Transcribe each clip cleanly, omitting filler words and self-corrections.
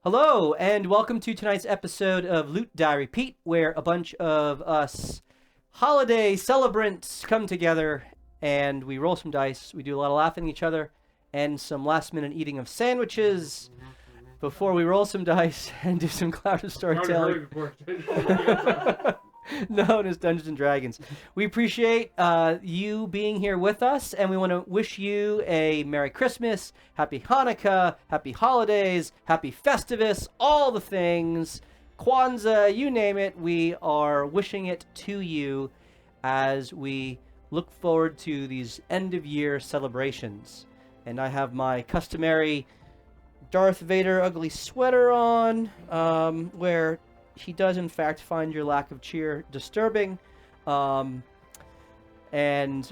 Hello, and welcome to tonight's episode of Loot Die Repeat, where a bunch of us holiday celebrants come together and we roll some dice. We do a lot of laughing at each other and some last-minute eating of sandwiches before we roll some dice and do some cloud of storytelling. Known as Dungeons and Dragons. We appreciate you being here with us, and we want to wish you a Merry Christmas, Happy Hanukkah, Happy Holidays, Happy Festivus, all the things, Kwanzaa, you name it. We are wishing it to you as we look forward to these end-of-year celebrations. And I have my customary Darth Vader ugly sweater on, where he does, in fact, find your lack of cheer disturbing. And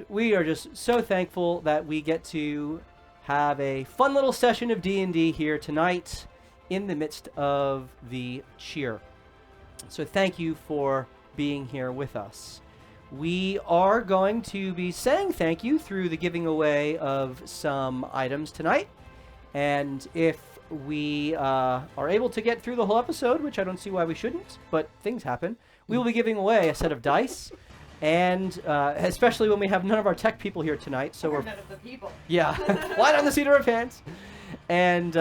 we are just so thankful that we get to have a fun little session of D&D here tonight in the midst of the cheer. So thank you for being here with us. We are going to be saying thank you through the giving away of some items tonight. And if we are able to get through the whole episode, which I don't see why we shouldn't, but things happen, we will be giving away a set of dice, and especially when we have none of our tech people here tonight, so we're none of the people. Yeah, light on the seat of our pants. And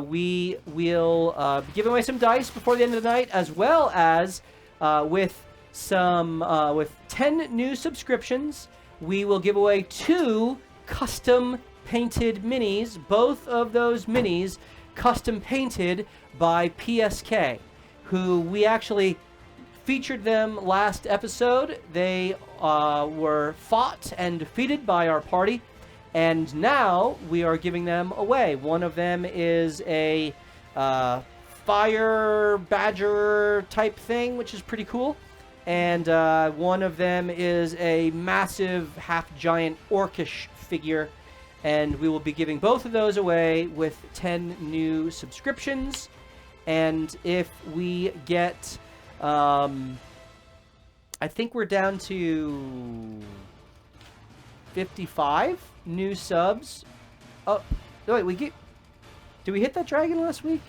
we will be giving away some dice before the end of the night, as well as with 10 new subscriptions, we will give away 2 custom painted minis, both of those minis custom painted by PSK, who we actually featured them last episode. They were fought and defeated by our party, and now we are giving them away. One of them is a fire badger type thing, which is pretty cool, and one of them is a massive half-giant orcish figure. And we will be giving both of those away with 10 new subscriptions. And if we get, I think we're down to 55 new subs. Oh, wait, did we hit that dragon last week?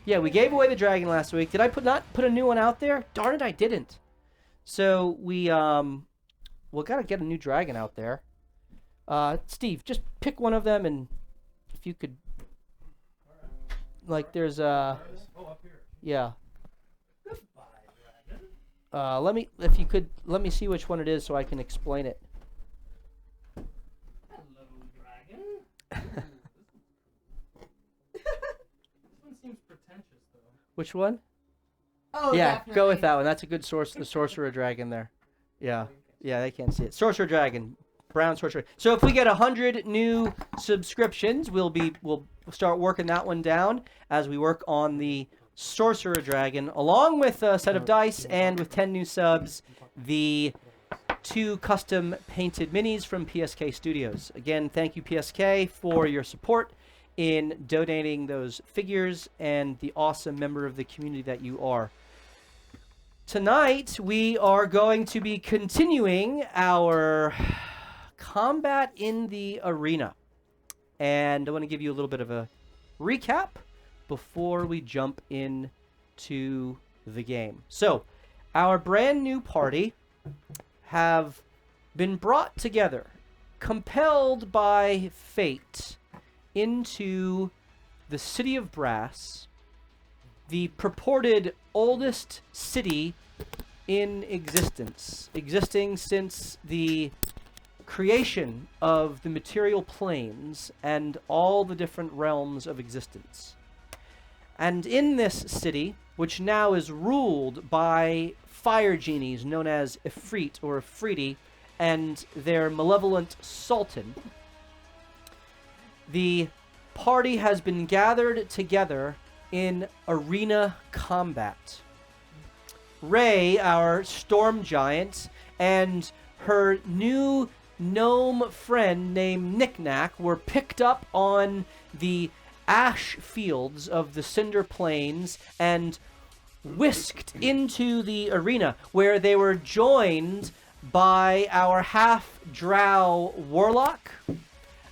Yeah, we gave away the dragon last week. Did I not put a new one out there? Darn it, I didn't. So we gotta get a new dragon out there. Steve, just pick one of them, and if you could, like, there's yeah. If you could, let me see which one it is so I can explain it. Hello, dragon. This one seems pretentious, though. Which one? Oh, yeah, definitely. go with that one. That's a good source. The sorcerer dragon there. Yeah, they can't see it. Sorcerer dragon. Brown sorcerer. So if we get 100 new subscriptions, we'll start working that one down as we work on the sorcerer dragon, along with a set of dice, and with 10 new subs, the 2 custom painted minis from PSK Studios. Again, thank you PSK for your support in donating those figures and the awesome member of the community that you are. Tonight we are going to be continuing our combat in the arena, and I want to give you a little bit of a recap before we jump into the game. So our brand new party have been brought together, compelled by fate, into the city of Brass, the purported oldest city in existence, existing since the creation of the material planes and all the different realms of existence. And in this city, which now is ruled by fire genies known as Ifrit or Ifriti and their malevolent sultan, the party has been gathered together in arena combat. Ray, our storm giant, and her new gnome friend named Knick-Knack were picked up on the ash fields of the Cinder Plains and whisked into the arena, where they were joined by our half-drow warlock,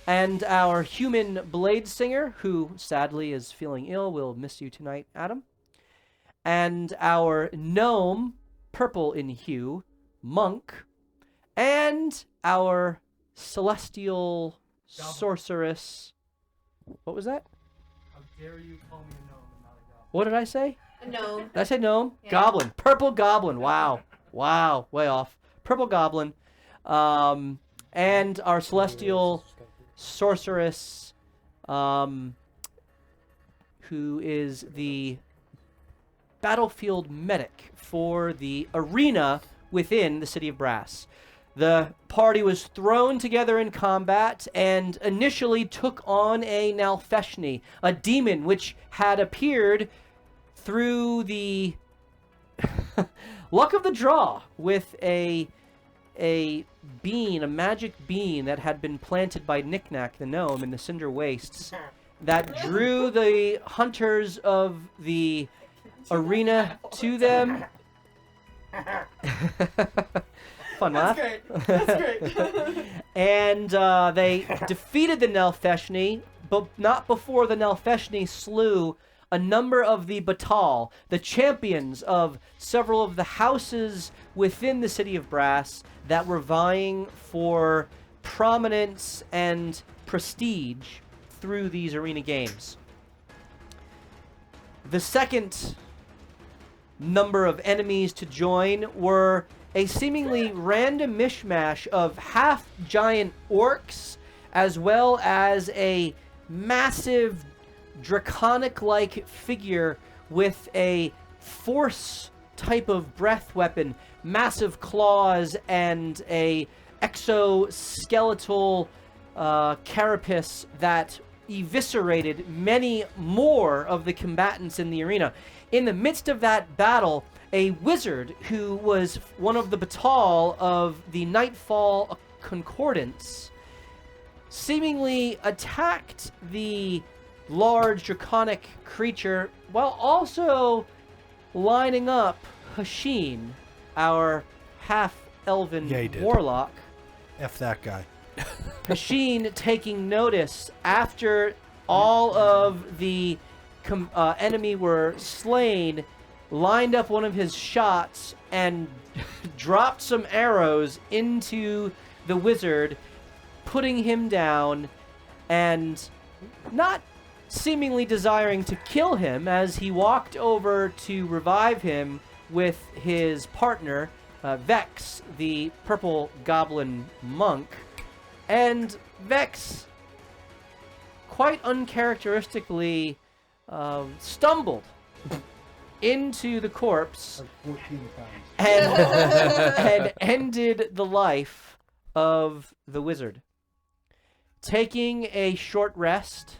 And our human blade singer, who sadly is feeling ill, we'll miss you tonight, Adam. And our gnome, purple in hue, monk. And our celestial sorceress. What was that? How dare you call me a gnome and not a goblin? What did I say? A gnome. Did I say gnome? Yeah. Goblin. Purple goblin. Wow. Wow. Way off. Purple goblin. And our celestial sorceress, who is the battlefield medic for the arena within the City of Brass. The party was thrown together in combat and initially took on a Nalfeshni, a demon which had appeared through the luck of the draw with a bean, a magic bean that had been planted by Knick-Knack the gnome in the Cinder Wastes that drew the hunters of the arena to them. Fun laugh. That's great. And they defeated the Nalfeshni, but not before the Nalfeshni slew a number of the Batal, the champions of several of the houses within the City of Brass that were vying for prominence and prestige through these arena games. The second number of enemies to join were a seemingly random mishmash of half-giant orcs, as well as a massive draconic-like figure with a force type of breath weapon, massive claws, and a exoskeletal carapace that eviscerated many more of the combatants in the arena. In the midst of that battle, a wizard who was one of the Batal of the Nightfall Concordance seemingly attacked the large draconic creature while also lining up Hashin, our half-elven Yeah, he did. warlock. F that guy. Hashin, taking notice after all of the enemy were slain, lined up one of his shots and dropped some arrows into the wizard, putting him down, and not seemingly desiring to kill him as he walked over to revive him with his partner, Vex, the purple goblin monk. And Vex, quite uncharacteristically, stumbled into the corpse Like 14 pounds. and ended the life of the wizard. Taking a short rest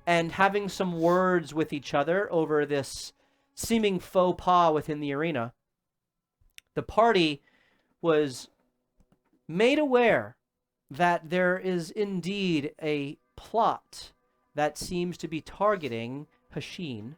and having some words with each other over this seeming faux pas within the arena, the party was made aware that there is indeed a plot that seems to be targeting Hashin.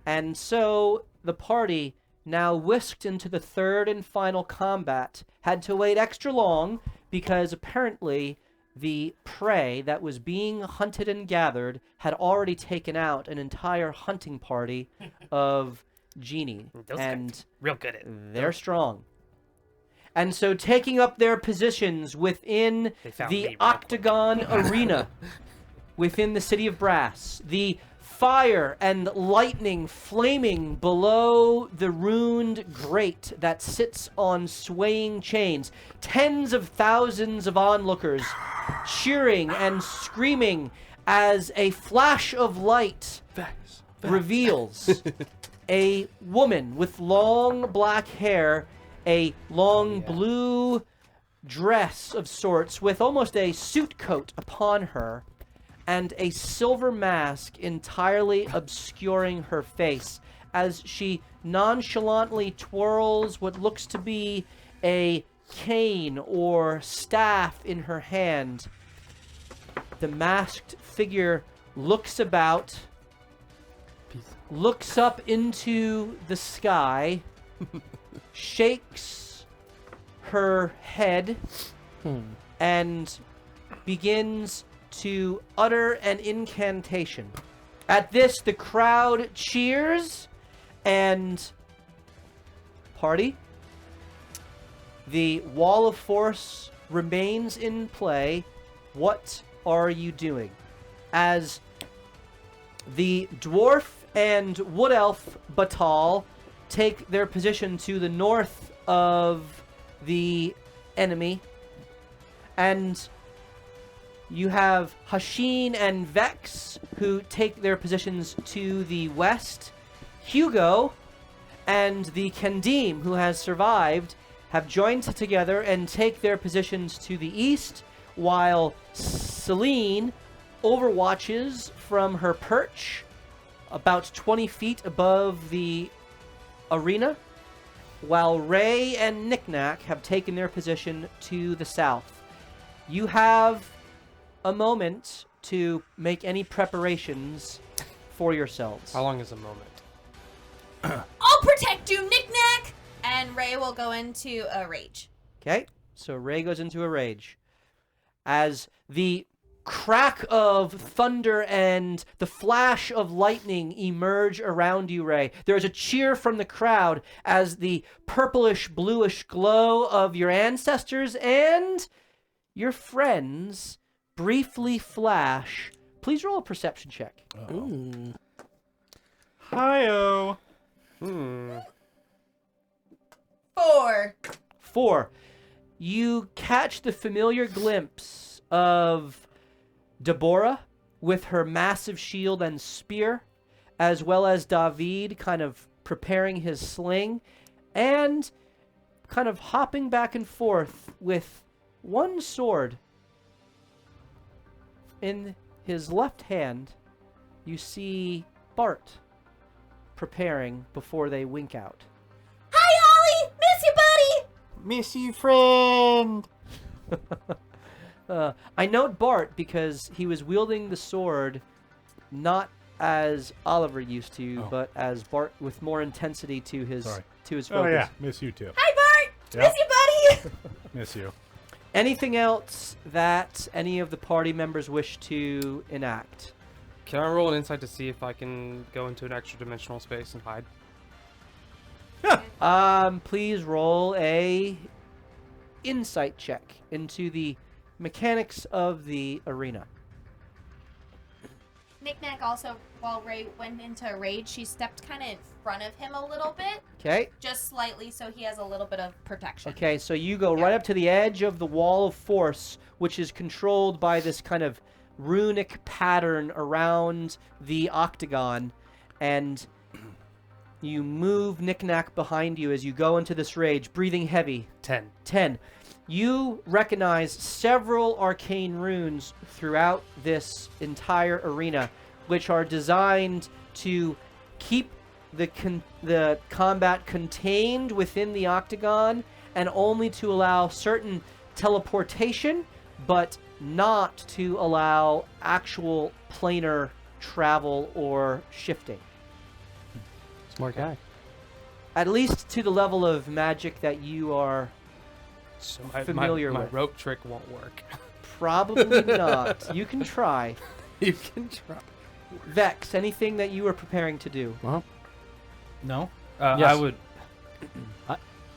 And so the party, now whisked into the third and final combat, had to wait extra long because apparently the prey that was being hunted and gathered had already taken out an entire hunting party of genie. Those And guys real good at they're strong. And so taking up their positions within They found the me real octagon arena within the City of Brass, the fire and lightning flaming below the runed grate that sits on swaying chains, tens of thousands of onlookers cheering and screaming as a flash of light reveals a woman with long black hair, a long blue dress of sorts with almost a suit coat upon her, and a silver mask entirely obscuring her face as she nonchalantly twirls what looks to be a cane or staff in her hand. The masked figure looks about, looks up into the sky, shakes her head, and begins to utter an incantation. At this, the crowd cheers, and party, the wall of force remains in play. What are you doing? As the dwarf and wood elf Batal take their position to the north of the enemy, and you have Hashin and Vex who take their positions to the west. Hugo and the Kendim, who has survived, have joined together and take their positions to the east, while Celine overwatches from her perch about 20 feet above the arena, while Ray and Knickknack have taken their position to the south. You have a moment to make any preparations for yourselves. How long is a moment? I'll protect you, Knick-Knack! And Ray will go into a rage. Okay, so Ray goes into a rage. As the crack of thunder and the flash of lightning emerge around you, Ray, there is a cheer from the crowd as the purplish, bluish glow of your ancestors and your friends briefly flash. Please roll a perception check. Ooh. Hi-oh. 4. You catch the familiar glimpse of Deborah with her massive shield and spear, as well as David kind of preparing his sling, and kind of hopping back and forth with one sword. In his left hand, you see Bart preparing before they wink out. Hi, Ollie! Miss you, buddy! Miss you, friend. I note Bart because he was wielding the sword not as Oliver used to, but as Bart with more intensity to his focus. Oh yeah, miss you too. Hi, Bart! Yep. Miss you, buddy! Miss you. Anything else that any of the party members wish to enact? Can I roll an insight to see if I can go into an extra dimensional space and hide? Please roll a insight check into the mechanics of the arena. Knick-Knack also, while Ray went into a rage, she stepped kind of in front of him a little bit. Okay. Just slightly, so he has a little bit of protection. Okay, so you go right up to the edge of the wall of force, which is controlled by this kind of runic pattern around the octagon, and you move Knick-Knack behind you as you go into this rage, breathing heavy. 10. You recognize several arcane runes throughout this entire arena, which are designed to keep the combat contained within the octagon and only to allow certain teleportation, but not to allow actual planar travel or shifting. Smart guy. At least to the level of magic that you are So familiar my with. rope trick won't work. Probably not. You can try. You can try. Vex, anything that you are preparing to do? Well, No? Yes. I would...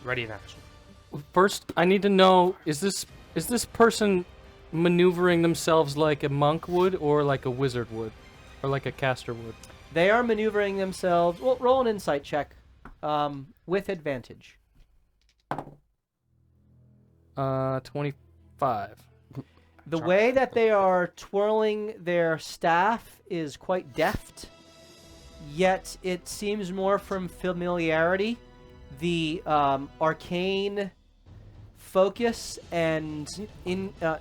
Ready in action. first I need to know, is this person maneuvering themselves like a monk would, or like a wizard would, or like a caster would? They are maneuvering themselves. Well, roll an insight check with advantage. 25. The way that they are twirling their staff is quite deft, yet it seems more from familiarity. The arcane focus and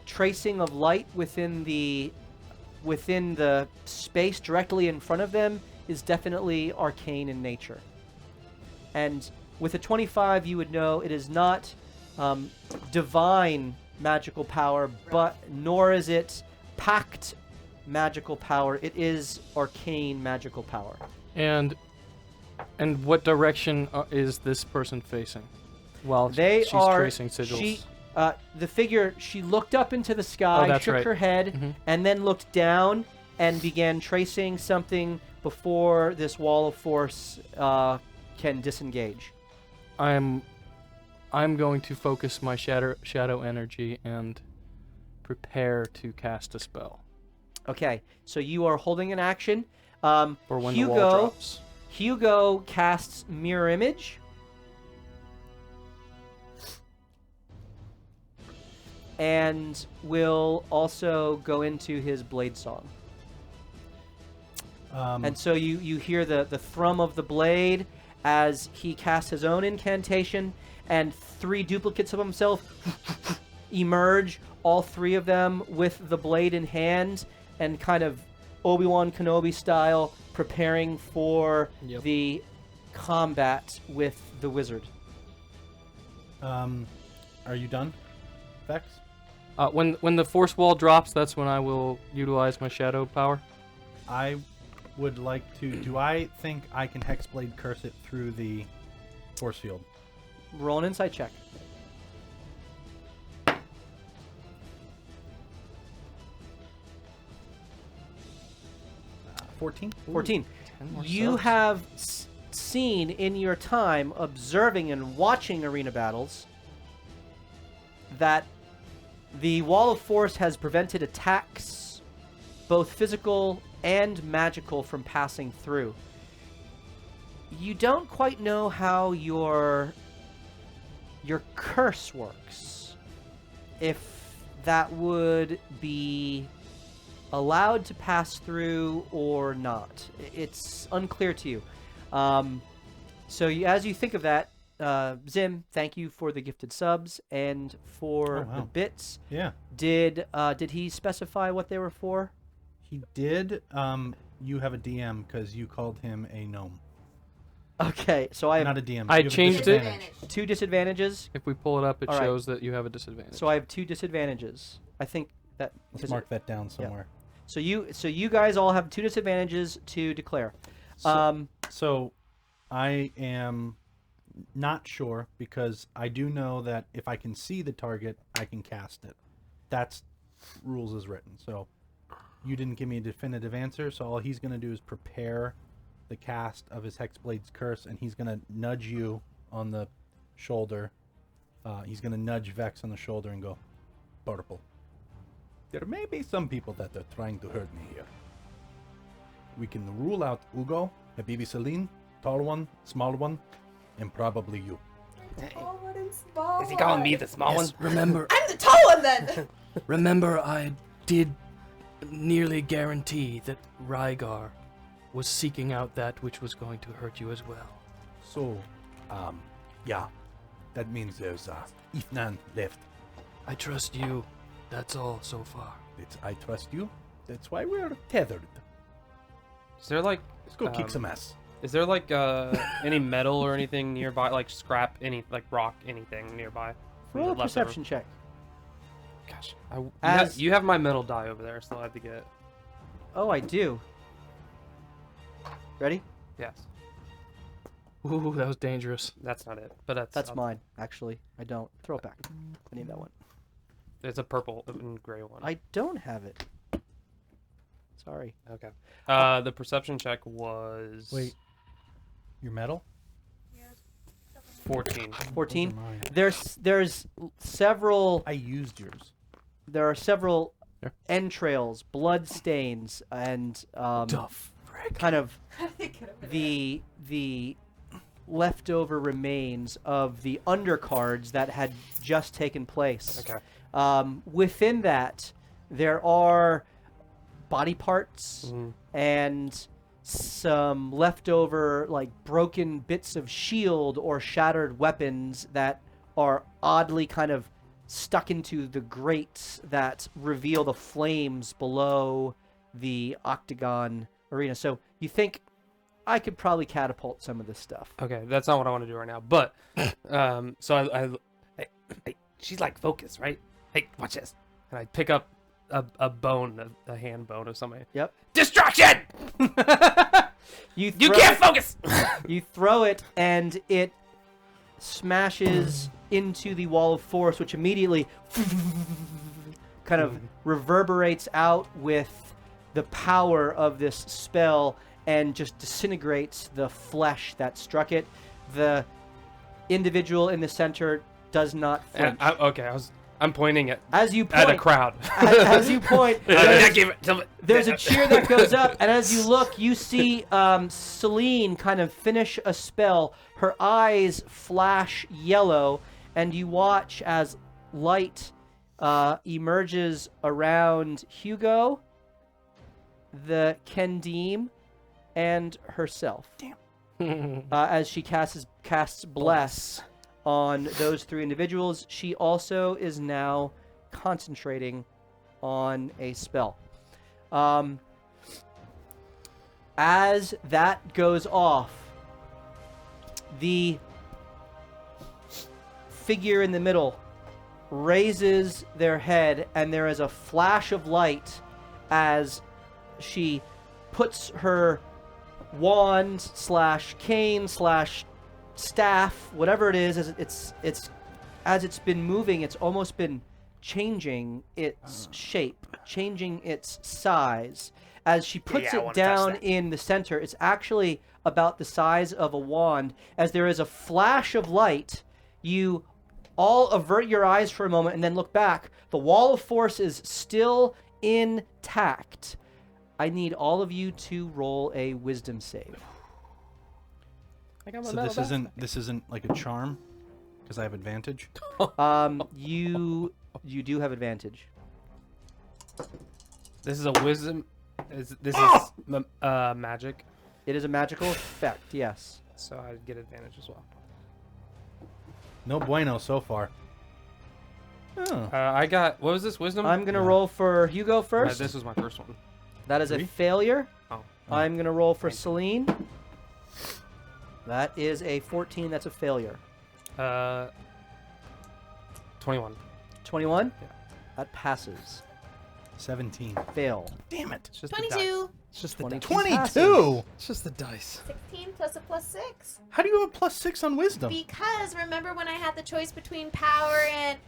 tracing of light within the space directly in front of them is definitely arcane in nature. And with a 25, you would know it is not divine magical power, but nor is it pact magical power. It is arcane magical power. And what direction is this person facing? While They she's are tracing sigils. The figure, she looked up into the sky, that's shook right. her head, Mhm. and then looked down and began tracing something before this wall of force can disengage. I'm going to focus my shadow energy and prepare to cast a spell. Okay, so you are holding an action. For when the wall drops. Hugo casts Mirror Image. And will also go into his Blade Song. And so you hear the thrum of the blade as he casts his own incantation, and 3 duplicates of himself emerge, all 3 of them with the blade in hand, and kind of Obi-Wan Kenobi style, preparing for the combat with the wizard. Are you done, Vex? When the force wall drops, that's when I will utilize my shadow power. I would like to. Do I think I can Hex Blade Curse it through the force field? Roll an insight check. 14. 14. 10 more You subs. have seen in your time observing and watching arena battles that the Wall of Force has prevented attacks, both physical and magical, from passing through. You don't quite know how your curse works. If that would be allowed to pass through or not. It's unclear to you. As you think of that, Zim, thank you for the gifted subs and for the bits. Yeah. Did he specify what they were for? He did. You have a DM because you called him a gnome. Okay, so I have Not a DM. I you have a changed it. disadvantage. 2 disadvantages. If we pull it up, it All right. shows that you have a disadvantage. So I have 2 disadvantages. I think that Let's mark that down somewhere. So you guys all have 2 disadvantages to declare. So I am not sure because I do know that if I can see the target, I can cast it. That's rules as written. So you didn't give me a definitive answer, so all he's going to do is prepare the cast of his Hex Blades Curse, and he's going to nudge you on the shoulder. He's going to nudge Vex on the shoulder and go, purple. There may be some people that are trying to hurt me here. We can rule out Ugo, Habibi Celine, tall one, small one, and probably you. Tall one and small Is he calling me the small one? Remember, I'm the tall one then! remember, I did nearly guarantee that Rygar was seeking out that which was going to hurt you as well. So, yeah, that means there's Ifnan left. I trust you. That's all so far. I trust you. That's why we're tethered. Is there like Let's go kick some ass. Is there like any metal or anything nearby, like scrap, any like rock, anything nearby? from Roll the a leftover? perception check. Gosh, As- you have my metal die over there, so I have to get. Oh, I do. Ready? Yes, Ooh, that was dangerous. that's not it, but That's mine, actually. I don't. Throw it back. I need that one. It's a purple and gray one. I don't have it. Sorry. Okay. The perception check was. Wait. Your medal? 14. 14. Those are mine. There's several. I used yours. There are several There. entrails, blood stains, and kind of the leftover remains of the undercards that had just taken place. Okay. Within that, there are body parts Mhm. and some leftover, like, broken bits of shield or shattered weapons that are oddly kind of stuck into the grates that reveal the flames below the octagon arena. So you think I could probably catapult some of this stuff. Okay, that's not what I want to do right now. But, so hey, she's like focus, right? Hey, watch this. And I pick up a bone, a hand bone of somebody. Yep. Distraction! You You throw can't focus! You throw it, and it smashes into the wall of force, which immediately kind of reverberates out with the power of this spell and just disintegrates the flesh that struck it. The individual in the center does not flinch. I'm pointing at As you point, a crowd. as you point, there's a cheer that goes up, and as you look, you see Celine kind of finish a spell. Her eyes flash yellow, and you watch as light emerges around Hugo, the Kendim, and herself. Damn. As she casts Bless on those 3 individuals. She also is now concentrating on a spell. As that goes off, the figure in the middle raises their head, and there is a flash of light as she puts her wand / cane / staff, whatever it is, as it's been moving, it's almost been changing its shape, changing its size. As she puts it down in the center, it's actually about the size of a wand. As there is a flash of light, you all avert your eyes for a moment and then look back. The wall of force is still intact. I need all of you to roll a wisdom save. So this isn't like a charm, because I have advantage. You do have advantage. This is a wisdom. This is magic, It is a magical effect, yes. so I get advantage as well. No bueno so far. Oh. I got, what was this, wisdom? I'm gonna roll for Hugo first. This was my first one. That is a 3? failure. Oh. I'm gonna roll for Celine. That is a 14. That's a failure. 21. 21. Yeah. That passes. 17. Fail. Damn it. It's just the dice. 22. It's just the 22 dice. 22! It's just the dice. 16 plus a +6. How do you have a +6 on wisdom? Because remember when I had the choice between power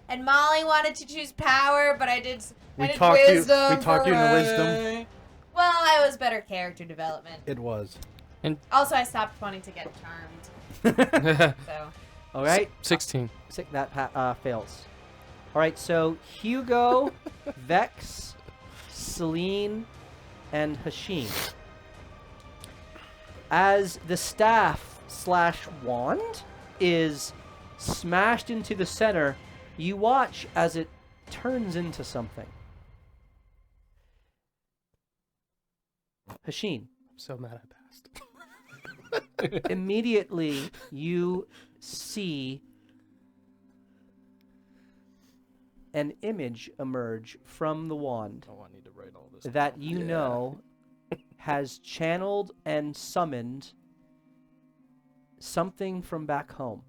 and Molly wanted to choose power, but I did talked you wisdom. into wisdom. Well, I was better character development. It was. Also, I stopped wanting to get charmed. So All right. 16. That fails. All right. So Hugo, Vex, Celine, and Hashim. As the staff / wand is smashed into the center, you watch as it turns into something. Hashim. So mad I passed. Immediately, you see an image emerge from the wand Oh, I need to write all this. that you know has channeled and summoned something from back home.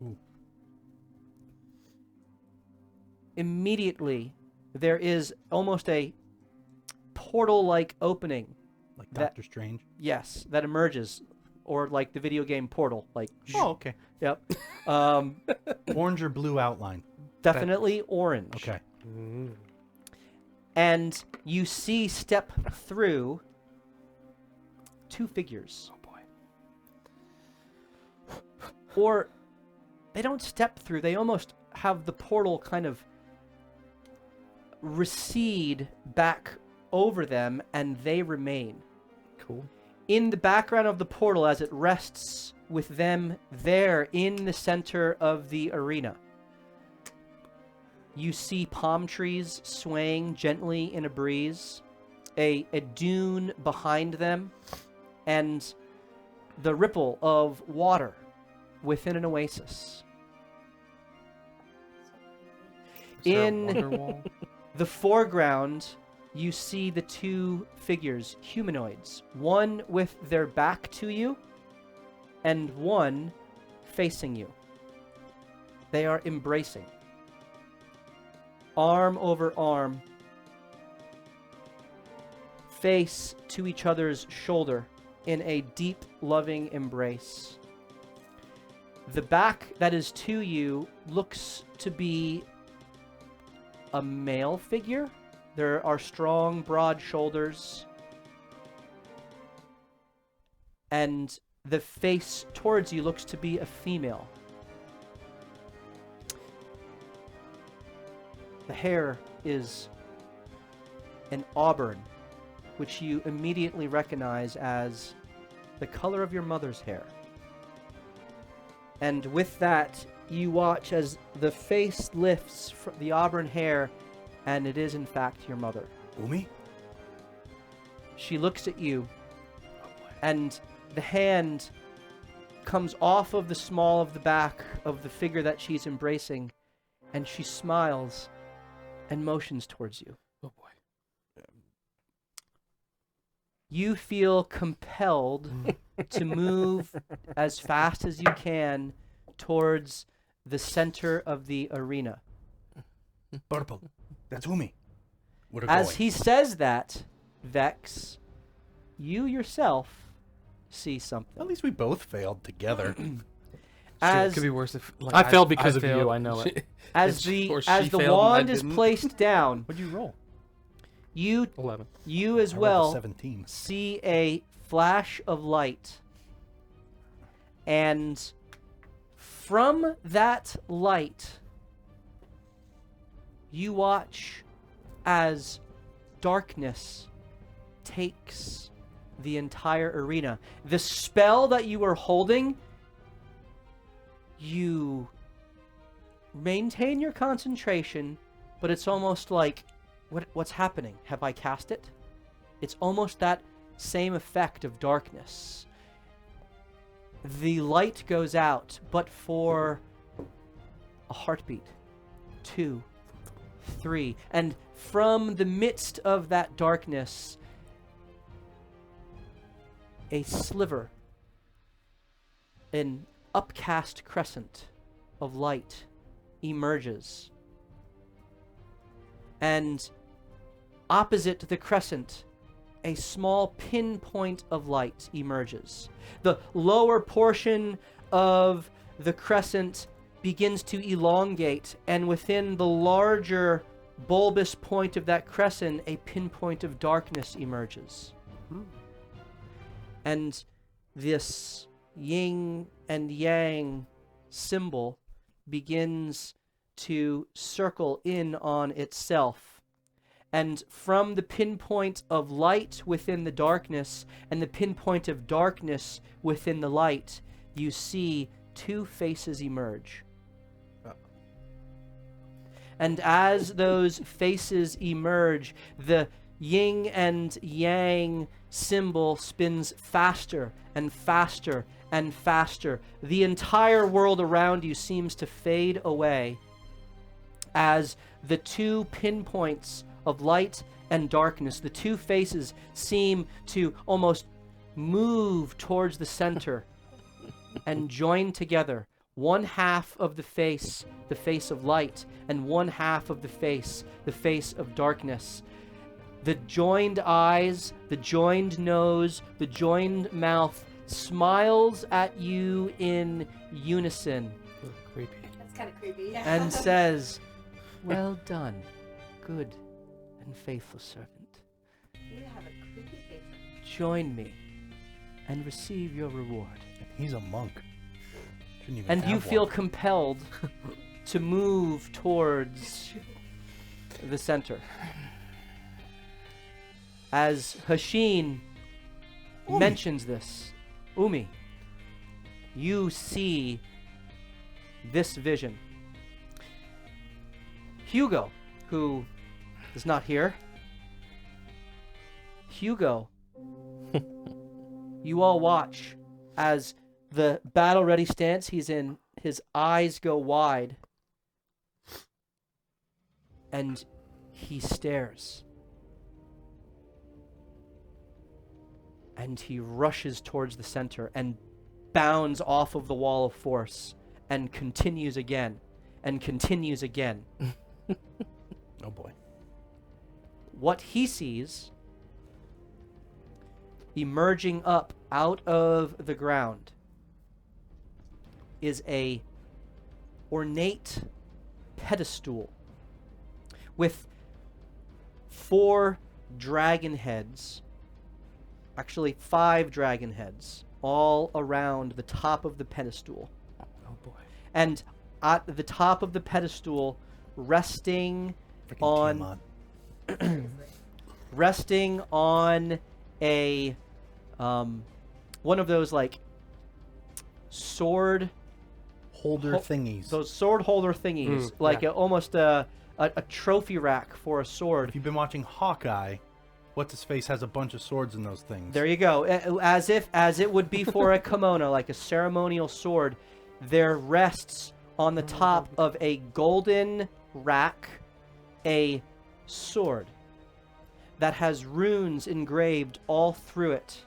Ooh. Immediately, there is almost a portal-like opening. Like That- Doctor Strange. Yes, that emerges, or like the video game Portal. Like, Oh, okay. yep. Orange or blue outline. Definitely orange. Okay. And you see step through 2 figures. Oh boy. Or they don't step through, they almost have the portal kind of recede back over them, and they remain. Cool. In the background of the portal, as it rests with them there in the center of the arena, you see palm trees swaying gently in a breeze, a dune behind them, and the ripple of water within an oasis. Is there a In wonder wall? the foreground, you see the 2 figures, humanoids, one with their back to you and one facing you. They are embracing, arm over arm, face to each other's shoulder in a deep, loving embrace. The back that is to you looks to be a male figure. There are strong, broad shoulders. And the face towards you looks to be a female. The hair is an auburn, which you immediately recognize as the color of your mother's hair. And with that, you watch as the face lifts from the auburn hair, and it is in fact your mother. Umi? She looks at you, and the hand comes off of the small of the back of the figure that she's embracing, and she smiles and motions towards you. Oh boy. You feel compelled to move as fast as you can towards the center of the arena. Purple. That's Umi. We're As going. he says that, Vex, you yourself see something. At least we both failed together. As it could be worse if like, I failed because of you, failed. I know it. as She- the or she as the failed and I wand is didn't. placed down, What'd you roll? you 11. as I rolled a well 17. see a flash of light, and from that light you watch as darkness takes the entire arena. The spell that you were holding, you maintain your concentration, but it's almost like, what's happening? Have I cast it? It's almost that same effect of darkness. The light goes out, but for a heartbeat, 2, 3, and from the midst of that darkness, a sliver, an upcast crescent of light emerges. And opposite the crescent, a small pinpoint of light emerges. The lower portion of the crescent begins to elongate, and within the larger bulbous point of that crescent, a pinpoint of darkness emerges. And this yin and yang symbol begins to circle in on itself. And from the pinpoint of light within the darkness and the pinpoint of darkness within the light, you see two faces emerge. And as those faces emerge, the yin and yang symbol spins faster and faster and faster. The entire world around you seems to fade away as the two pinpoints of light and darkness, the two faces, seem to almost move towards the center and join together. One half of the face of light, and one half of the face of darkness. The joined eyes, the joined nose, the joined mouth smiles at you in unison Creepy. That's kind of creepy. Yeah. and says, "Well done, good and faithful servant. You have a creepy face. Join me and receive your reward." He's a monk. Shouldn't even And you have feel one. compelled to move towards the center. As Hashin mentions this, Umi, you see this vision. Hugo, who is not here. Hugo, you all watch as the battle-ready stance he's in, his eyes go wide, and he stares. And he rushes towards the center and bounds off of the wall of force and continues again and continues again. Oh boy. What he sees emerging up out of the ground is a ornate pedestal with 4 dragon heads, actually 5 dragon heads, all around the top of the pedestal. Oh boy. And at the top of the pedestal, resting Freaking on resting on a one of those like sword holder thingies. those sword holder thingies, like yeah. almost a trophy rack for a sword. If you've been watching Hawkeye, what's his face has a bunch of swords in those things. There you go. As it would be for a kimono, like a ceremonial sword, there rests on the top of a golden rack a sword that has runes engraved all through it.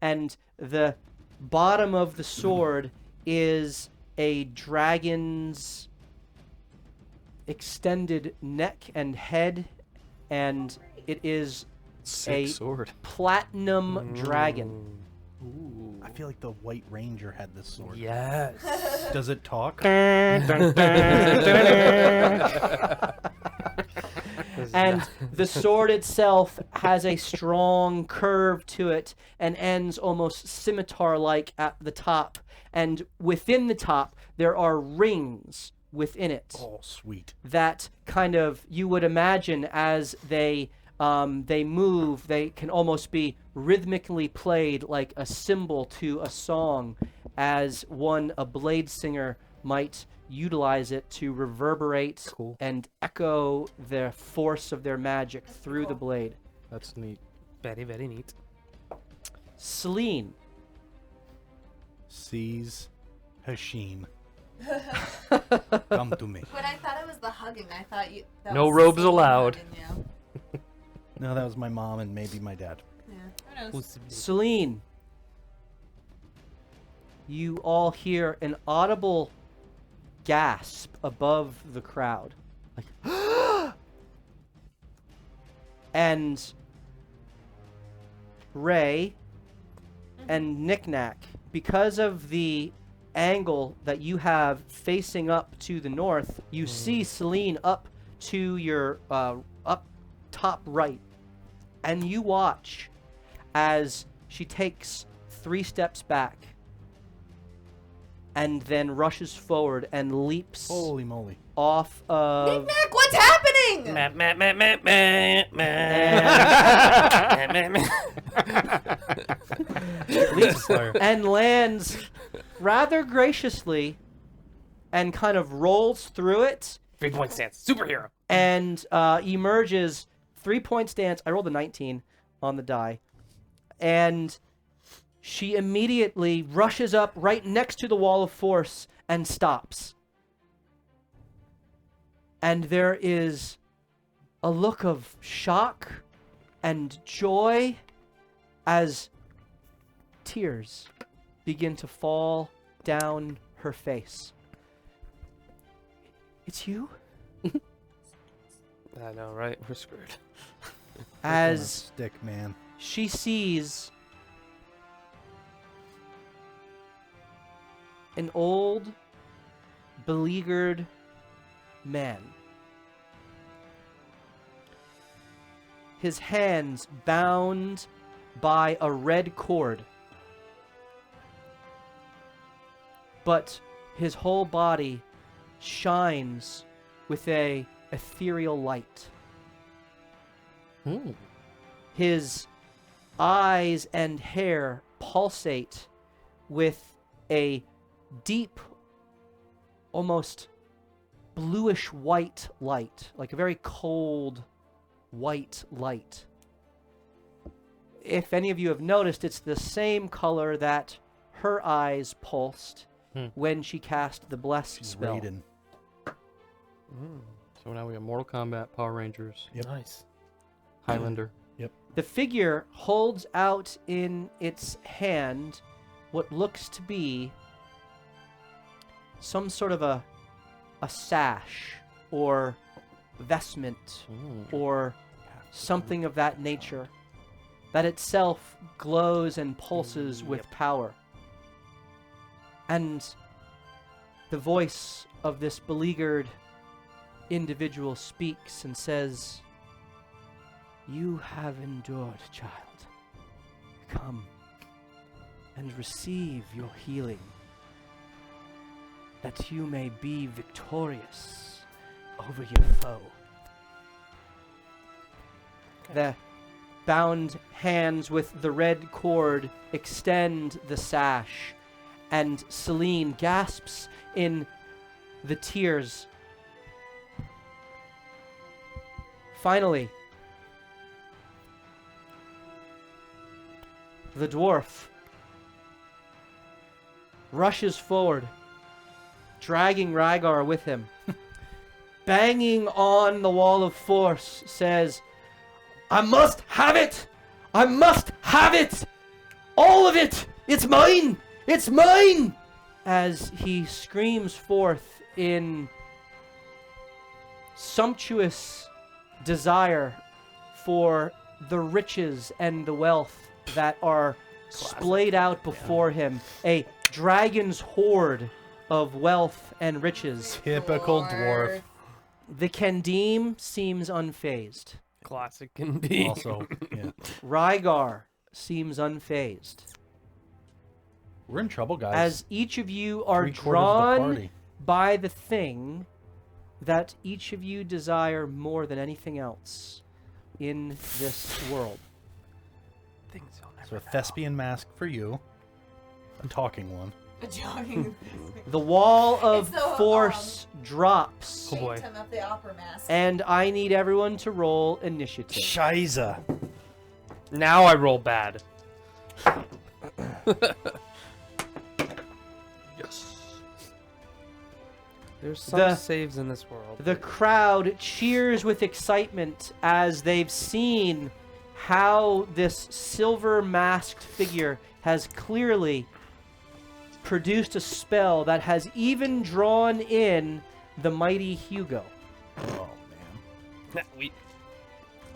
And the bottom of the sword is a dragon's extended neck and head, and it is Sick a sword. platinum dragon. Ooh. I feel like the White Ranger had this sword. Yes. Does it talk? And the sword itself has a strong curve to it and ends almost scimitar-like at the top. And within the top, there are rings within it Oh, sweet. that kind of, you would imagine as they move, they can almost be rhythmically played like a cymbal to a song, as a blade singer might utilize it to reverberate and echo the force of their magic through the blade. That's neat. Very, very neat. Celine, Sees Hashim. Come to me. But I thought it was the hugging. I thought you. That No was robes Celine allowed. hugging you. No, that was my mom and maybe my dad. Yeah. Who knows? Celine, you all hear an audible gasp above the crowd. Like, and Ray and Knick-Knack, because of the angle that you have facing up to the north, you see Celine up to your up top right, and you watch as she takes 3 steps back and then rushes forward and leaps Holy moly. off of Knick-Knack, what's happening? and lands rather graciously and kind of rolls through it 3-point stance. Superhero. and emerges 3-point stance. I rolled a 19 on the die. And she immediately rushes up right next to the wall of force and stops. And there is a look of shock and joy as tears begin to fall down her face. It's you? I know, right? We're screwed. As Stick, man. she sees an old, beleaguered man. His hands bound by a red cord, but his whole body shines with a ethereal light. Ooh. His eyes and hair pulsate with a deep, almost bluish white light, like a very cold white light. If any of you have noticed, it's the same color that her eyes pulsed when she cast the Bless She's spell. raiding. So now we have Mortal Kombat, Power Rangers, Yep. Nice. Highlander. The figure holds out in its hand what looks to be some sort of a sash or vestment or something of that nature that itself glows and pulses with power. And the voice of this beleaguered individual speaks and says, "You have endured, child. Come and receive your healing, that you may be victorious over your foe." The bound hands with the red cord extend the sash, and Celine gasps in the tears. Finally, the dwarf rushes forward, dragging Rygar with him. Banging on the wall of force, says, "I must have it! I must have it! All of it! It's mine! It's mine!" As he screams forth in sumptuous desire for the riches and the wealth that are splayed out before him. A dragon's hoard of wealth and riches. Typical dwarf. The Kendim seems unfazed. Classic indeed. Also, yeah. Rygar seems unfazed. We're in trouble, guys. As each of you are 3/4 of the drawn party. by the thing that each of you desire more than anything else in this world. Things you'll never So a know. thespian mask for you. A talking one. A jogging. The wall of It's the, force drops, Oh boy. Phantom of the Opera mask. and I need everyone to roll initiative. Shiza. Now I roll bad. Yes. There's some The- saves in this world. The crowd cheers with excitement as they've seen how this silver masked figure has clearly produced a spell that has even drawn in the mighty Hugo. Oh, man.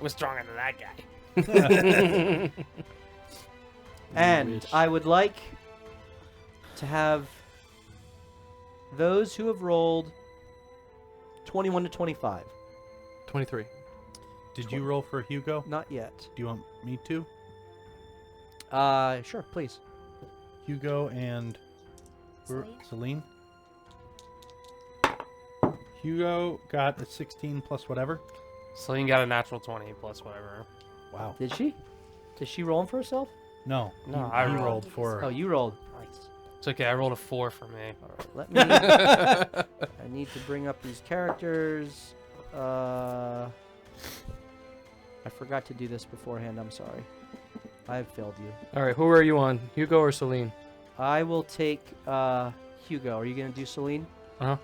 We're stronger than that guy. And wish. I would like to have those who have rolled 21 to 25. 23. Did you roll for Hugo? Not yet. Do you want me to? Sure, please. Hugo and Celine? Celine? Hugo got a 16 plus whatever. Celine got a natural 20 plus whatever. Wow. Did she? Did she roll 'em for herself? No. No, he- I he rolled. rolled for her. Oh, you rolled. Nice. It's okay, I rolled a 4 for me. All right, let me. I need to bring up these characters. I forgot to do this beforehand. I'm sorry. I have failed you. All right, who are you on? Hugo or Celine? I will take Hugo. Are you gonna do Celine? Uh-huh.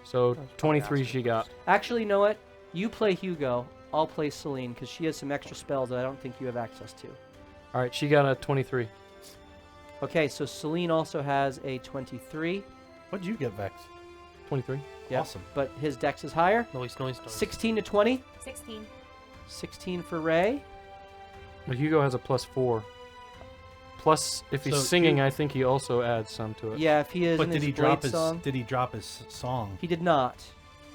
So That's 23 probably she got. Actually, you know what? You play Hugo. I'll play Celine because she has some extra spells that I don't think you have access to. All right, she got a 23. Okay, so Celine also has a 23. What'd you get, Vex? 23. Yep. Awesome. But his dex is higher. Noise. 16 to 20. 16. 16 for Ray. But Hugo has a +4. Plus, if he's So singing, Hu- I think he also adds some to it. Yeah, if he is But in did his he drop Blade his song. did he drop his song? He did not.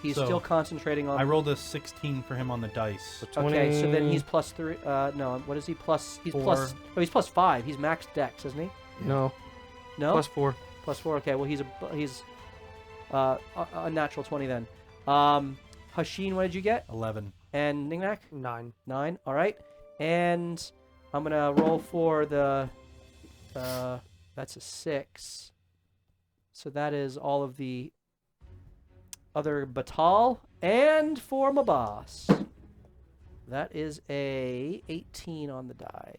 He's So, still concentrating on. I rolled a 16 for him on the dice. So 20... Okay, so then he's +3. No, what is he? Plus. He's 4. plus. Oh, he's +5. He's max dex, isn't he? No, No. +4. +4. Okay, well he's a natural 20 then. Hashin, what did you get? 11. And Ningnak? 9. 9. All right. And I'm gonna roll for the. That's a 6. So that is all of the other Batal. And for my boss, that is a 18 on the die.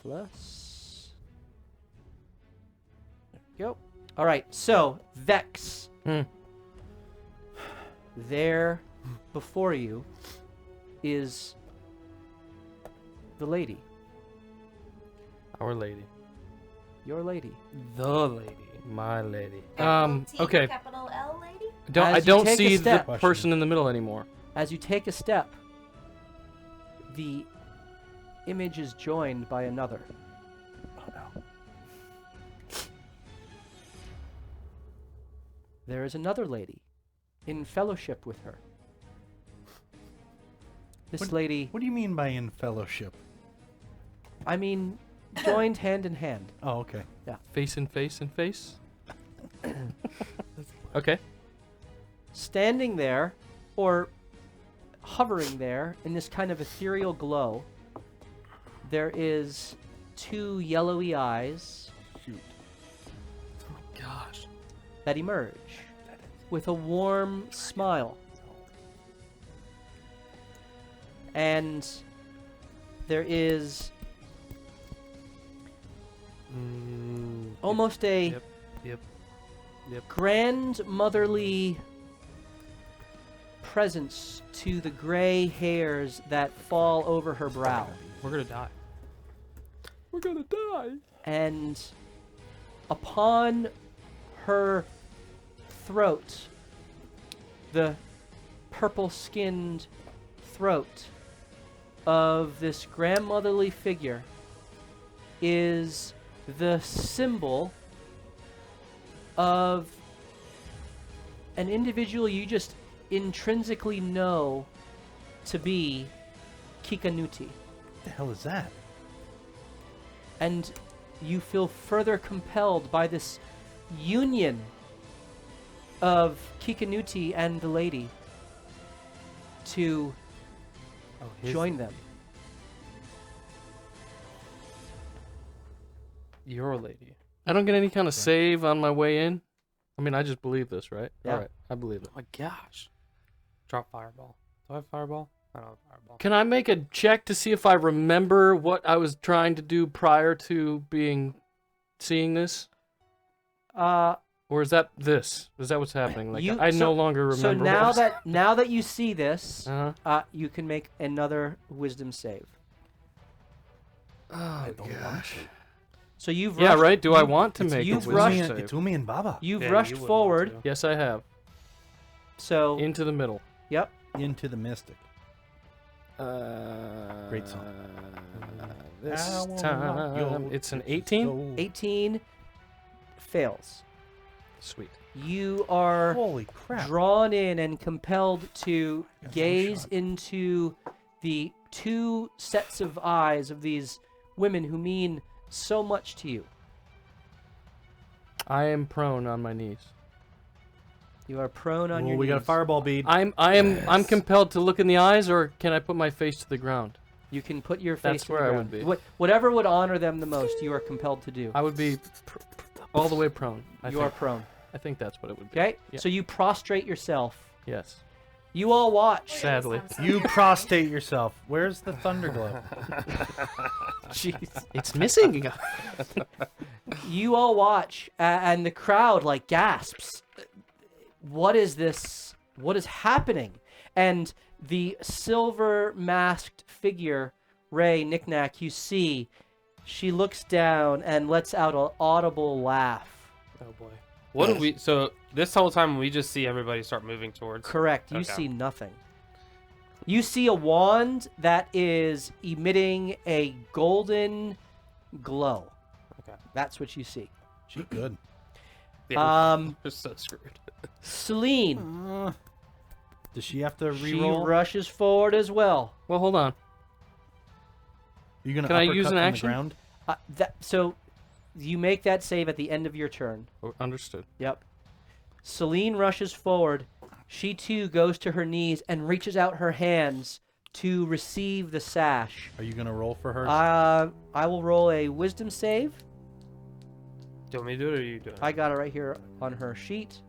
Plus. There we go. All right. So Vex. Hmm. There, before you, is the lady. Our lady. Your lady. The lady. My lady. Capital T, Okay. Capital L lady? I As you don't take a see the step- person in the middle anymore. As you take a step, the image is joined by another. Oh no. there is another lady in fellowship with her. This lady, What do you mean by in fellowship? I mean, joined hand in hand. Oh, okay. Face in face in face. Okay. Standing there, or hovering there, in this kind of ethereal glow, there is two yellowy eyes Shoot. Gosh. that emerge with a warm smile. And there is almost a Yep. grandmotherly presence to the gray hairs that fall over her brow. We're gonna die. We're gonna die. And upon her throat, the purple-skinned throat of this grandmotherly figure is the symbol of an individual you just intrinsically know to be Kikanuti. What the hell is that? And you feel further compelled by this union of Kikanuti and the lady to join them. Your lady. I don't get any kind of save on my way in. I mean, I just believe this, right? Yeah. All right, I believe it. Oh my gosh. Drop fireball. Do I have fireball? I don't have fireball. Can I make a check to see if I remember what I was trying to do prior to seeing this? Or is that this? Is that what's happening? Like I no longer remember. So what was- now that you see this, Uh-huh. you can make another wisdom save. Oh don't want gosh. So you've Yeah, rushed, right. Do I you- want to it's- make a you've wisdom rushed- save? It's Umi and Baba. You've Yeah, rushed you wouldn't forward. want to. Yes, I have. So Into the middle. yep. Into the mystic. Great song. This I won't time rock your it's an 18. soul. 18 fails. Sweet. You are Holy crap. drawn in and compelled to Got gaze shot. into the two sets of eyes of these women who mean so much to you. I am prone on my knees. You are prone on Ooh, your we got a knees. fireball bead. I'm compelled to look in the eyes, or can I put my face to the ground? You can put your face That's to where the I ground. would be. Whatever would honor them the most, you are compelled to do. I would be all the way prone. You are prone. I think that's what it would be. Okay? Yeah. So you prostrate yourself. Yes. You all watch. Sadly. You prostate yourself. Where's the thunderglow? Jeez. It's missing. You all watch, and the crowd like gasps. What is this? What is happening? And the silver masked figure, Ray Knickknack, you see, she looks down and lets out an audible laugh. Oh boy. What do we? So this whole time we just see everybody start moving towards. Correct. You Okay. see nothing. You see a wand that is emitting a golden glow. Okay. That's what you see. She good. Yeah, we're so screwed. Celine, Does she have to she reroll? rushes forward as well. Well, hold on. You gonna Can I use uppercut an from action? The ground? So you make that save at the end of your turn. Oh, understood. Yep. Celine rushes forward. She too goes to her knees and reaches out her hands to receive the sash. Are you gonna roll for her? I will roll a wisdom save. Do you want me to do it or are you doing it? I got it right here on her sheet.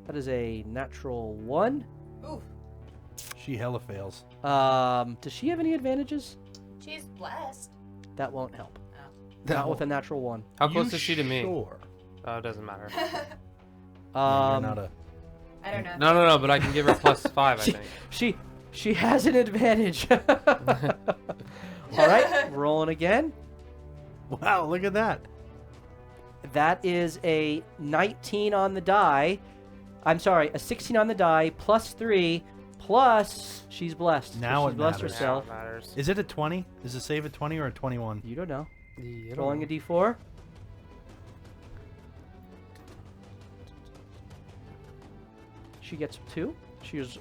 That is a natural 1. Ooh, She hella fails. Does she have any advantages? she's blessed. That won't help. That Not with a natural 1. How close is she to me? Sure. Oh, it doesn't matter. You're not a. I don't know. No, but I can give her +5, I think. She has an advantage. All right, rolling again. Wow! Look at that. That is a 19 on the die. I'm sorry, a 16 on the die, +3, plus she's blessed. So Now she's it blessed matters. herself. Now it matters. Is it a 20? Is the save a 20 or a 21? You don't know. You Rolling a don't- d4. She gets 2. She's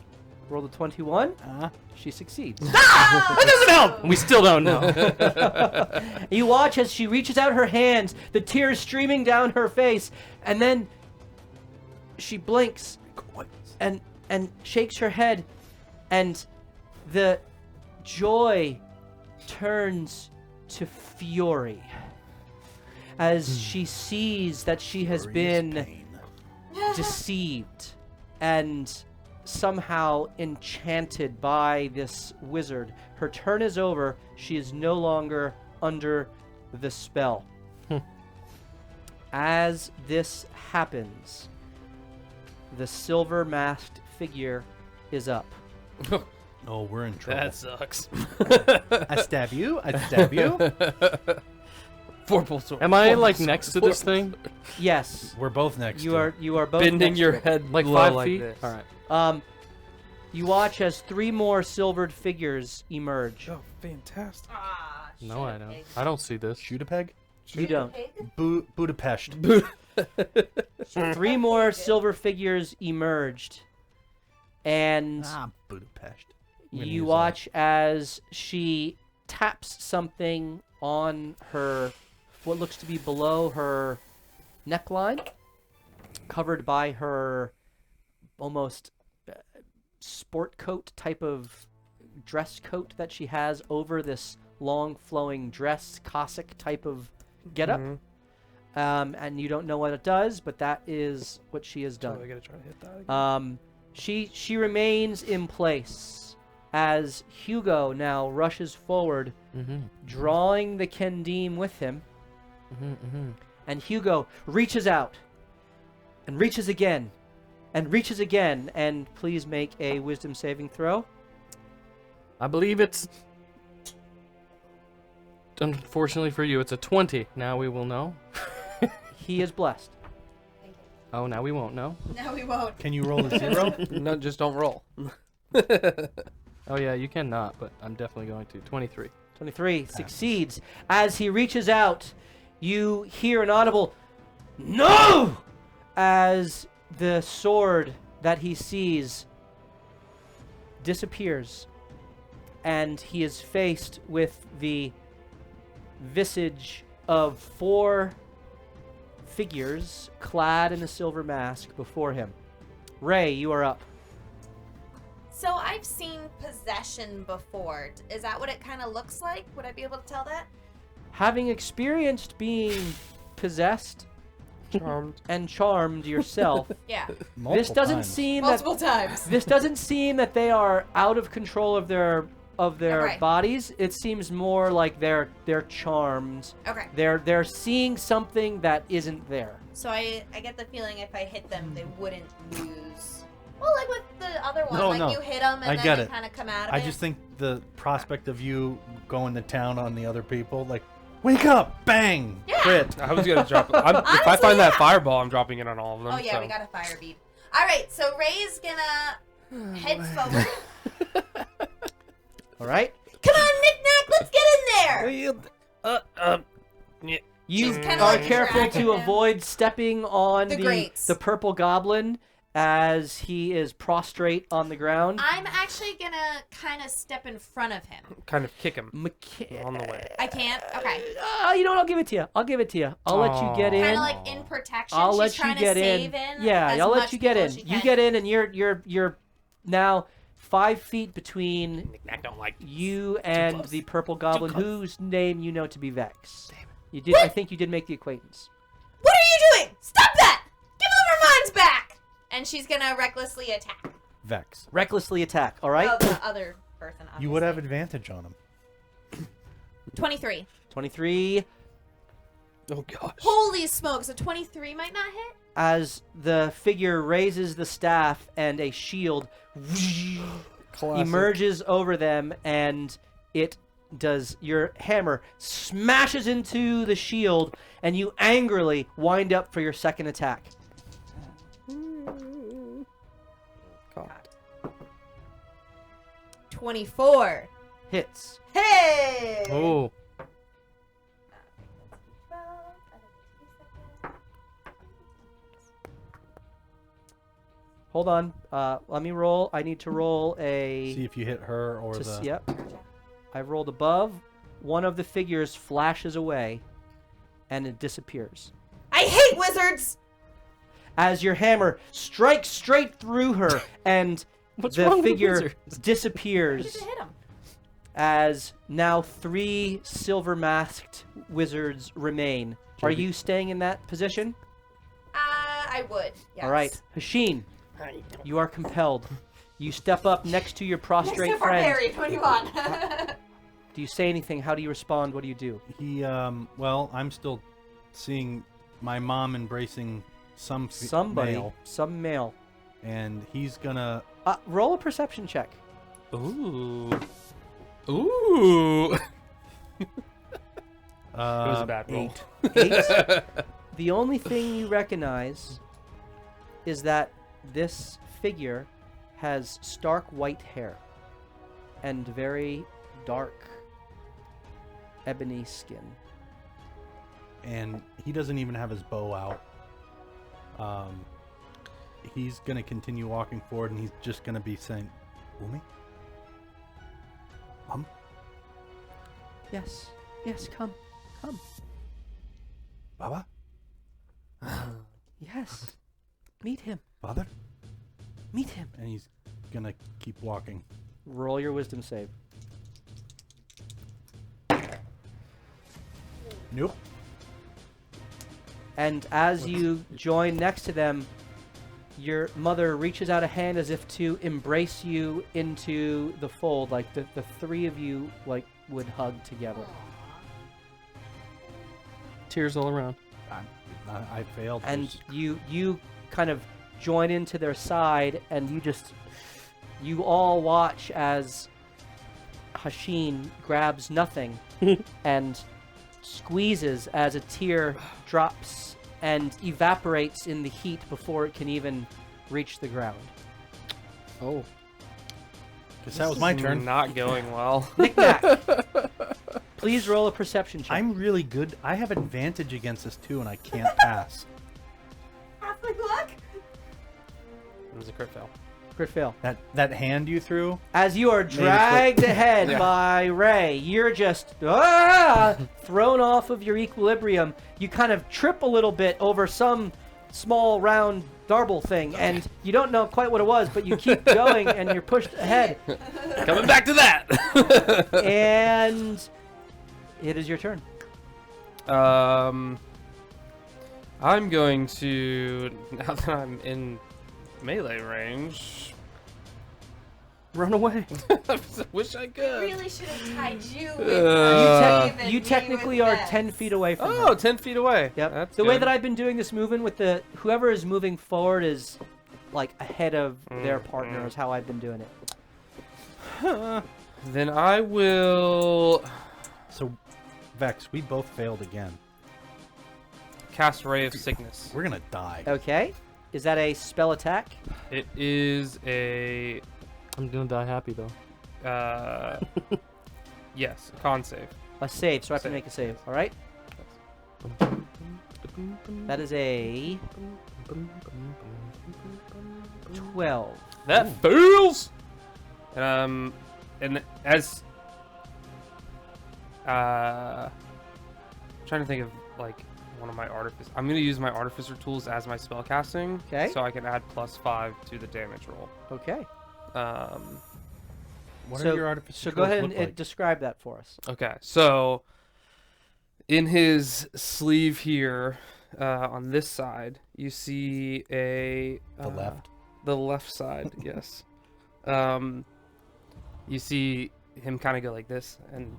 rolled a 21. She succeeds. That doesn't help. We still don't know. You watch as she reaches out her hands, the tears streaming down her face, and then she blinks and shakes her head, and the joy turns to fury as she sees that she has been deceived and somehow enchanted by this wizard. Her turn is over. She is no longer under the spell. As this happens, the silver masked figure is up. Oh, we're in trouble. That sucks. I stab you. I stab you. 4 sword. Am I like next to this thing? Yes, We're both next. you to are. it. You are both Bending next your to it. head Like low 5 like feet? this. All right. You watch as 3 more silvered figures emerge. Oh, fantastic. Ah, No, I shit, don't. pig. I don't see this. Shoot a peg. You don't. Pig? Budapest. 3 more silver figures emerged, and Budapest. I'm gonna you use watch as she taps something on her, what looks to be below her neckline, covered by her almost sport coat type of dress coat that she has over this long flowing dress, Cossack type of getup. Mhm. And you don't know what it does, but that is what she has done. So I gotta try to hit that again. She remains in place as Hugo now rushes forward, drawing the Kendim with him. And Hugo reaches out and reaches again and reaches again. And please make a wisdom saving throw. I believe it's... Unfortunately for you, it's a 20. Now we will know. He is blessed. Oh, now we won't know. No, we won't. Can you roll a 0? No, just don't roll. Oh, yeah, you cannot, but I'm definitely going to. 23. 23 succeeds. As he reaches out, you hear an audible "No!" as the sword that he sees disappears, and he is faced with the visage of 4 figures clad in a silver mask before him. Ray, you are up. So I've seen possession before. Is that what it kind of looks like? Would I be able to tell that? Having experienced being possessed Charmed. and charmed yourself, Yeah. this doesn't times. seem that Multiple times. this doesn't seem that they are out of control of their Okay. bodies. It seems more like they're charmed. Okay. They're seeing something that isn't there. So I get the feeling if I hit them, they wouldn't lose. Well, like with the other one, No, like no. you hit them and I then get they it. kind of come out of I it. just think the prospect of you going to town on the other people, like, wake up, bang, Yeah. crit. I was gonna drop it. If I Honestly, find that yeah. fireball, I'm dropping it on all of them. Oh yeah, so. we got a fire bead. All right, so Ray's gonna head forward. All right. Come on, Knick-Knack, let's get in there. Yeah. You She's kinda are like careful dragging to him. avoid stepping on The grates. the purple goblin as he is prostrate on the ground. I'm actually gonna kind of step in front of him. Kind of kick him Mecha- on the way. I can't. Okay. You know what? I'll give it to you. I'll give it to you. I'll let you get in. Kind of like in protection. I'll She's let you trying get to in. save in. Yeah, as I'll let much you get people in. as she You can. get in, and you're now 5 feet between Knick-Knack don't like. you and close. the purple goblin, close. whose name you know to be Vex. You did. I think you did make the acquaintance. What are you doing? Stop that! Give them their minds back! And she's gonna recklessly attack. Vex. Recklessly attack. All right. Oh, the other person. You would have obviously. advantage on him. 23. 23. Oh gosh. Holy smokes! A 23 might not hit. As the figure raises the staff and a shield emerges over them, and it does, your hammer smashes into the shield, and you angrily wind up for your second attack. God. 24. Hits. Hey! Oh. Hold on. Let me roll. I need to roll a. See if you hit her or the. Yep. I've rolled above. One of the figures flashes away, and it disappears. I hate wizards! As your hammer strikes straight through her, and What's the wrong with figure wizards? You disappears. need to hit him. As now 3 silver-masked wizards remain. Are you staying in that position? I would. Yes. All right, Hashin, you are compelled. You step up next to your prostrate Next to friend. barbarian. What do you want? Do you say anything? How do you respond? What do you do? He, well, I'm still seeing my mom embracing some Somebody, male, some male. and he's gonna. Roll a perception check. Ooh. Ooh. It was a bad roll. 8. The only thing you recognize is that this figure has stark white hair and very dark ebony skin. And he doesn't even have his bow out. He's gonna continue walking forward, and he's just gonna be saying, "Umi, Mom, Yes, yes, come. Baba, Yes, meet him. Father," Meet him. and he's gonna keep walking. Roll your wisdom save. Nope. And as you join next to them, your mother reaches out a hand as if to embrace you into the fold, like the 3 of you like would hug together. Tears all around. I failed. And There's- you kind of join into their side, and you all watch as Hashin grabs nothing and squeezes as a tear drops and evaporates in the heat before it can even reach the ground. Oh. Guess that was my turn. Not going well. Knick-knack. Please roll a perception check. I'm really good. I have advantage against this too, and I can't pass. Half my luck. It was a crit fail. Crit fail. That hand you threw. As you are it dragged ahead Yeah. by Ray, you're just thrown off of your equilibrium. You kind of trip a little bit over some small round darble thing, and you don't know quite what it was, but you keep going and you're pushed ahead. Coming back to that. And it is your turn. I'm going to, now that I'm in melee range, Run away. wish I I could. really should have tied you with You technically are 10 feet away from Oh, her. 10 feet away. Yep. That's The way good. that I've been doing this movement with whoever is moving forward is like ahead of their partner is how I've been doing it. Then I will So, Vex, we both failed again. cast Ray of Sickness. We're gonna die. Okay. Is that a spell attack? It is a, I'm gonna die happy though. yes, con save. A save, so I have to Save. make a save. All right. That is a 12. That fails. And as trying to think of like one of my artifice. I'm gonna use my artificer tools as my spell casting. Okay. So I can add +5 to the damage roll. Okay. What so, are your artificer So go tools ahead look and like? describe that for us. Okay, so in his sleeve here, on this side, you see a The left? the left side, yes. You see him kind of go like this, and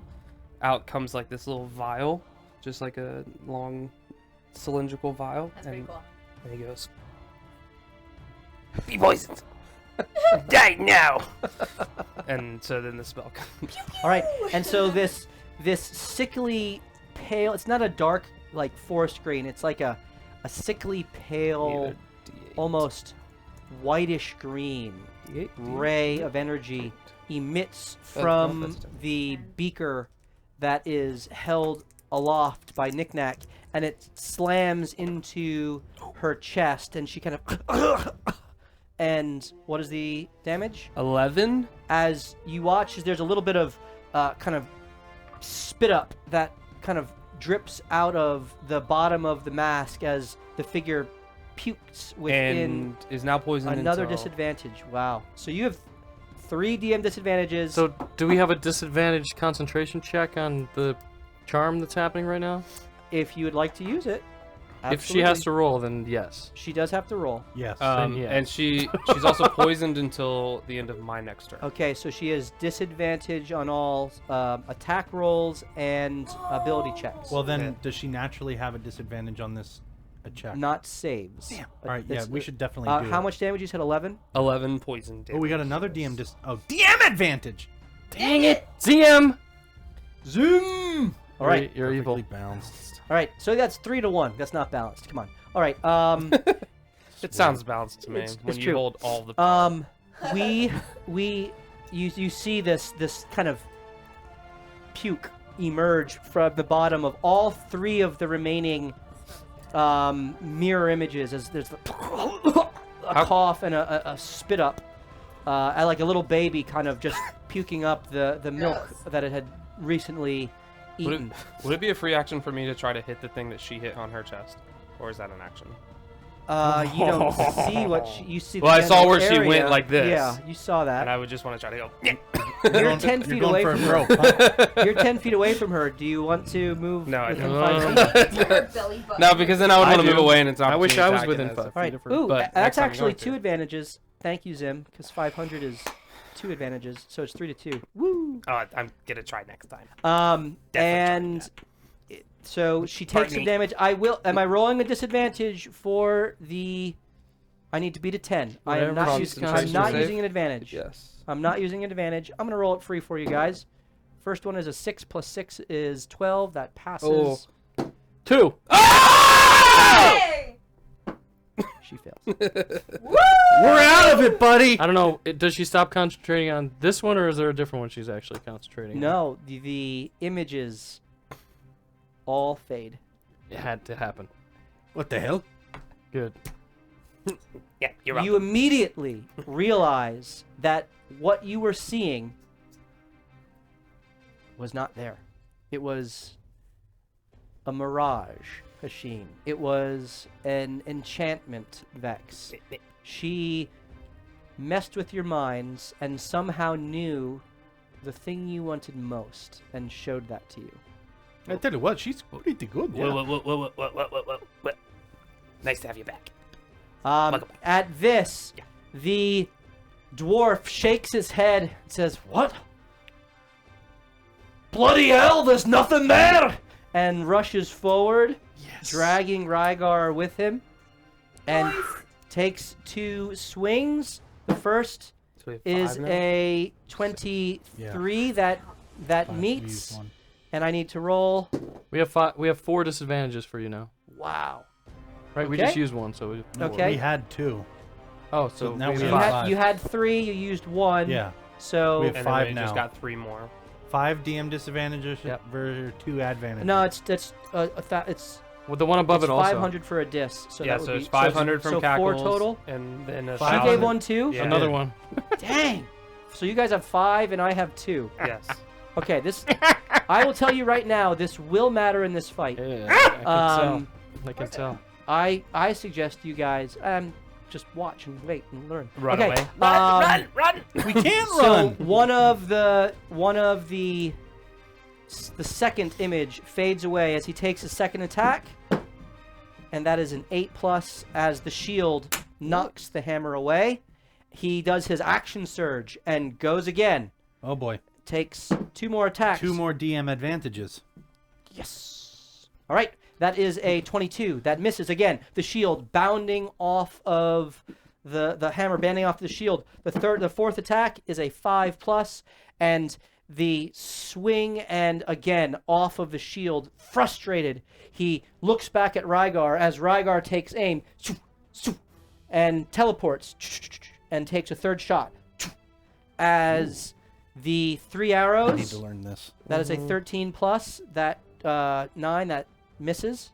out comes like this little vial, just like a long cylindrical vial, That's pretty and, cool. and he goes, "Be poisoned, die now." And so then the spell comes. All right. And so this sickly pale, it's not a dark like forest green, it's like a sickly pale, almost whitish green ray of energy emits from the beaker that is held aloft by Knick-Knack, and it slams into her chest, and she kind of and what is the damage? 11. As you watch, there's a little bit of kind of spit up that kind of drips out of the bottom of the mask as the figure pukes within And is now poisoned another until... disadvantage. Wow. So you have 3 DM disadvantages. So do we have a disadvantage concentration check on the charm that's happening right now? if you would like to use it, If she has to roll, then yes. she does have to roll. Yes. Then yeah. And she's also poisoned until the end of my next turn. Okay, so she has disadvantage on all attack rolls and ability checks. well, then, yeah. does she naturally have a disadvantage on this check? Not saves. Damn. All right, yeah, It's- we should definitely do How it. much damage? You said 11? 11 poison damage. Oh, we got another DM DM advantage! Dang it! ZM! Zoom! All right. You're evil. Perfectly balanced. All right, so that's 3-1. That's not balanced. Come on. All right. It sounds balanced to me It's when you true. hold all the power. You see this kind of puke emerge from the bottom of all 3 of the remaining mirror images as there's a cough and a spit up, and like a little baby kind of just puking up the milk that it had recently eaten. Would it be a free action for me to try to hit the thing that she hit on her chest? Or is that an action? You don't see what you see. The Well, I saw general where she area. went like this. Yeah, you saw that. And I would just want to try to go, yeah. You're 10 feet away from her. You're 10 feet away from her. Do you want to move? No, I within don't. 5 feet? Your belly button. No, because then I would want to do. move away and it's an I wish I was opportunity within attack it 5 as- feet of her. Ooh, But next that's time I'm actually going to. 2 advantages. Thank you, Zim, because 500 is 2 advantages, so it's 3-2. Woo! Oh, I'm going to try next time. And so she takes Pardon the me. damage. Am I rolling a disadvantage for the? I need to beat a 10. I am Whatever not, concentration I'm not save. using an advantage. Yes. I'm not using an advantage. I'm gonna roll it free for you guys. First one is a 6 plus 6 is 12. That passes. Oh. 2. Hey! She fails. We're out of it, buddy! I don't know. Does she stop concentrating on this one, or is there a different one she's actually concentrating on? No, the images all fade. It had to happen. What the hell? Good. Yeah, you're up. You immediately realize that what you were seeing was not there. It was a mirage, Hashim. It was an enchantment, Vex. She messed with your minds and somehow knew the thing you wanted most and showed that to you. I tell you what, she's pretty good. Yeah. Whoa. Nice to have you back. At this, the dwarf shakes his head and says, "What? Bloody hell, there's nothing there!" And rushes forward, dragging Rygar with him, and takes 2 swings. The first So we have is 5 now? a 23 that meets, and I need to roll. We have 5. We have 4 disadvantages for you now. Wow. Right? We Okay. just used one, so we. Okay. We had 2. Oh, so now we have have five. 5. You had 3, you used 1. Yeah. So We have And 5 then we now. just got 3 more. 5 DM disadvantages Yep. versus 2 advantages. no, it's With the one above it's it also. 500 for a disc. So Yeah, that would so be it's 500 from so Cackles. 4 total. And then a She 500. gave 1 too. Yeah. Another one. Dang. So you guys have 5 and I have 2. Yes. Okay, this. I will tell you right now, this will matter in this fight. Yeah, I can Um, tell. I can tell. I suggest you guys just watch and wait and learn. Run okay, away. Run! We can't So run! one of the second image fades away as he takes a second attack, and that is an 8+ as the shield knocks the hammer away. He does his action surge and goes again. Oh boy. Takes 2 more attacks. 2 more DM advantages. Yes. All right. That is a 22. That misses again. The shield bounding off of the hammer, banding off the shield. The fourth attack is a 5+, and the swing and again off of the shield. Frustrated, he looks back at Rygar as Rygar takes aim, and teleports, and takes a 3rd shot. As the 3 arrows. I need to learn this. That is a 13+. That 9 that misses.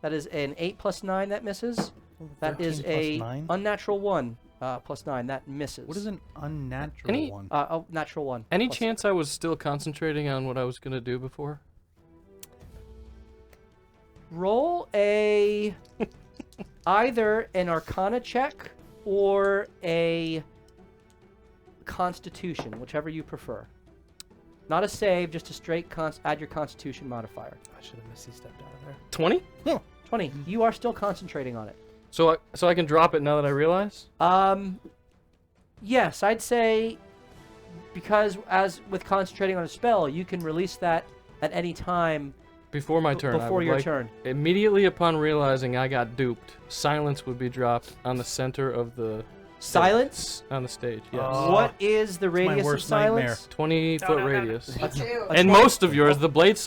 That is an 8 + 9 that misses. That is 13 a plus 9? unnatural 1. +9. That misses. What is an unnatural Any- one? Natural 1. Any Plus- chance I was still concentrating on what I was gonna do before? Roll a either an Arcana check or a Constitution, whichever you prefer. Not a save, just a straight add your Constitution modifier. I should have missed stepped out of there. 20? 20. You are still concentrating on it. So I can drop it now that I realize? Yes, I'd say because as with concentrating on a spell, you can release that at any time Before my turn. I before would your like- turn. Immediately upon realizing I got duped, silence would be dropped on the center of the Silence? on the stage. Yes. What is the radius of worst nightmare. silence? 20-foot radius. Me too. And most of yours, the blade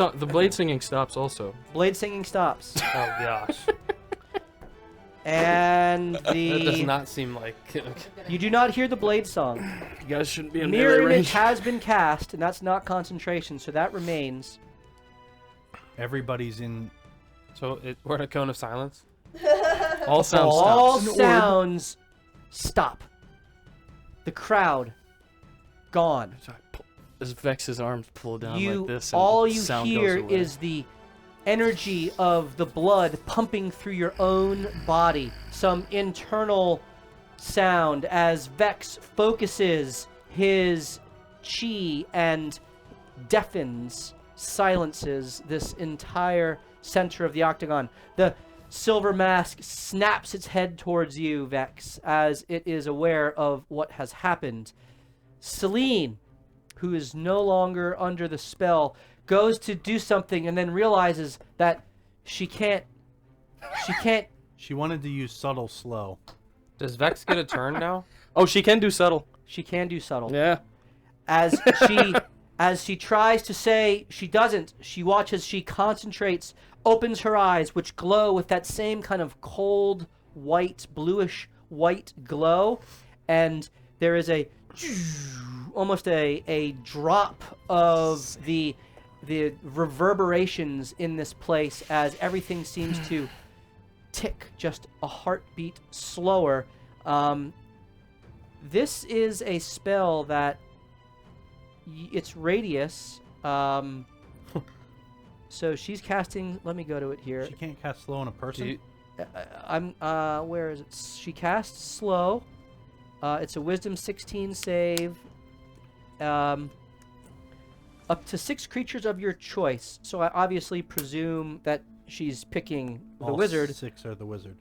singing stops also. Blade singing stops. Oh gosh. And That does the not seem like. you do not hear the blade song. You guys shouldn't be in Mirror melee image range. has been cast, and that's not concentration, so that remains. Everybody's in. So we're in a cone of silence. All sounds All stops. sounds stop. The crowd gone. So I as Vex's arms pull down like this, and all the you sound hear goes away. is the energy of the blood pumping through your own body. Some internal sound as Vex focuses his chi and deafens, silences this entire center of the octagon. The silver mask snaps its head towards you, Vex, as it is aware of what has happened. Celine, who is no longer under the spell, goes to do something and then realizes that she can't. She wanted to use subtle slow. Does Vex get a turn now? Oh, she can do subtle. She can do subtle. Yeah. As she tries to say she doesn't, she watches, she concentrates, opens her eyes, which glow with that same kind of cold, white, bluish white glow, and there is almost a drop of the reverberations in this place as everything seems to tick just a heartbeat slower. This is a spell that its radius. So she's casting. Let me go to it here. She can't cast slow on a person. Where is it? She casts slow. It's a Wisdom 16 save. Up to 6 creatures of your choice. So I obviously presume that she's picking the All wizard. 6 are the wizard.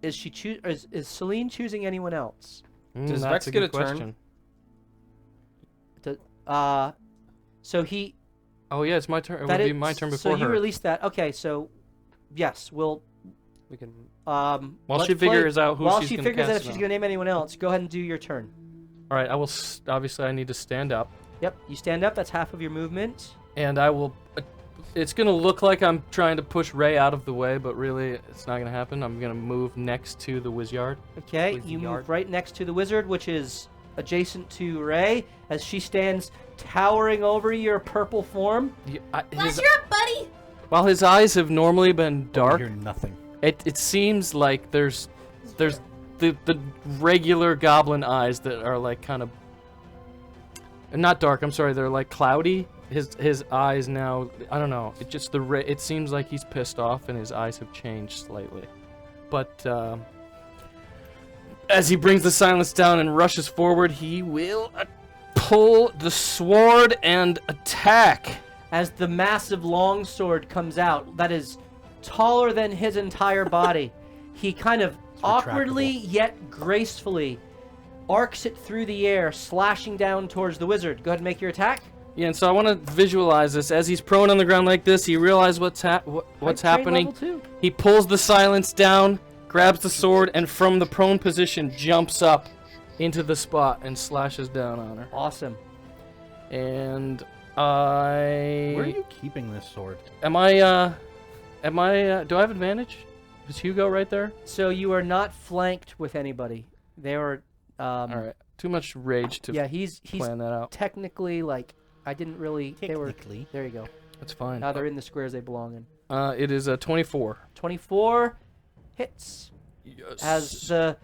Is she is Celine choosing anyone else? Does That's Vex a get good a turn? question. So he. Oh yeah, it's my turn. It that would be is- my turn before So you her. released that. Okay, so yes, we'll. We can. While let's she figures out who while she's she gonna figures out cast if it she's on. gonna name anyone else, go ahead and do your turn. All right, I will. Obviously, I need to stand up, Yep, you stand up. That's half of your movement. and I will. It's gonna look like I'm trying to push Ray out of the way, but really, it's not gonna happen. I'm gonna move next to the Wizyard. Okay, With the you yard. move right next to the wizard, which is adjacent to Ray, as she stands towering over your purple form. Bless your up, buddy. While his eyes have normally been I dark, hear nothing. it seems like there's the regular goblin eyes that are like kind of not dark. I'm sorry, they're like cloudy. His eyes now, I don't know. It just it seems like he's pissed off and his eyes have changed slightly. But as he brings the silence down and rushes forward, he will pull the sword and attack. As the massive longsword comes out, that is taller than his entire body, he kind of awkwardly yet gracefully arcs it through the air, slashing down towards the wizard. Go ahead and make your attack. Yeah, and so I want to visualize this. As he's prone on the ground like this, he realizes what's Height train happening. level 2. He pulls the silence down, grabs the sword, and from the prone position jumps up into the spot and slashes down on her. Awesome. And Where are I... you keeping this sword? do I have advantage? Is Hugo right there? So you are not flanked with anybody. They are. All right. Too much rage to Yeah, he's plan that out. technically like I didn't really. They were. Technically. There you go. That's fine. Now they're in the squares they belong in. It is a 24. 24 hits. Yes. As the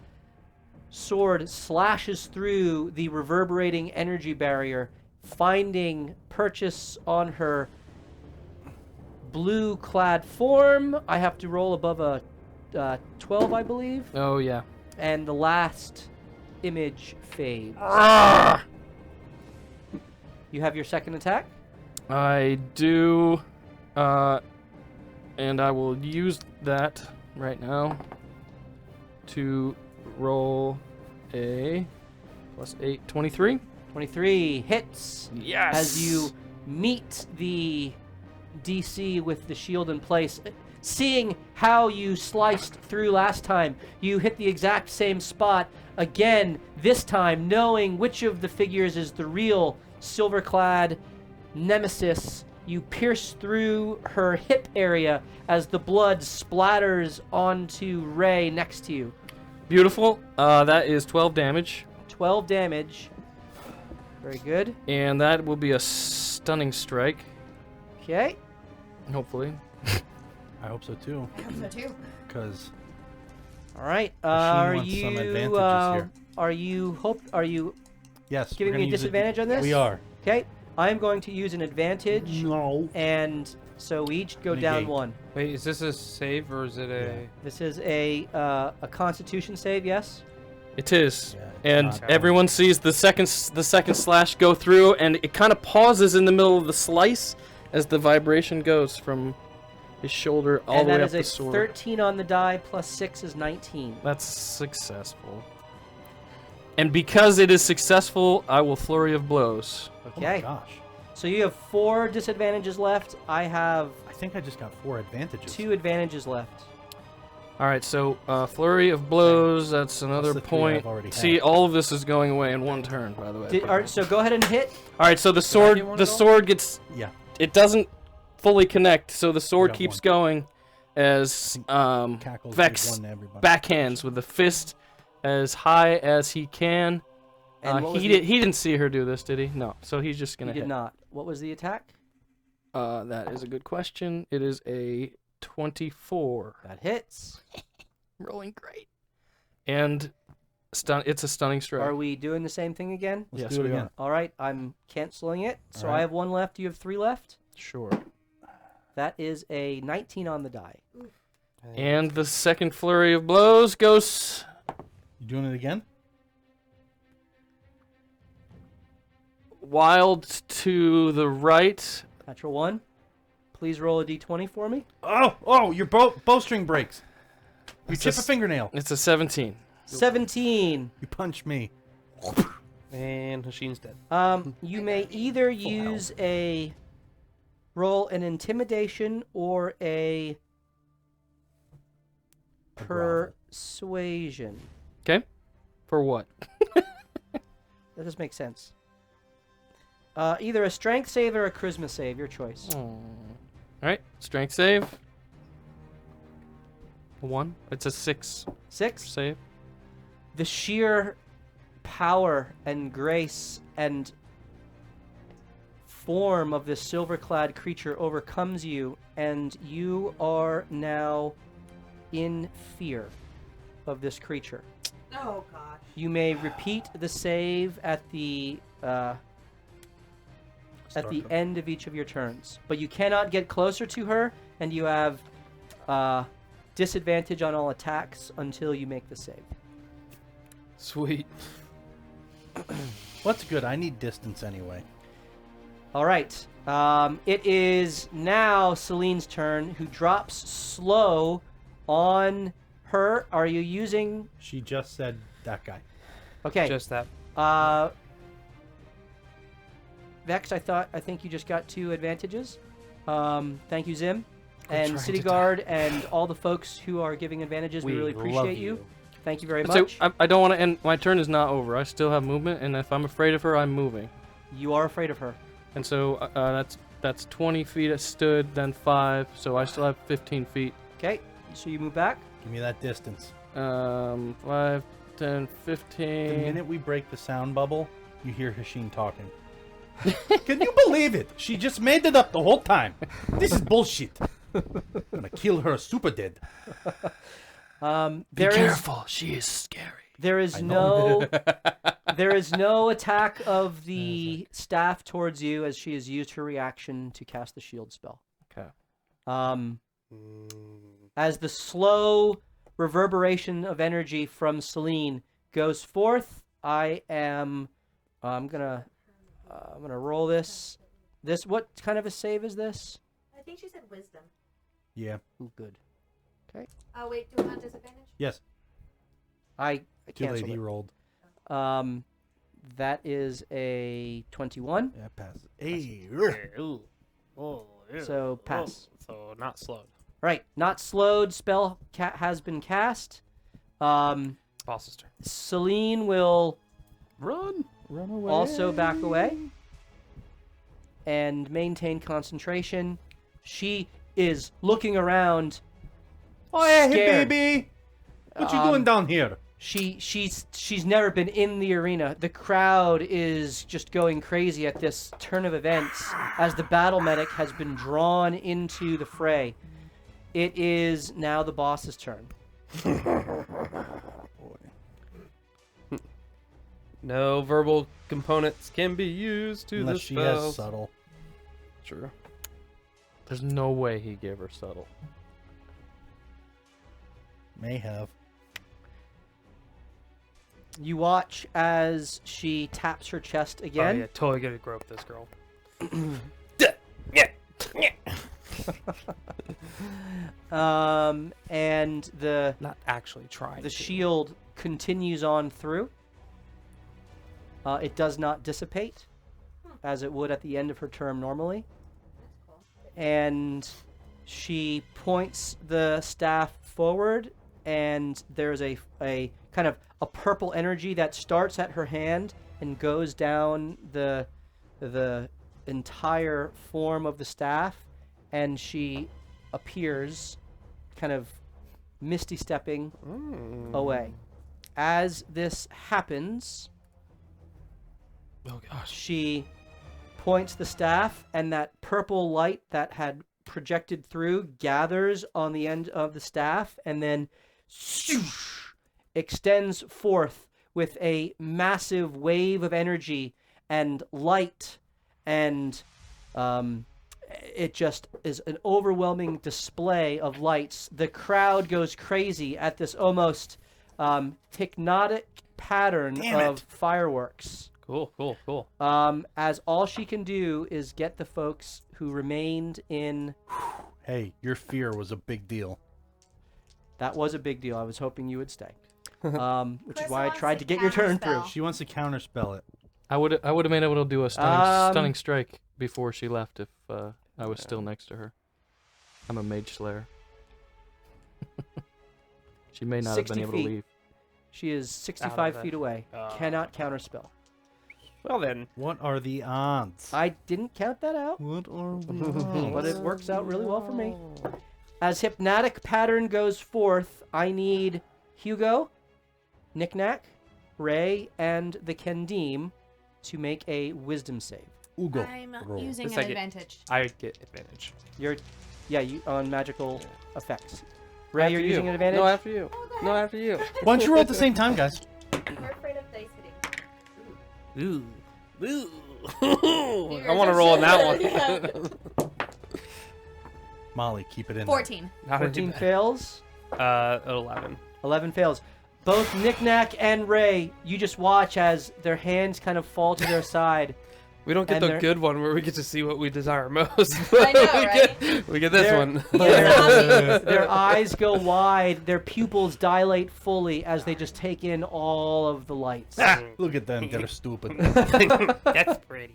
sword slashes through the reverberating energy barrier, finding purchase on her blue-clad form. I have to roll above a 12, I believe. Oh, yeah. And the last image fades. You have your second attack? I do, and I will use that right now to roll a +8, 23. 23 hits. Yes! As you meet the DC with the shield in place. Seeing how you sliced through last time, you hit the exact same spot again, this time knowing which of the figures is the real silver-clad nemesis. You pierce through her hip area as the blood splatters onto Ray next to you. Beautiful. That is 12 damage. 12 damage. Very good. And that will be a stunning strike, Okay. hopefully. I hope so too. I hope so too. Because All right. Machine wants some advantages here. Are you yes, giving we're me gonna a use it. disadvantage on this? We are. Okay. I'm going to use an advantage, No. and so we each go down Negate. 1. Wait, is this a save or is it a? This is a Constitution save, yes? It is. Yeah, And not- everyone sees the second slash go through, and it kind of pauses in the middle of the slice as the vibration goes from his shoulder all And the way that up is the a sword. 13 on the die, plus 6 is 19. That's successful. And because it is successful, I will Flurry of Blows. Oh my Okay. gosh. So you have 4 disadvantages left. I have I think I just got 4 advantages. 2 advantages left. All right, so Flurry of Blows, that's another the 3 point. I've already See, had. all of this is going away in one turn, by the way. All right, so go ahead and hit. All right, so the get sword, one the at all? sword gets, Yeah. it doesn't fully connect, so the sword got keeps one. going as Cackles Vex gives one to everybody. backhands with the fist as high as he can. And what was He the- didn't see her do this, did he? No, so he's just You gonna did hit. not. What was the attack? That is a good question. It is a 24. That hits. Rolling great. And it's a stunning strike. Are we doing the same thing again? Let's Yes, do it we again. All right, I'm canceling it. So I Alright. have 1 left. You have 3 left. Sure. That is a 19 on the die. And the second flurry of blows goes You doing it again? wild to the right. Natural 1. Please roll a d20 for me. Oh, your bowstring breaks. You It's chip a a s- fingernail. It's a 17. 17. You punch me. And Hashin's dead. You may either use a roll an intimidation or a A grovel. persuasion. Okay. For what? That does make sense. Either a strength save or a charisma save, your choice. All right. Strength save. A 1. It's a 6 6. save. The sheer power and grace and form of this silver-clad creature overcomes you, and you are now in fear of this creature. Oh gosh. You may repeat the save at the end of each of your turns, but you cannot get closer to her, and you have disadvantage on all attacks until you make the save. Sweet. What's good? I need distance anyway. All right. It is now Celine's turn, who drops slow on her. Are you using... She just said that guy. Okay. Just that. Vex, I think you just got 2 advantages. Thank you, Zim. And trying City to Guard and all the folks who are giving advantages. We really appreciate you. Thank you very So much. I don't want to end. My turn is not over. I still have movement, and if I'm afraid of her, I'm moving. You are afraid of her. And so that's 20 feet it stood, then 5, so I still have 15 feet. Okay. So you move back. Give me that distance. 5, 10, The 15. minute we break the sound bubble, you hear Hashin talking. Can you believe it? She just made it up the whole time. This is bullshit. I'm gonna kill her super dead. Be There is careful, she is scary. There is I know. there is no attack of the staff towards you as she has used her reaction to cast the shield spell. Okay. As the slow reverberation of energy from Celine goes forth, I'm gonna roll this. What kind of a save is this? I think she said wisdom. Yeah. Ooh, good. Oh wait, do we want disadvantage? Yes. I Too late. canceled He it. rolled. That is a 21. Yeah, pass. Hey. Ooh. Oh, yeah. So pass. So not slowed. Right, not slowed. Spell has been cast. Boss's turn. Celine will Run away. also back away and maintain concentration. She is looking around. Oh, hey, scared. baby. What you doing down here? She's never been in the arena. The crowd is just going crazy at this turn of events as the battle medic has been drawn into the fray. It is now the boss's turn. No verbal components can be used to Unless the she spells. has subtle. True. There's no way he gave her subtle. May have. You watch as she taps her chest Oh, again. yeah, totally gonna grope this girl. And the Not actually trying. the to. shield continues on through. It does not dissipate, as it would at the end of her term normally. That's cool. And she points the staff forward, and there's a kind of a purple energy that starts at her hand and goes down the entire form of the staff, and she appears kind of misty stepping away. As this happens, Oh gosh. she points the staff, and that purple light that had projected through gathers on the end of the staff and then extends forth with a massive wave of energy and light, and it just is an overwhelming display of lights. The crowd goes crazy at this almost hypnotic pattern of fireworks. Cool. As all she can do is get the folks who remained in. Hey, your fear was a big deal. That was a big deal. I was hoping you would stay, which is Chris why I wants tried to to get your turn through. counterspell. She wants to counterspell it. I would have been able to do a stunning strike before she left if I was still next to her. I'm a mage slayer. She may not have 60 been able feet. to leave. She is 65 it. feet away. Cannot counterspell. Well then. What are the odds? I didn't count that out, What are the odds? but it works out really well for me. As hypnotic pattern goes forth, I need Hugo, Knickknack, Ray, and the Kendim to make a wisdom save. Ugo. I'm roll. using This an I get- advantage. I get advantage. You on magical effects. Ray, you're After using you. an advantage? No, after you. Oh, go No, ahead. after you. Why don't you roll at the same time, guys? We're afraid of dice hitting. Ooh. I want to roll on that one. Molly, keep it in. 14. Not 14 fails. 11. 11 fails. Both Knickknack and Ray, you just watch as their hands kind of fall to their side. We don't get And the they're- good one where we get to see what we desire most. I know, we get this They're- one. Their eyes go wide, their pupils dilate fully as they just take in all of the lights. Look at them. They're stupid. That's pretty.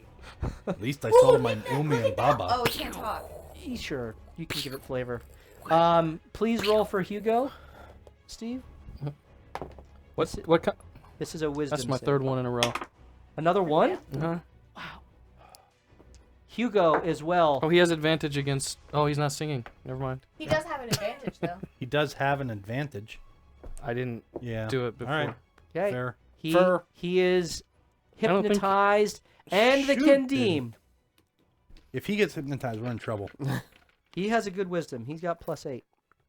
At least I saw my Umi and Baba. Oh, we can't talk. Sure, you can give it flavor. Please roll for Hugo, Steve. What? This is a wisdom That's my save. third one in a row. Another one? Uh-huh. Hugo as well. Oh, he has advantage against. Oh, he's not singing. Never mind. He does have an advantage, though. He does have an advantage. I didn't Yeah. do it before. All right. Okay. Fair. He is I don't think- hypnotized, and the Shoot, Kendim. If he gets hypnotized, we're in trouble. He has a good wisdom. He's got +8.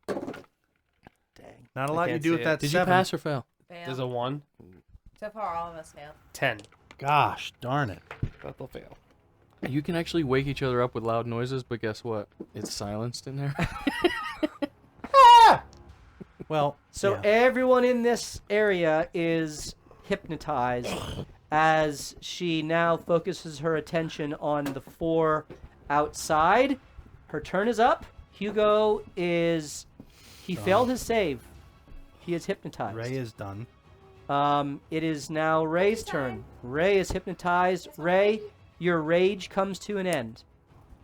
Dang. Not a lot you can't do see with it. that Did 7. you pass or fail? Fail. There's a 1. So far, all of us failed. 10. Gosh darn it. But they'll fail. You can actually wake each other up with loud noises, but guess what? It's silenced in there. Well, So yeah. everyone in this area is hypnotized as she now focuses her attention on the 4 outside. Her turn is up. Hugo is... He failed his save. He is hypnotized. Ray is done. It is now Ray's turn. Ray is hypnotized. Ray, your rage comes to an end.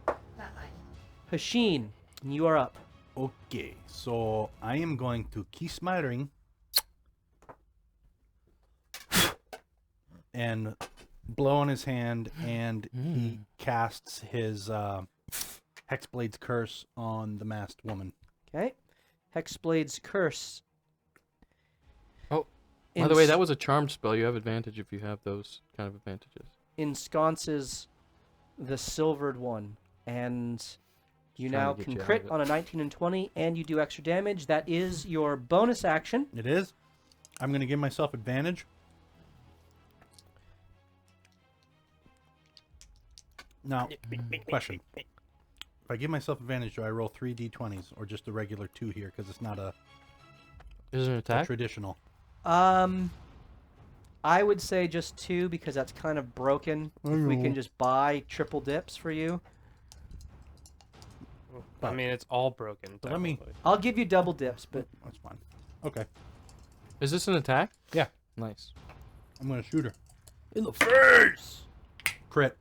Not mine. Hasheen, you are up. Okay, so I am going to kiss my ring and blow on his hand, and he casts his Hex Blades Curse on the masked woman. Okay. Hex Blades Curse. Oh, by the way, that was a charmed spell. You have advantage if you have those kind of advantages. Ensconces the silvered one, and you Trying now to get can you out crit of it. on a 19 and 20, and you do extra damage. That is your bonus action. It is. I'm going to give myself advantage. Now, question. If I give myself advantage, do I roll 3 d20s or just a regular 2 here? Because it's not a Is it an attack? traditional. I would say just 2 because that's kind of broken. If we can just buy triple dips for you. I mean, it's all broken. But let me- technically. I'll give you double dips, but That's fine. Okay. Is this an attack? Yeah. Nice. I'm going to shoot her. in the face. Crit.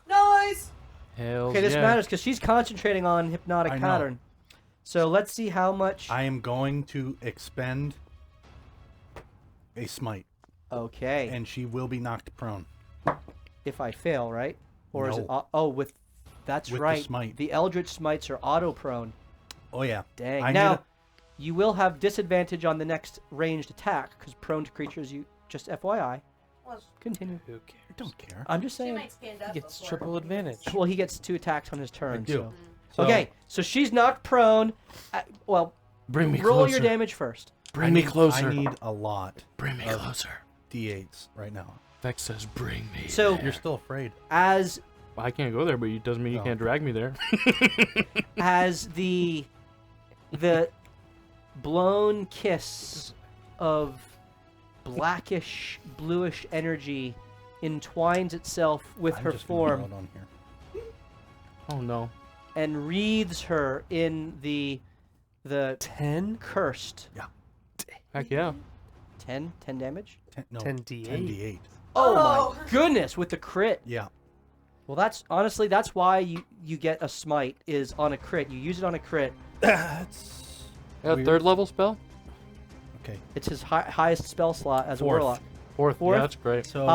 Nice! Hell Okay, this yeah. matters because she's concentrating on hypnotic I know. pattern. So let's see how much. I am going to expend a smite, Okay. and she will be knocked prone. If I fail, right? Or is it? No. Oh, with. That's With the right. smite. The Eldritch Smites are auto prone. Oh, yeah. Dang. I Now, need you will have disadvantage on the next ranged attack because prone to creatures. You just FYI. Well, Continue. Who cares? I don't care. I'm just she saying. might stand up He gets before triple he advantage. Well, he gets 2 attacks on his turn. do. So. So, Okay, so she's knocked prone. Well, Bring me roll closer. your damage first. Bring me I closer. need a lot Bring me of closer. d8s right now. Vex says, "Bring me." So- there." You're still afraid. As Well, I can't go there, but it doesn't mean you No. can't drag me there. as the blown kiss of blackish bluish energy entwines itself with I'm her just gonna form throw it on here. Oh no. and wreathes her in the 10? cursed Heck yeah. 10 damage. 10d8. 10d8. Oh Oh. my goodness, with the crit. Yeah. Well, that's honestly that's why you get a smite is on a crit. You use it on a crit. That's A weird. third level spell? Okay. It's his highest spell slot as a Fourth. warlock. Fourth. Fourth? Yeah, that's great. So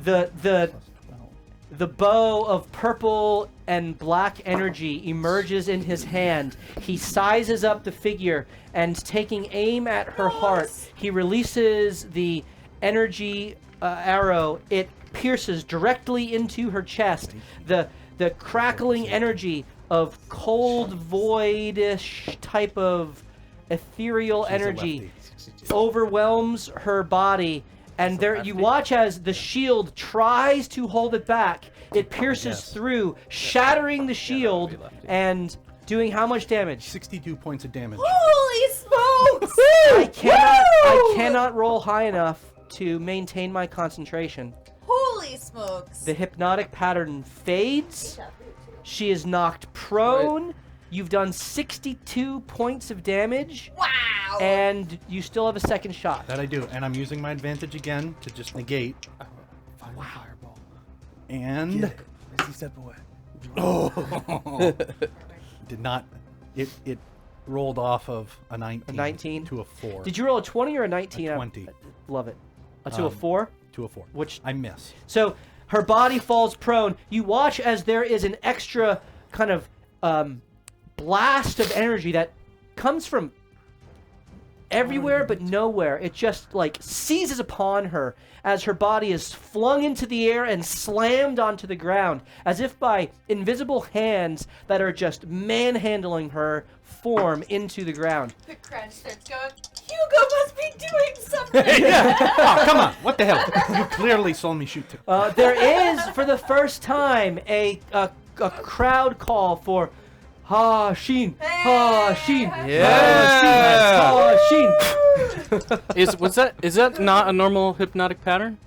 The plus 12. The bow of purple and black energy emerges in his hand. He sizes up the figure and, taking aim at her heart, he releases the energy arrow. It pierces directly into her chest. The crackling energy of cold, voidish type of ethereal She's a energy lefty. overwhelms her body. And there, you watch as the shield tries to hold it back. It pierces Yes. through, shattering the shield be lefty. and doing how much damage? 62 points of damage. Holy smokes! I cannot roll high enough to maintain my concentration. Holy smokes! The hypnotic pattern fades. She is knocked prone. You've done 62 points of damage, Wow! and you still have a second shot. That I do, and I'm using my advantage again to just negate. Fireball. And Step away. oh, did not. It rolled off of a 19. A 19? to a 4. Did you roll a 20 or a 19? A 20 Love it. To a 4? to a 4? Which I miss. So her body falls prone. You watch as there is an extra kind of blast of energy that comes from everywhere but nowhere. It just like seizes upon her as her body is flung into the air and slammed onto the ground, as if by invisible hands that are just manhandling her form into the ground. The crowd starts going, Hugo must be doing something! Oh, come on. What the hell? You clearly saw me shoot too. There is, for the first time, a crowd call for Ha Sheen, Ha Sheen, Yeah. Ha Sheen. Is that not a normal hypnotic pattern?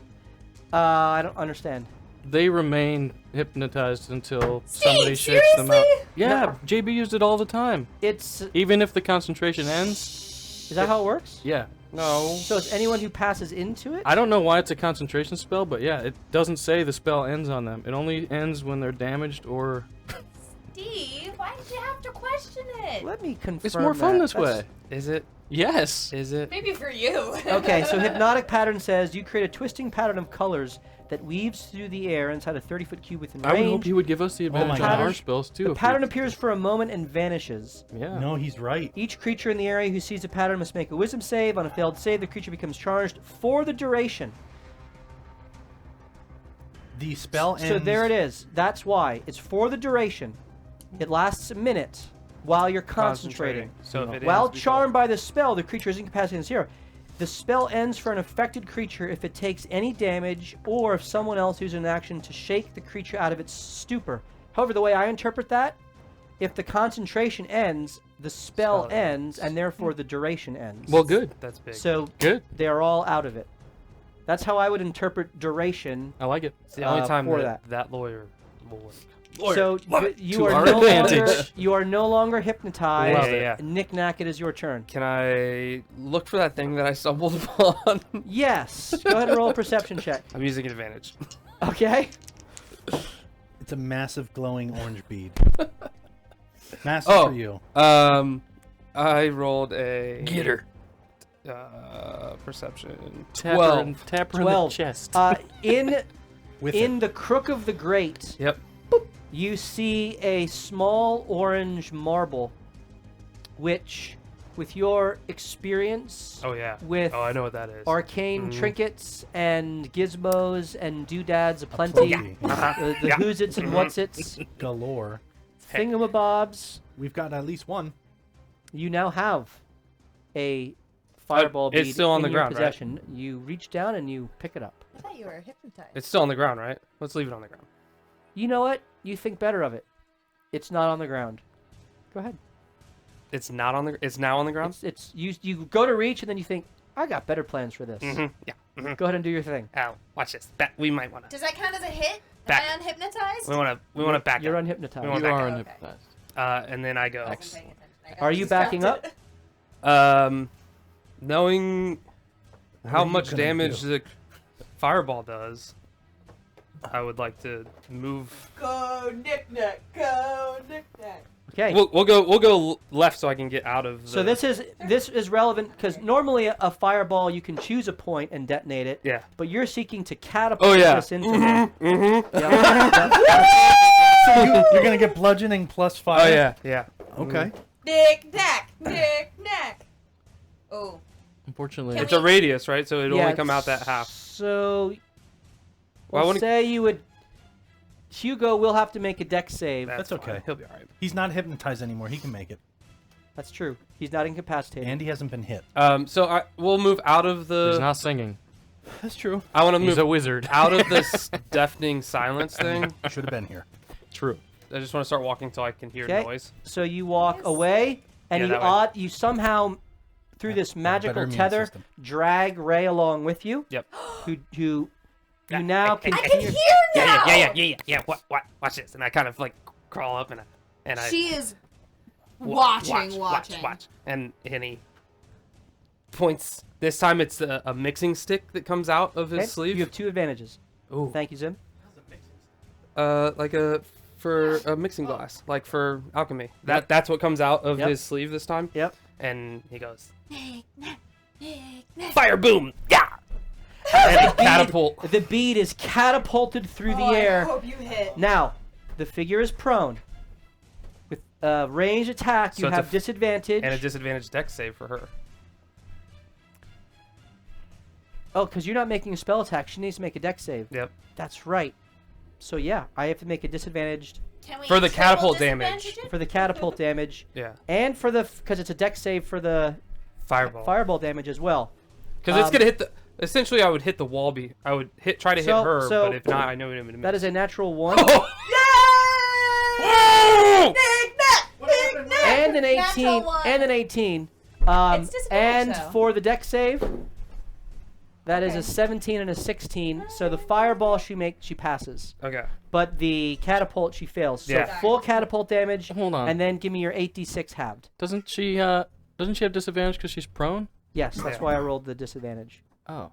I don't understand. They remain hypnotized until Steve, somebody shakes them out. seriously? Yeah, JB used it all the time. It's Even if the concentration ends. is that how it works? Yeah. No. So it's anyone who passes into it? I don't know why it's a concentration spell, but yeah, it doesn't say the spell ends on them. It only ends when they're damaged or... Steve, why did you have to question it? Let me confirm. It's more fun that. this way. Is it? Yes. Is it? Maybe for you. Okay, so hypnotic pattern says you create a twisting pattern of colors that weaves through the air inside a 30-foot cube within I would hope range. he would give us the advantage my on our gosh. spells too. The if we- pattern appears for a moment and vanishes. Yeah. No, he's right. Each creature in the area who sees the pattern must make a wisdom save. On a failed save, the creature becomes charged for the duration. The spell ends. So there it is. That's why. It's for the duration. It lasts a minute while you're concentrating. So if it While ends before- charmed by the spell, the creature is incapacitated to 0. The spell ends for an affected creature if it takes any damage or if someone else uses an action to shake the creature out of its stupor. However, the way I interpret that, if the concentration ends, the spell Spell ends, and therefore the duration ends. Well, good. That's big. So Good. they're all out of it. That's how I would interpret duration. I like it. It's the only time for that lawyer will work. So you To are our no advantage. longer you are no longer hypnotized. Love it. Yeah. Knick knack, it is your turn. Can I look for that thing that I stumbled upon? Yes. Go ahead and roll a perception check. I'm using advantage. Okay. It's a massive glowing orange bead. Massive Oh. for you. I rolled a Get her. Perception. Tap 12. her in the 12. chest. In With in it. the crook of the grate, Yep. you see a small orange marble, which, with your experience Oh yeah. with Oh, I know what that is. arcane Mhm. trinkets and gizmos and doodads aplenty, Aplenty. the Yeah. who's-its and what's-its, Galore. thingamabobs, We've got at least one. you now have a fireball it's bead still on in the your ground, right? possession. You reach down and you pick it up. I thought you were hypnotized. It's still on the ground, right? Let's leave it on the ground. You know what? You think better of it. It's not on the ground. Go ahead. It's not on the. It's now on the ground. It's you go to reach and then you think, I got better plans for this. Mm-hmm. Yeah. Mm-hmm. Go ahead and do your thing. Ow! Watch this. We might want to. Does that count as a hit? Back. Am I unhypnotized? We want to. We want to back You're up. unhypnoptized. We want You back are up. unhypnotized. And then I go. I wasn't paying attention. I got Are you backing up? distracted. Knowing how are you much gonna damage do? the fireball does, I would like to move. Go knick-knack, go knick-knack. Okay. We'll go left so I can get out of. So the- this is relevant because normally a fireball you can choose a point and detonate it. Yeah. But you're seeking to catapult Oh yeah. this into them. Mm-hmm. So you're gonna get bludgeoning plus 5. Oh yeah. Yeah. Okay. Knick-knack, knick-knack. Oh. Unfortunately, Can It's a we- radius, right? So it'll Yeah, only come out that half. So Well, I we'll wanna- say you would. Hugo will have to make a dex save. That's fine. okay. He'll be alright. He's not hypnotized anymore. He can make it. That's true. He's not incapacitated. And he hasn't been hit. So we'll move out of he's the. not singing. That's true. I want to He's move a wizard. out of this deafening silence thing. Should have been here. True. I just want to start walking till I can hear Okay. noise. So you walk Yes. away, and Yeah, you that way. you somehow, through this Better magical immune tether, system. drag Ray along with you. Yep. Who you Yeah. now I can I can hear. hear now! Yeah. What? Watch this. And I kind of like crawl up and I. She is wa- watching. Watch. And he points. This time it's a mixing stick that comes out of his Okay, sleeve. You have 2 advantages. Ooh. Thank you, Zim. Like for a mixing glass, like for alchemy. That's what comes out of Yep. his sleeve this time. Yep. And he goes, Knick-knack, knick-knack. fire boom, yeah. And a catapult. The bead is catapulted through the Oh, I air. hope you hit. Now, the figure is prone. With ranged attack, you So it's a have f- disadvantage. And a disadvantage dex save for her. Oh, because you're not making a spell attack. She needs to make a dex save. Yep. That's right. So yeah, I have to make a disadvantaged Can we For the triple catapult damage. disadvantage it? for the catapult damage, Yeah. and for the because it's a dex save for the fireball damage as well. Because it's gonna hit the. Essentially, I would hit the wall. I would try to hit her, but if not, I know I'm gonna miss. That is a natural 1 Oh! and an 18 Natural one. and an 18. It's disadvantage, And though. for the dex save, that is Okay. a 17 and a 16. So the fireball she passes, Okay. but the catapult she fails. So Yeah. full catapult damage. Hold on. And then give me your 8d6 halved. Doesn't she have disadvantage because she's prone? Yes, that's Yeah. why I rolled the disadvantage. Oh.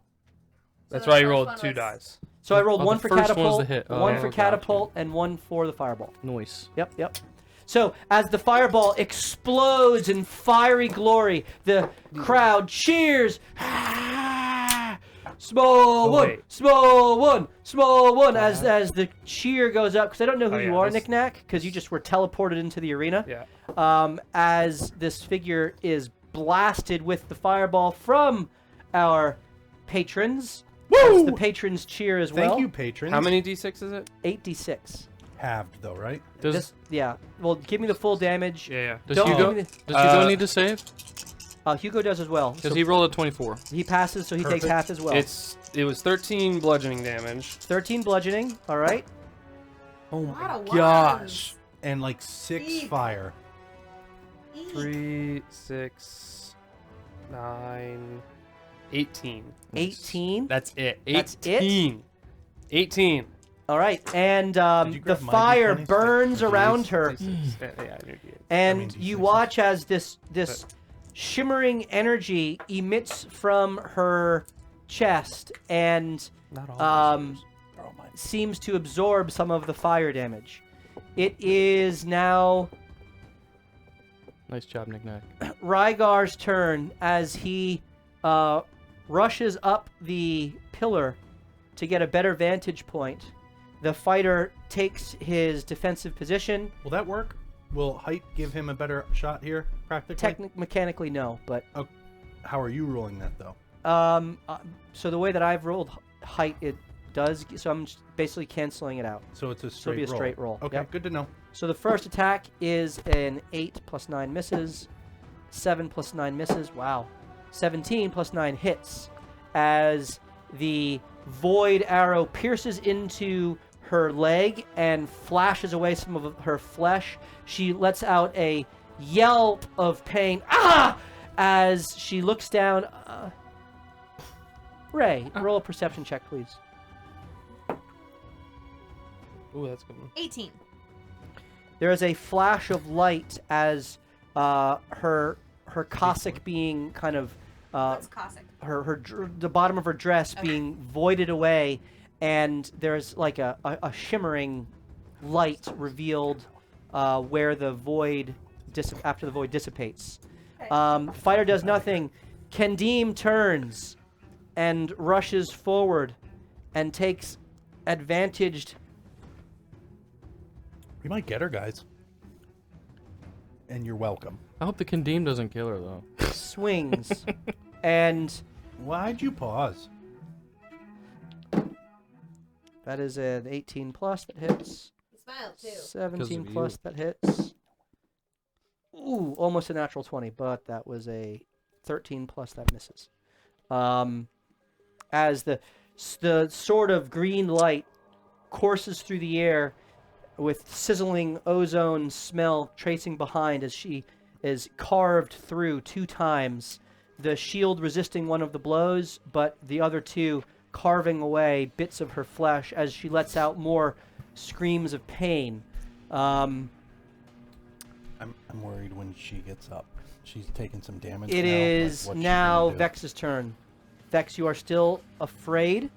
That's the why you first rolled one 2 was- dice. So I rolled Oh, one the for first one's catapult, the hit. Oh, one for gotcha. catapult, and one for the fireball. Noise. Yep. So as the fireball explodes in fiery glory, the crowd cheers. Small one, wait. small one, small one. As the cheer goes up, because I don't know who Oh, you yeah, are, this- Knick-Knack, because you just were teleported into the arena. Yeah. As this figure is blasted with the fireball from our patrons. As the patrons cheer as well. Thank you, patrons. How many d6 is it? 8d6. Halved though, right? Does Yeah. Well, give me the full damage. Yeah. does Don't Hugo give me need to save? Hugo does as well. Because So he rolled a 24. he passes, so he takes Perfect. half as well. It was 13 bludgeoning damage. 13 bludgeoning. All right. Oh Lot of gosh. ones. And like 6 Eek. fire. Eek. 3, 6, 9, 18. 18. That's it. That's it? 18. 18. All right. And Did you the grab my fire D20s? burns Like, around her, Yeah, I knew you. and D6s. you watch as this shimmering energy emits from her chest and Not all. seems to absorb some of the fire damage. It is now Nice job, Knick-Knack. Rygar's turn as he rushes up the pillar to get a better vantage point. The fighter takes his defensive position. Will that work? Will height give him a better shot here, practically? Mechanically, no, but How are you rolling that though? so the way that I've rolled height, it does. So I'm just basically canceling it out. So it's a So it'll straight be a roll. straight roll. Okay, Yep. good to know. So the first attack is an 8 plus 9 misses, 7 plus 9 misses. Wow, 17 plus 9 hits. As the void arrow pierces into her leg and flashes away some of her flesh, she lets out a yelp of pain. Ah! As she looks down. Ray, roll a perception check, please. Ooh, that's a good one. 18. There is a flash of light as her cassock being kind of What's Cossack? the bottom of her dress being voided away, and there's like a shimmering light revealed where the void after the void dissipates. Okay. Fighter does nothing. Kendim turns and rushes forward and takes advantaged. We might get her, guys. And you're welcome. I hope the Kendim doesn't kill her, though. Swings and Why'd you pause? that is an 18 plus that hits. He smiled too. 17 of plus you. that hits. Ooh, almost a natural 20, but that was a 13 plus that misses. As the sort of green light courses through the air with sizzling ozone smell tracing behind as she is carved through 2 times, the shield resisting one of the blows, but the other 2 carving away bits of her flesh as she lets out more screams of pain. I'm worried when she gets up. She's taking some damage. It now. Like, is what's she now gonna do? Vex's turn. Vex, you are still afraid.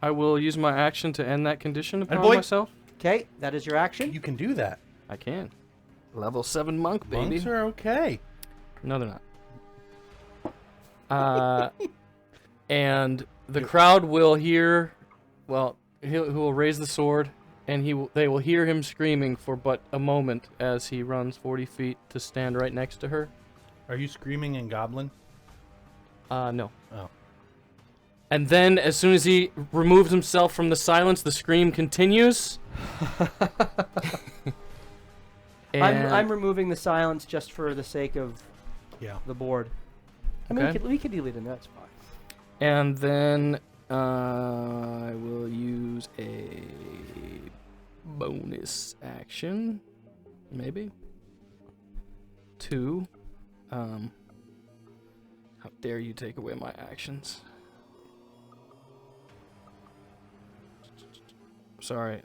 I will use my action to end that condition upon boy. myself. Okay, that is your action. You can do that. I can. Level 7 monk, baby. Monks are okay. No, they're not. And the crowd will hear, well, he will raise the sword, and they will hear him screaming for but a moment as he runs 40 feet to stand right next to her. Are you screaming in Goblin? No. Oh. And then, as soon as he removes himself from the silence, the scream continues. I'm removing the silence just for the sake of the board. I mean, Okay. we could delete it. That's fine. And then I will use a bonus action, maybe. 2. How dare you take away my actions? Sorry.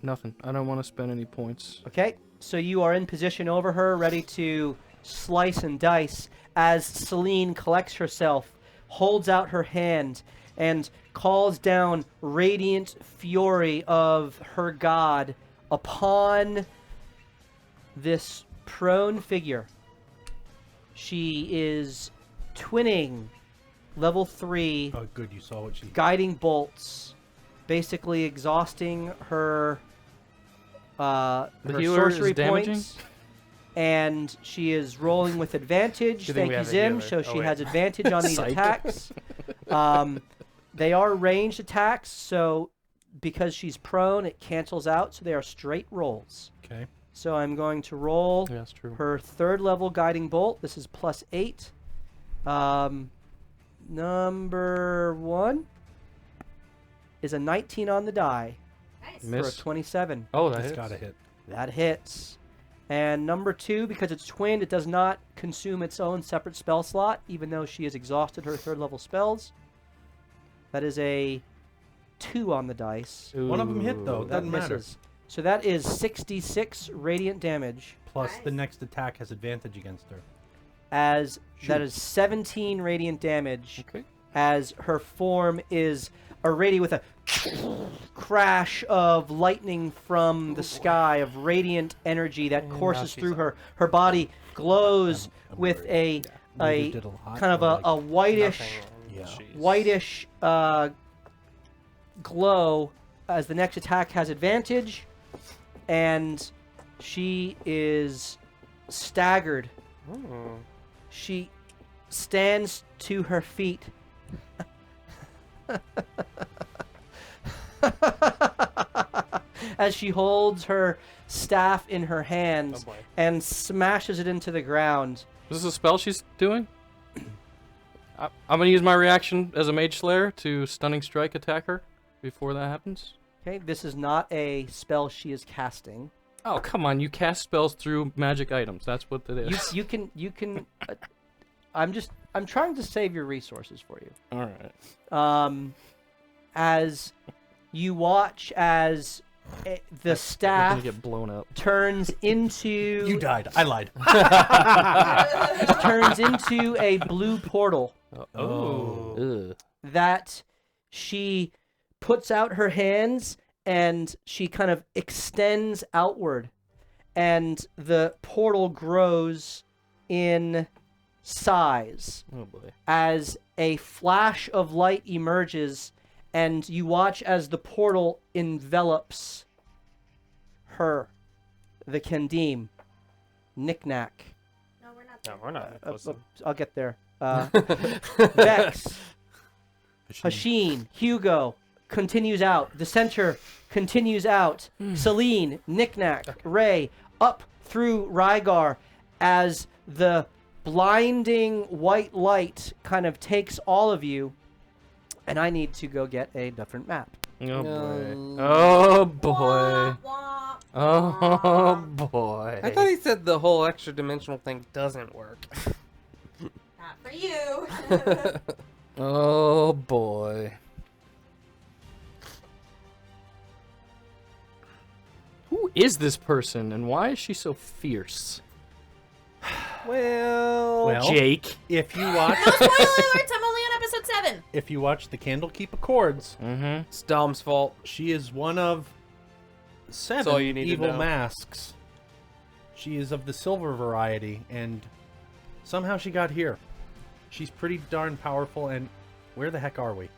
Nothing. I don't want to spend any points. Okay, so you are in position over her, ready to slice and dice as Celine collects herself, holds out her hand, and calls down radiant fury of her god upon this prone figure. She is twinning level 3 Oh, good. You saw what she. guiding bolts, basically exhausting her her healer is sorcery damaging? points, and she is rolling with advantage. Good thing Thank we you, have a Zim. healer. So Oh, she wait. has advantage on these Psych. attacks. They are ranged attacks, so because she's prone, it cancels out. So they are straight rolls. Okay. So I'm going to roll Yeah, that's true. her 3rd level guiding bolt. This is +8. Number 1 is a 19 on the die Nice. for Miss. a 27. Oh, that That's hits. gotta hit. That hits. And number 2, because it's twinned, it does not consume its own separate spell slot, even though she has exhausted her 3rd level spells. That is a 2 on the dice. One of them hit, though. Ooh. That Doesn't matter. misses. So that is 66 radiant damage. Plus, the Nice. next attack has advantage against her. As that Shoot. is 17 radiant damage. Okay. As her form is irradiated with a crash of lightning from the sky of radiant energy that courses she's through up. her. Her body glows I'm with worried. a Neither did a lot, kind of but, a like, whitish Yeah. whitish glow as the next attack has advantage, and she is staggered. Hmm. She stands to her feet. As she holds her staff in her hands Oh boy. and smashes it into the ground. Is this a spell she's doing? I'm gonna use my reaction as a Mage Slayer to Stunning Strike attack her before that happens. Okay, this is not a spell she is casting. Oh, come on. You cast spells through magic items. That's what it is. You can. I'm trying to save your resources for you. All right. As you watch as the We're staff gonna get blown up. turns into You died. I lied. turns into a blue portal Oh. Ugh. that she puts out her hands and she kind of extends outward, and the portal grows in size Oh boy. as a flash of light emerges, and you watch as the portal envelops her, the Kendim, Knick-Knack. No, we're not. No, we're not. I'll get there. Vex, Hashin, Hugo continues out. The center continues out. Celine, Knick-Knack, Ray, up through Rygar as the blinding white light kind of takes all of you. And I need to go get a different map. Oh boy. No. Oh boy. Wah, wah, Oh wah. boy. I thought he said the whole extra dimensional thing doesn't work. Not for you. Oh boy. Who is this person and why is she so fierce? Well, Jake. if you watch, No spoiler alerts. I'm only on episode 7. if you watch the Candlekeep Accords, Mm-hmm. It's Dom's fault. she is one of all 7 you need to evil know. masks. She is of the silver variety, and somehow she got here. She's pretty darn powerful, and where the heck are we?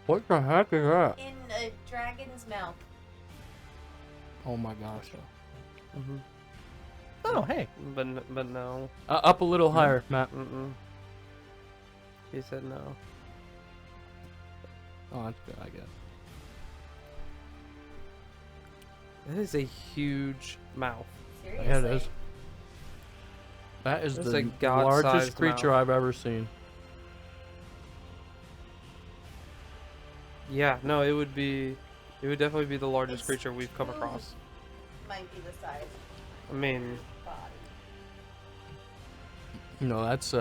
What the heck is that? In a dragon's mouth. Oh my gosh. Oh, hey. But no. Up a little higher, Matt. He said no. Oh, that's good, I guess. That is a huge mouth. Seriously. Yeah, it is. That is That's the a god-sized largest creature mouth. I've ever seen. Yeah, no, it would definitely be the largest creature we've come across. Might be the size I mean, of his body. No, that's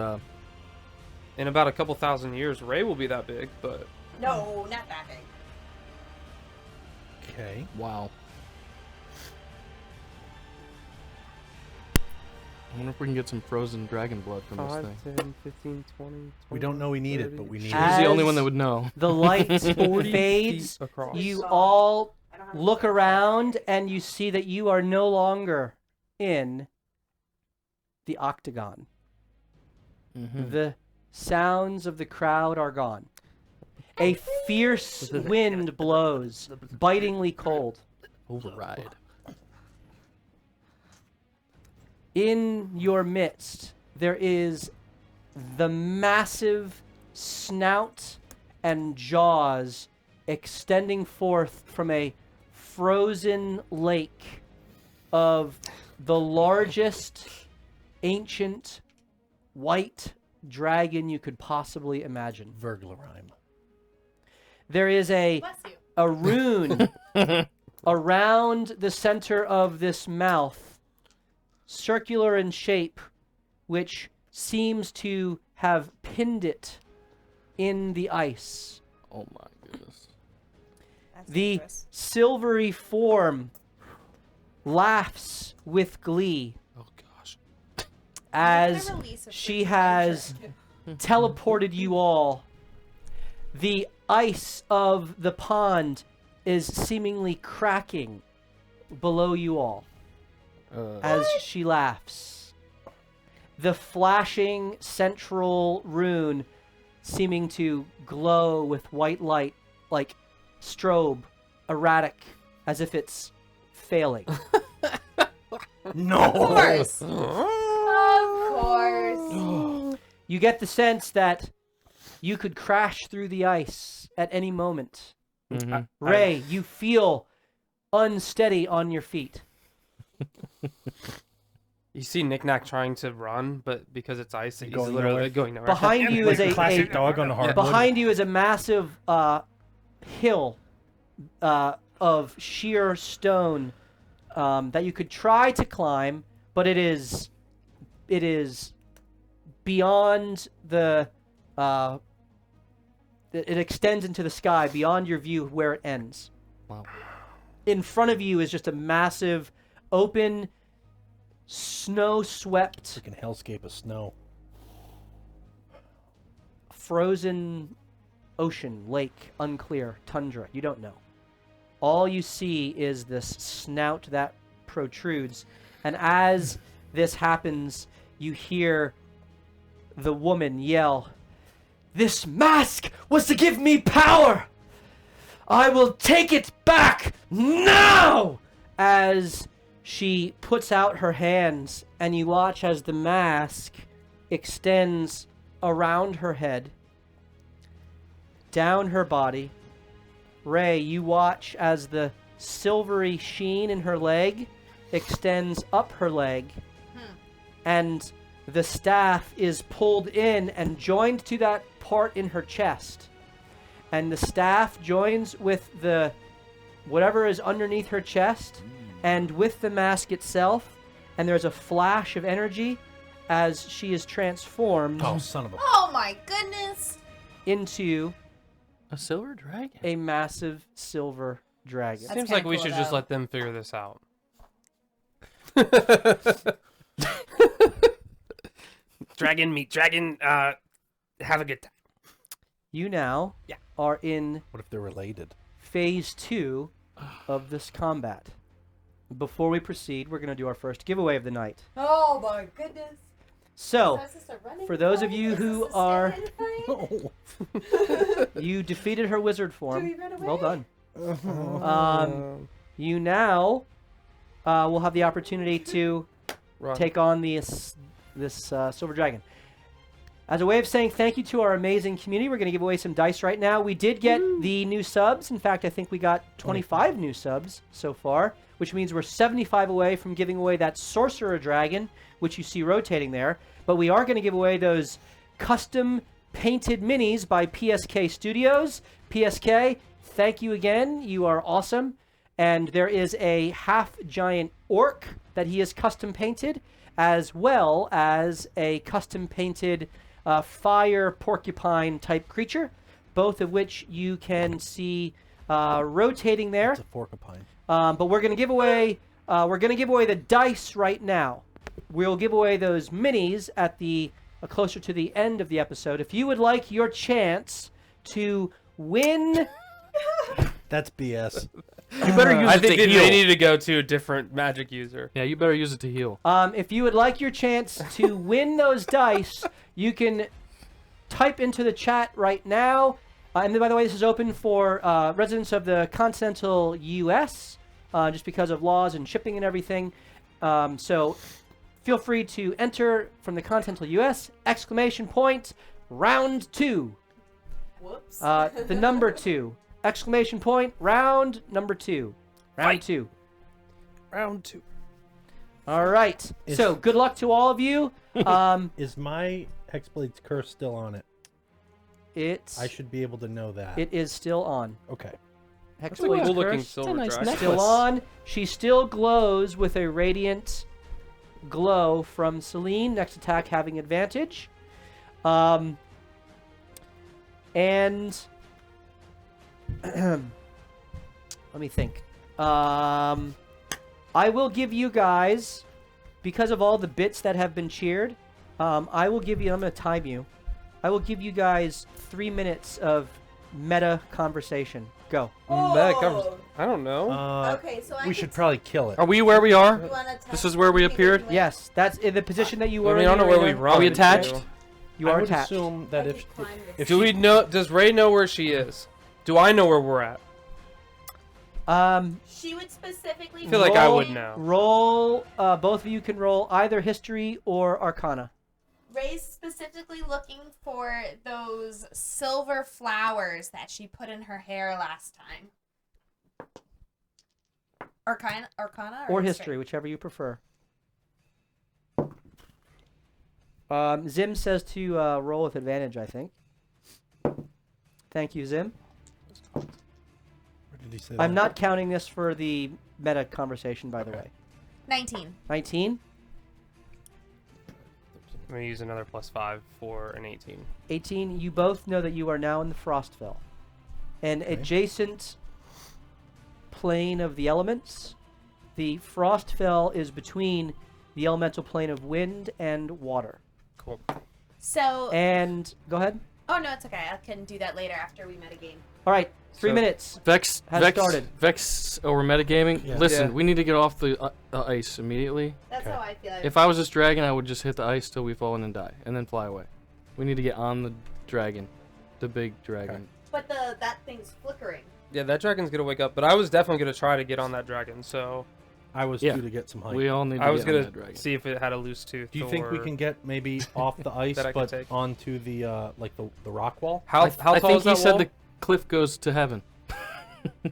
in about a couple thousand years, Ray will be that big, but No, not that big. Okay. wow. I wonder if we can get some frozen dragon blood from this 5, thing. 10, 15, 20, We don't know we need it, but we need She's it. the only one As that would know. The light 40 fades. feet across. You all look around and you see that you are no longer in the octagon. The sounds of the crowd are gone. A fierce wind blows, bitingly cold. Override. In your midst, there is the massive snout and jaws extending forth from a frozen lake of the largest ancient white dragon you could possibly imagine. Verglarheim. There is a Bless you. rune around the center of this mouth, circular in shape, which seems to have pinned it in the ice. Oh my goodness. That's The dangerous. silvery form laughs with glee Oh gosh. as I'm gonna release a she freaking has teleported you all. The ice of the pond is seemingly cracking below you all as she laughs. The flashing central rune seeming to glow with white light, like strobe, erratic, as if it's failing. No! Of course. Of course. You get the sense that you could crash through the ice at any moment. Mhm. Ray, you feel unsteady on your feet. You see Knick-Knack trying to run, but because it's ice, he's Going literally nowhere. going nowhere. Behind you is Classic dog on the hardwood. behind you is a massive hill of sheer stone that you could try to climb, but it is beyond the it extends into the sky beyond your view where it ends. Wow. In front of you is just a massive open snow-swept Freaking hellscape of snow. frozen ocean, lake, unclear, tundra. You don't know. All you see is this snout that protrudes. And as this happens, you hear the woman yell, "This mask was to give me power! I will take it back now!" As she puts out her hands, and you watch as the mask extends around her head, down her body. Ray, you watch as the silvery sheen in her leg extends up her leg, and the staff is pulled in and joined to that part in her chest. And the staff joins with the whatever is underneath her chest and with the mask itself, and there's a flash of energy as she is transformed Oh, son of a... Oh my goodness. into A silver dragon. a massive silver dragon. That's Seems like kinda we cool, should just though. let them figure this out. Dragon meet dragon. Have a good time. You now Yeah. are in What if they're related? phase 2 of this combat. Before we proceed, we're going to do our first giveaway of the night. Oh my goodness. So, So is this a running for those of fight? you Is who this a are- standing fight? you defeated her wizard form. we run away? Well done. You now will have the opportunity to Run. take on this silver dragon. As a way of saying thank you to our amazing community, we're going to give away some dice right now. We did get the new subs. In fact, I think we got 25 new subs so far, which means we're 75 away from giving away that sorcerer dragon, which you see rotating there. But we are going to give away those custom painted minis by PSK Studios. PSK, thank you again. You are awesome. And there is a half-giant orc that he is custom painted, as well as a custom painted fire porcupine type creature, both of which you can see rotating there. It's a porcupine. But we're gonna give away the dice right now. We'll give away those minis at the closer to the end of the episode. If you would like your chance to win, That's BS. You better use I it to think heal. they need to go to a different magic user. Yeah, you better use it to heal. if you would like your chance to win those dice, you can type into the chat right now. And then, by the way, this is open for residents of the continental U.S. Just because of laws and shipping and everything. So feel free to enter from the continental U.S. ! Round 2. Whoops. The number 2. ! Round number 2. Round 2. Round 2. All right. Is- So good luck to all of you. Is my Hex Blades Curse still on it? I should be able to know that. It is still on. Okay. Hex That's a Blades cool looking Curse silver nice dragon. necklace. still on. She still glows with a radiant glow from Celine. Next attack having advantage. And let me think. I will give you guys, because of all the bits that have been cheered, I will give you, I'm going to time you. I will give you guys 3 minutes of meta conversation. Go. Oh. I don't know. Okay, so I We can should probably kill it. Are we where we are? You wanna This tell is where we me appeared? when- Yes, that's in the position that you I were mean, in. I don't know where we Irina. run. Are we attached? to. You I are would attached. assume that I if can climb this. Do we know? Does Ray know where she is? Do I know where we're at? She would specifically. I feel like I Roll- would know. Roll. Both of you can roll either history or arcana. Ray's specifically looking for those silver flowers that she put in her hair last time. Arcana Or history, whichever you prefer. Zim says to roll with advantage, I think. Thank you, Zim. Where did he say I'm that? not counting this for the meta conversation, by the way. 19. 19? I'm gonna use another +5 for an 18. 18, you both know that you are now in the Frostfell. An adjacent plane of the elements. The Frostfell is between the elemental plane of wind and water. Cool. So. And, go ahead. Oh, no, it's okay. I can do that later after we metagame. All right, 3 So- minutes. Vex Has started. Vex over metagaming. Yeah. Listen, Yeah. we need to get off the ice immediately. That's Okay. how I feel. If I was this dragon, I would just hit the ice till we fall in and die, and then fly away. We need to get on the dragon, the big dragon. But that thing's flickering. Yeah, that dragon's gonna wake up, but I was definitely gonna try to get on that dragon. So I was Yeah. due to get some height. We all need to I was get on gonna that dragon. see if it had a loose tooth. Do you think we or- can get maybe off the ice, That I can but take. onto the like the rock wall? How I tall think is that he said wall? the cliff goes to heaven.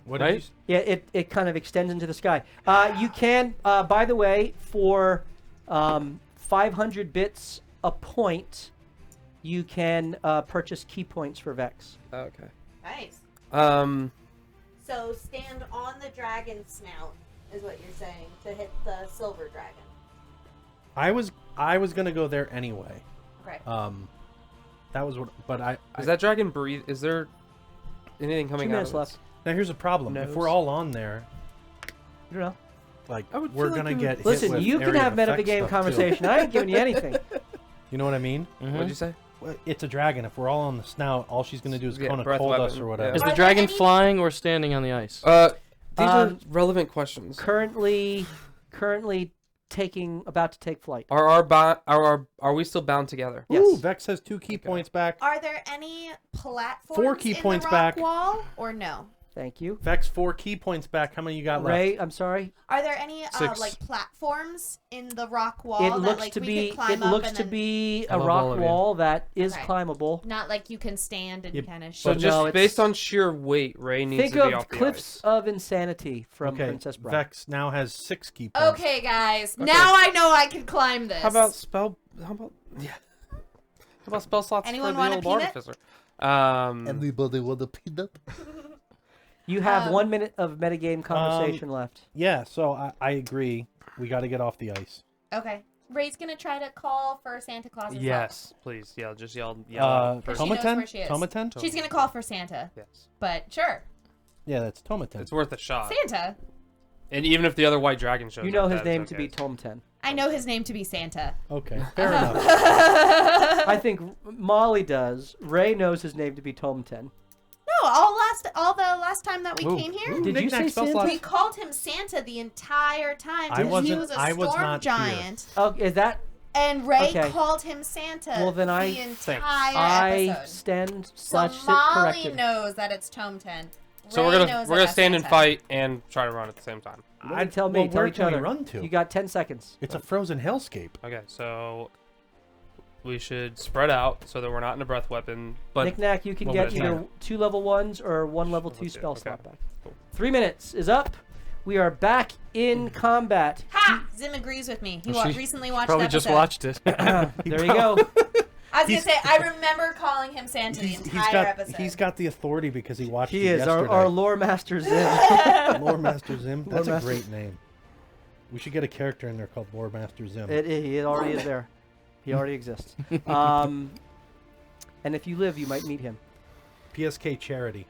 What Right? did you? Yeah, it kind of extends into the sky. You can, by the way, for 500 bits a point, you can purchase key points for Vex. Okay. Nice. So stand on the dragon snout, is what you're saying, to hit the silver dragon. I was gonna go there anyway. Okay. That was what. But I Does that dragon breathe? Is there anything 2 coming out minutes of it? left. now here's a problem. If we're Nose. all on there, I don't know. like I would we're feel like gonna you get would- hit Listen, with you can area have of meta effect game stuff, too. conversation. I ain't giving you anything. You know what I mean? What'd you say? Well, it's a dragon. If we're all on the snout, all she's gonna do is Yeah, kind of breath hold us weapon, or yeah. whatever. Is Are the there dragon any- flying or standing on the ice? These are Um, relevant questions. Currently about to take flight. Are we still bound together? Yes. Ooh, Vex has 2 key points back. Are there any platforms 4 key in points the rock back. wall, or no? Thank you. Vex 4 key points back. How many you got Ray, left? I'm sorry. Are there any 6. like platforms in the rock wall It that looks like to we be. could climb It up looks and to then be I a love all rock of you. wall that is Okay. climbable. not like you can stand and Yep. kind of. So But just no, it's- based on sheer weight, Ray needs Think to be of off the Cliffs ice. of Insanity from Okay, Princess Bride. Vex now has 6 key points. Okay, guys. Now I know I can climb this. How about spell? How about yeah? How about spell slots Anyone for want the a old peanut? artificer? Everybody want a peanut? You have 1 Um, minute of metagame conversation left. Yeah, so I agree. We got to get off the ice. Okay. Ray's gonna try to call for Santa Claus. Yes, please. Yeah, just yell out. She First. knows Tomaten? where she is. Tomaten? She's gonna call for Santa, Yes, but sure, Yeah, that's Tomaten. it's worth a shot. Santa. And even if the other white dragon shows You know up, his that's name okay. to be Tomten. I know his name to be Santa. Okay, fair enough. I think Molly does. Ray knows his name to be Tomten. No, all the last time that we Ooh. came here, Did you say Knick-knack, spell Santa? slots. we called him Santa the entire time I because he wasn't- was a I was storm not here. giant, Oh, is that? and Ray Okay. called him Santa. Well, then the I- entire I episode. stand So such Molly corrected. knows that it's Tomten. So Ray we're knows gonna that that's stand and Santa. fight and try to run at the same time. I'd tell me. Well, tell where each can we other. run to? You got 10 seconds. It's a frozen hellscape. Okay, so we should spread out so that we're not in a breath weapon. But Knick-knack, you can well, get there's either not. 2 level 1s or 1 level 2 Level two, spell okay. slot back. Cool. 3 minutes is up. We are back in combat. Ha! Zim agrees with me. He She recently watched Probably the just episode. watched it. There you go. I was gonna say I remember calling him Santa the entire episode. He's got the authority because he watched He it is yesterday. our lore master Zim. Lore Master Zim. That's Lore a great name. We should get a character in there called Lore Master Zim. It already is there. He already exists. And if you live, you might meet him. PSK Charity.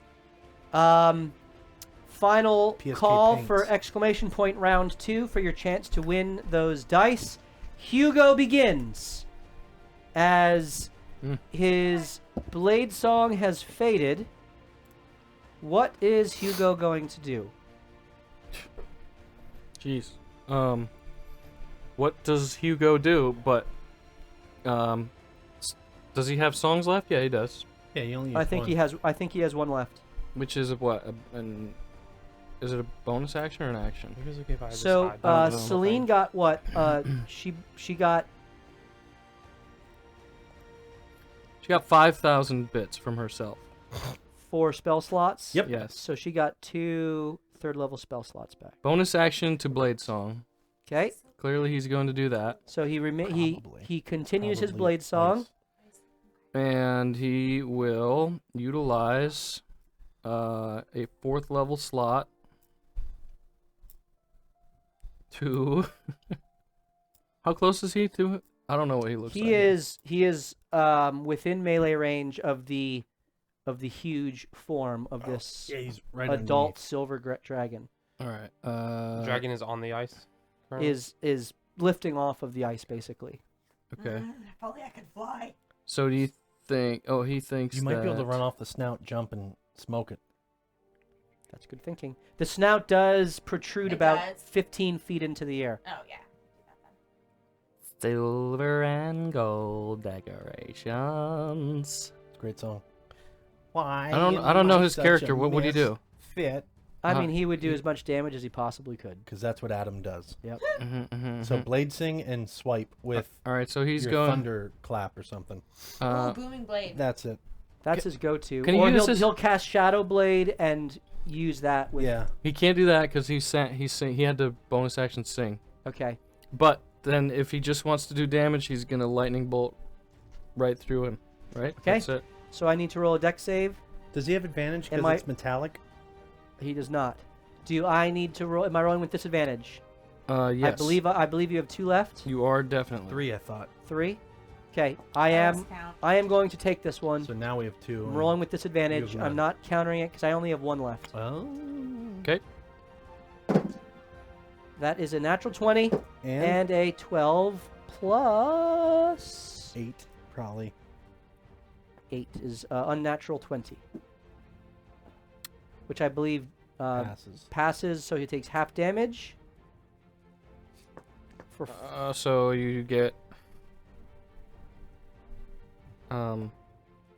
Final PSK call Paints. for exclamation point round 2 for your chance to win those dice. Hugo begins as his blade song has faded. What is Hugo going to do? Jeez. What does Hugo do? But, does he have songs left? Yeah, he does. Yeah, you only use I think one. he has. I think he has 1 left. Which is is it a bonus action or an action? Because okay if I just So hide behind the Celine thing. got what? She got. She got 5,000 bits from herself. 4 spell slots. Yep. Yes. So she got 2 third level spell slots back. Bonus action to blade song. Okay. Clearly, he's going to do that, So he Probably. he continues his Probably blade song. twice. and he will utilize a 4th level slot to. How close is he to? I don't know what he looks like. He is within melee range of the huge form of this Yeah, he's right adult underneath. silver dragon. All right. Dragon is on the ice. currently? Is lifting off of the ice basically. Okay. If only I could fly. So do you think? Oh, he thinks You might be able to that- run off the snout, jump, and smoke it. That's good thinking. The snout does protrude It about does. 15 feet into the air. Oh yeah. Silver and gold decorations. It's a great song. Why? I don't know his character. What would he do? Fit. I Uh-huh. mean, he would do as much damage as he possibly could. Because that's what Adam does. Yep. So blade sing and swipe with all right, so he's your going. thunder clap or something. Ooh, booming blade. That's it. That's his go-to. can he Or use he'll, his- he'll cast Shadow Blade and use that with. Yeah. He can't do that because he had to bonus action sing. Okay. But then if he just wants to do damage, he's gonna lightning bolt right through him. Right? Okay. That's it. So I need to roll a dex save. Does he have advantage because Am I- it's metallic? He does not. Do I need to roll? Am I rolling with disadvantage? Yes. I believe you have 2 left. You are definitely. 3, I thought. 3. Okay. I Bonus am. count. I am going to take this one. So now we have 2. I'm rolling with disadvantage. You have I'm none. not countering it because I only have 1 left. Oh. Okay. That is a natural 20 And, and a 12 plus 8, probably. 8 is unnatural 20, which I believe Passes. passes. So he takes half damage. For So you get. How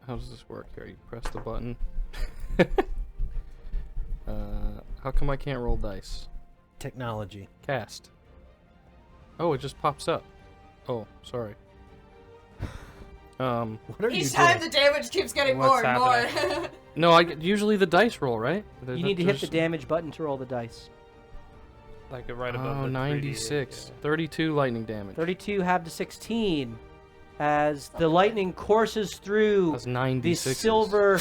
does this work here? You press the button. How come I can't roll dice? Technology. Cast. Oh, it just pops up. Oh, sorry. What are you Each time doing? the damage keeps getting What's more and more. No, I get usually the dice roll, right? You need to hit the damage button to roll the dice. Like right above Oh, the 96. 3D, 32 lightning damage. 32 halved to 16 as the lightning courses through That's the 96. silver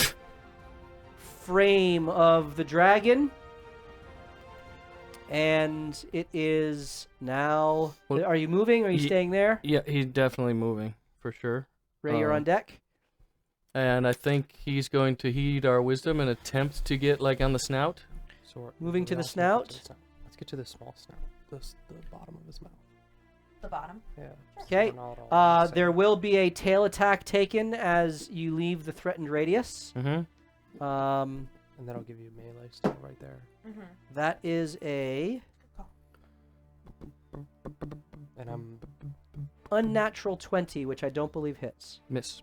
frame of the dragon. And it is now... Well, Are you moving? Or are you staying there? Yeah, he's definitely moving, for sure. Ray, you're on deck? And I think he's going to heed our wisdom and attempt to get, like, on the snout. So Moving to the let's snout? Let's get to the small snout. The bottom of his mouth. The bottom. Okay. Yeah. So we're not all the There same. will be a tail attack taken as you leave the threatened radius. Mm-hmm. And that'll give you melee still right there. That is a And I'm unnatural 20, which I don't believe hits. Miss.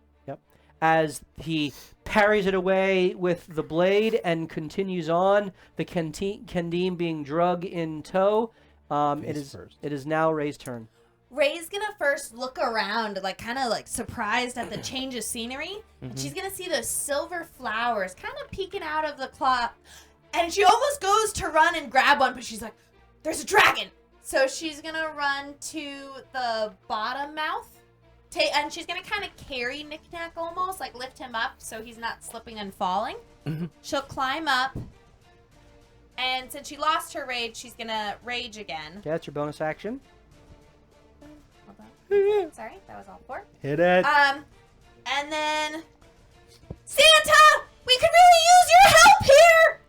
As he parries it away with the blade and continues on, the Kendim being drug in tow. Face first. It is now Ray's turn. Ray's gonna first look around, like kind of like surprised at the change of scenery. And she's gonna see those silver flowers kind of peeking out of the cloth. And she almost goes to run and grab one, but she's like, there's a dragon. So she's gonna run to the bottom mouth. And she's gonna kind of carry Knick-Knack almost, like lift him up so he's not slipping and falling. She'll climb up. And since she lost her rage, she's gonna rage again. Okay, that's your bonus action. Hold on. Sorry, that was all 4. Hit it. And then Santa, we could really use your help here.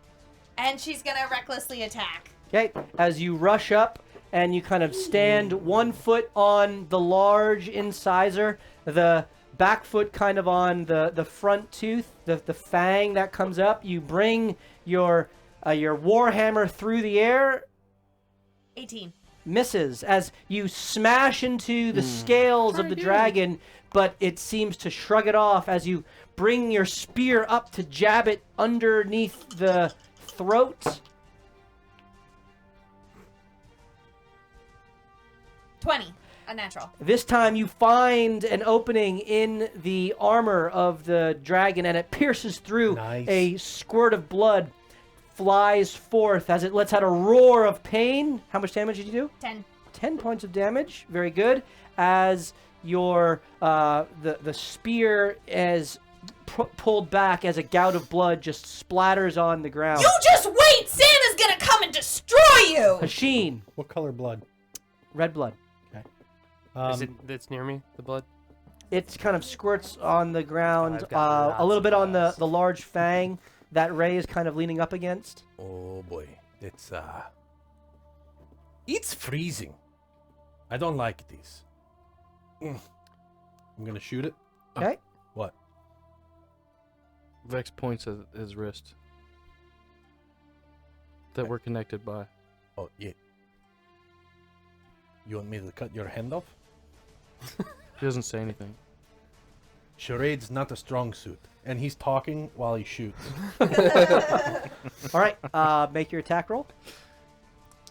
And she's gonna recklessly attack. Okay, as you rush up and you kind of stand 1 foot on the large incisor, the back foot kind of on the front tooth, the fang that comes up. You bring your warhammer through the air. 18. Misses as you smash into the scales of the dragon, but it seems to shrug it off as you bring your spear up to jab it underneath the throat. 20. Unnatural. This time you find an opening in the armor of the dragon and it pierces through. Nice. A squirt of blood flies forth as it lets out a roar of pain. How much damage did you do? 10. 10 points of damage. Very good. As your the spear is pulled back as a gout of blood just splatters on the ground. You just wait! Santa's gonna come and destroy you! Hashin, What color blood? red blood. Is it's near me, the blood? It kind of squirts on the ground, I've got a little lots bit of on the eyes. large fang that Ray is kind of leaning up against. Oh boy, it's freezing. I don't like this. I'm gonna shoot it. Okay. What? Vex points at his wrist. That we're connected by. Oh yeah. You want me to cut your hand off? He doesn't say anything. Charade's not a strong suit, and he's talking while he shoots. All right, make your attack roll.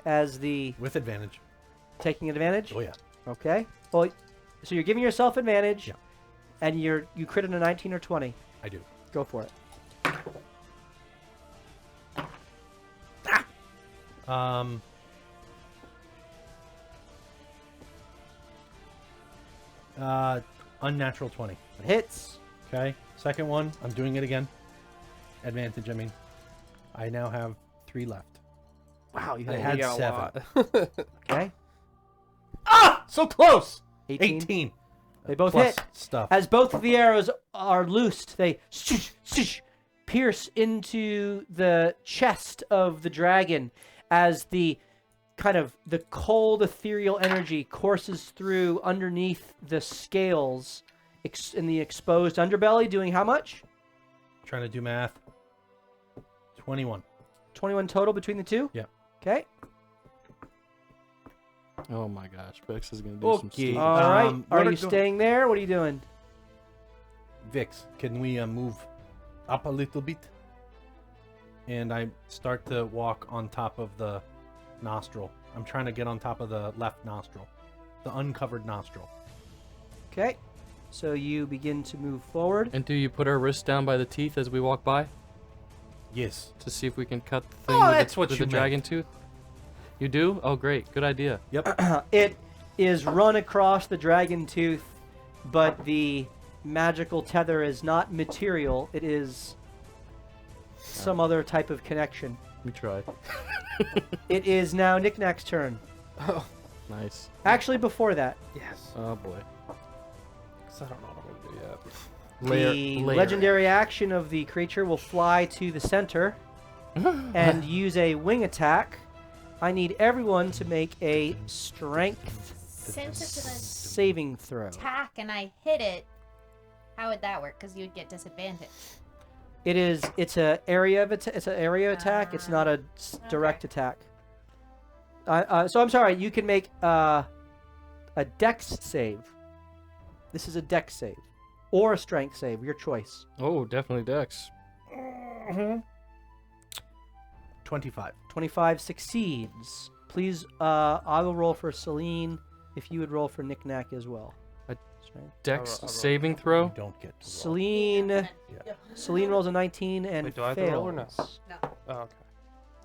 As the With advantage. taking advantage. Oh yeah. Okay. Well, so you're giving yourself advantage. Yeah. And you crit in a 19 or 20. I do. Go for it. Unnatural 20. Hits. Okay. Second one. I'm doing it again. Advantage. I mean, I now have 3 left. Wow, you I hit. had You got a 7. lot. Okay. Ah! So close! 18. 18. They both Plus hit. stuff. As both of the arrows are loosed, they pierce into the chest of the dragon as the kind of the cold ethereal energy courses through underneath the scales in the exposed underbelly, doing how much? Trying to do math. 21. 21 total between the two? Yeah. Okay. Oh my gosh, Vex is gonna do some Okay. stuff. All right. what Are are you go- staying there? What are you doing? Vix, can we move up a little bit? and I start to walk on top of the nostril. I'm trying to get on top of the left nostril, the uncovered nostril. Okay. So you begin to move forward. And do you put our wrists down by the teeth as we walk by Yes. to see if we can cut the thing Oh, with, that's the, what with you the meant. dragon tooth? You do? Oh, great. Good idea. Yep. It is run across the dragon tooth, but the magical tether is not material. It is some other type of connection. We tried. It is now Knick-Knack's turn. Oh, Nice. Actually, before that, yes. Oh, boy. 'Cause I don't know what I'm gonna do yet. the legendary action of the creature will fly to the center and use a wing attack. I need everyone to make a strength Since it's an saving throw. attack and I hit it, how would that work? Because you'd get disadvantage. It's an area attack. It's not a direct attack. So I'm sorry. You can make a dex save. This is a dex save, or a strength save, your choice. Oh, definitely Dex. 25. 25 succeeds. Please, I will roll for Celine. If you would roll for Knick-Knack as well. Strength. Dex I'll roll. saving You throw? don't get to roll. Celine. Celine rolls a 19 and Wait, do I have fails. to roll or no? No. Oh,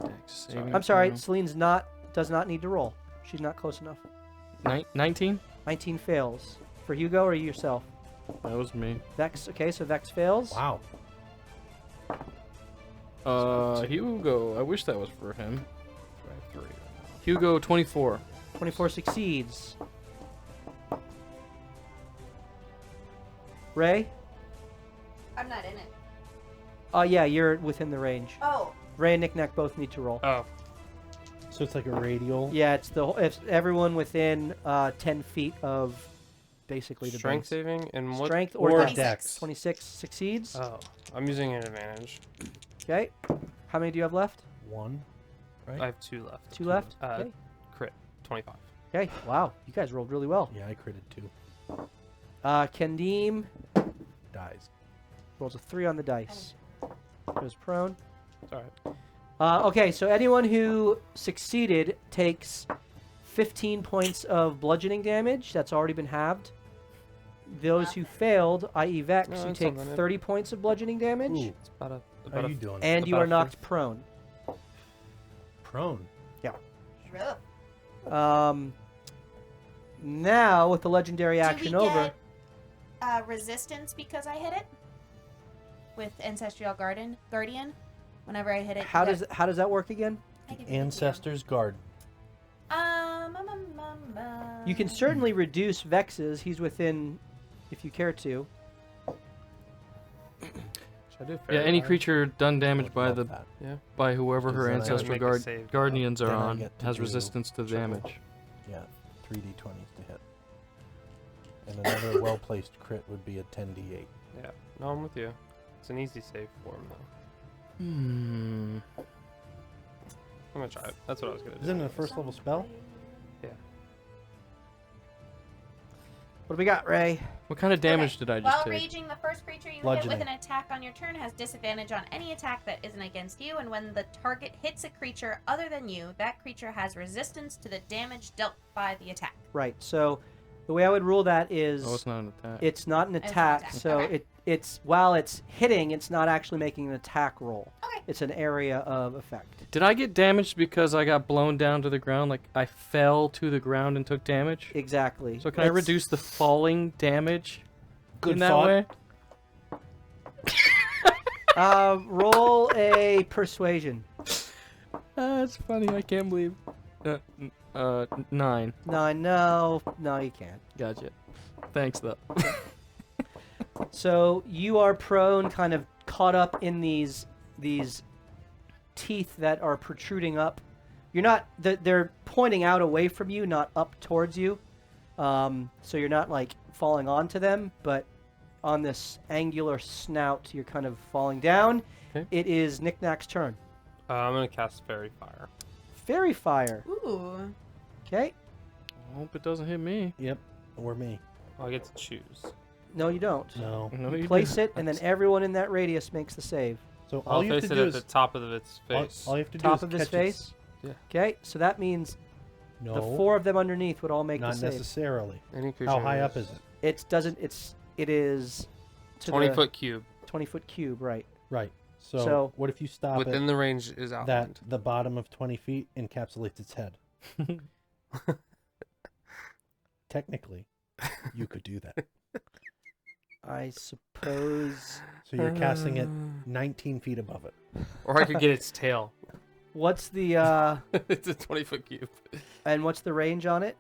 okay. Dex saving I'm sorry. throw. Celine's does not need to roll. She's not close enough. 19? 19 fails. For Hugo or yourself? That was me. Vex. Okay, so Vex fails. Wow. Hugo. I wish that was for him. I have 3 right now. Hugo, 24. 24 succeeds. Ray? I'm not in it. Yeah, you're within the range. Oh, Ray and Knick-Knack both need to roll. Oh, So it's like a radial. Yeah, it's everyone within 10 feet of basically the strength base. saving and what? Strength Or or Twenty-six. dex. 26 succeeds. Oh, I'm using an advantage. Okay. How many do you have left? 1. Right? I have 2 left. 2 left? Uh, Okay. Crit, 25. Okay. Wow, you guys rolled really well. Yeah, I critted 2. Kendim Dies. rolls a 3 on the dice. Goes prone. It's alright. Okay, so anyone who succeeded takes 15 points of bludgeoning damage. That's already been halved. Those who failed, i.e. Vex, No, you that's take something. 30 points of bludgeoning damage, Ooh. It's about a. How About are a you doing? and you about are a knocked prone. Prone. rough. Now, with the legendary action Do we over, get resistance because I hit it? With Ancestral Guardian? Whenever I hit it. how does that work again? I can read it to you. Ancestors Guard. You can certainly reduce Vex's. He's within, if you care to. Should I do Yeah, fairy any fire? creature done damage by Love the that. by whoever Does her that ancestral make a save? guardians are Then I on get to has do resistance to triple. damage. Yeah, 3d20s to hit. And another well-placed crit would be a 10d8. Yeah. No, I'm with you. It's an easy save for him though. Hmm. I'm gonna try it. That's what I was gonna do. Isn't it a first level spell? Yeah. What do we got, Ray? What kind of damage did I just While take? raging, the first creature you hit Bludgeoning. with an attack on your turn has disadvantage on any attack that isn't against you, and when the target hits a creature other than you, that creature has resistance to the damage dealt by the attack. Right. So, the way I would rule that is Oh, it's not an attack. it's not an It's not attack. attack, So okay. it's while it's hitting, it's not actually making an attack roll. Okay. It's an area of effect. Did I get damaged because I got blown down to the ground? Like I fell to the ground and took damage? Exactly. So can I reduce the falling damage Good in that thought. way? Roll a persuasion. That's funny. I can't believe. 9. No, you can't. Gotcha. Thanks though. So you are prone, kind of caught up in these teeth that are protruding up. You're not. They're pointing out away from you, not up towards you. So you're not like falling onto them, but on this angular snout, you're kind of falling down. Okay. It is Knick-Knack's turn. I'm gonna cast fairy fire. Fairy fire. Ooh. Okay. I hope it doesn't hit me. Yep. Or me. Oh, I get to choose. No, you don't. No. No, you Place didn't. it, and then everyone in that radius makes the save. So I'll all you have face to it do at is the top of its face. all you have to do Top is of his catch face? Its, Okay, so that means no, the 4 of them underneath would all make the not save. necessarily. Any creature How high up is it? It is to 20-foot cube. 20-foot cube, right? Right. So, So- what if you stop Within it the range is that outlined. the bottom of 20 feet encapsulates its head? Technically, you could do that. I suppose. So you're casting it 19 feet above it. Or I could get its tail. What's the It's a 20-foot cube. and what's the range on it?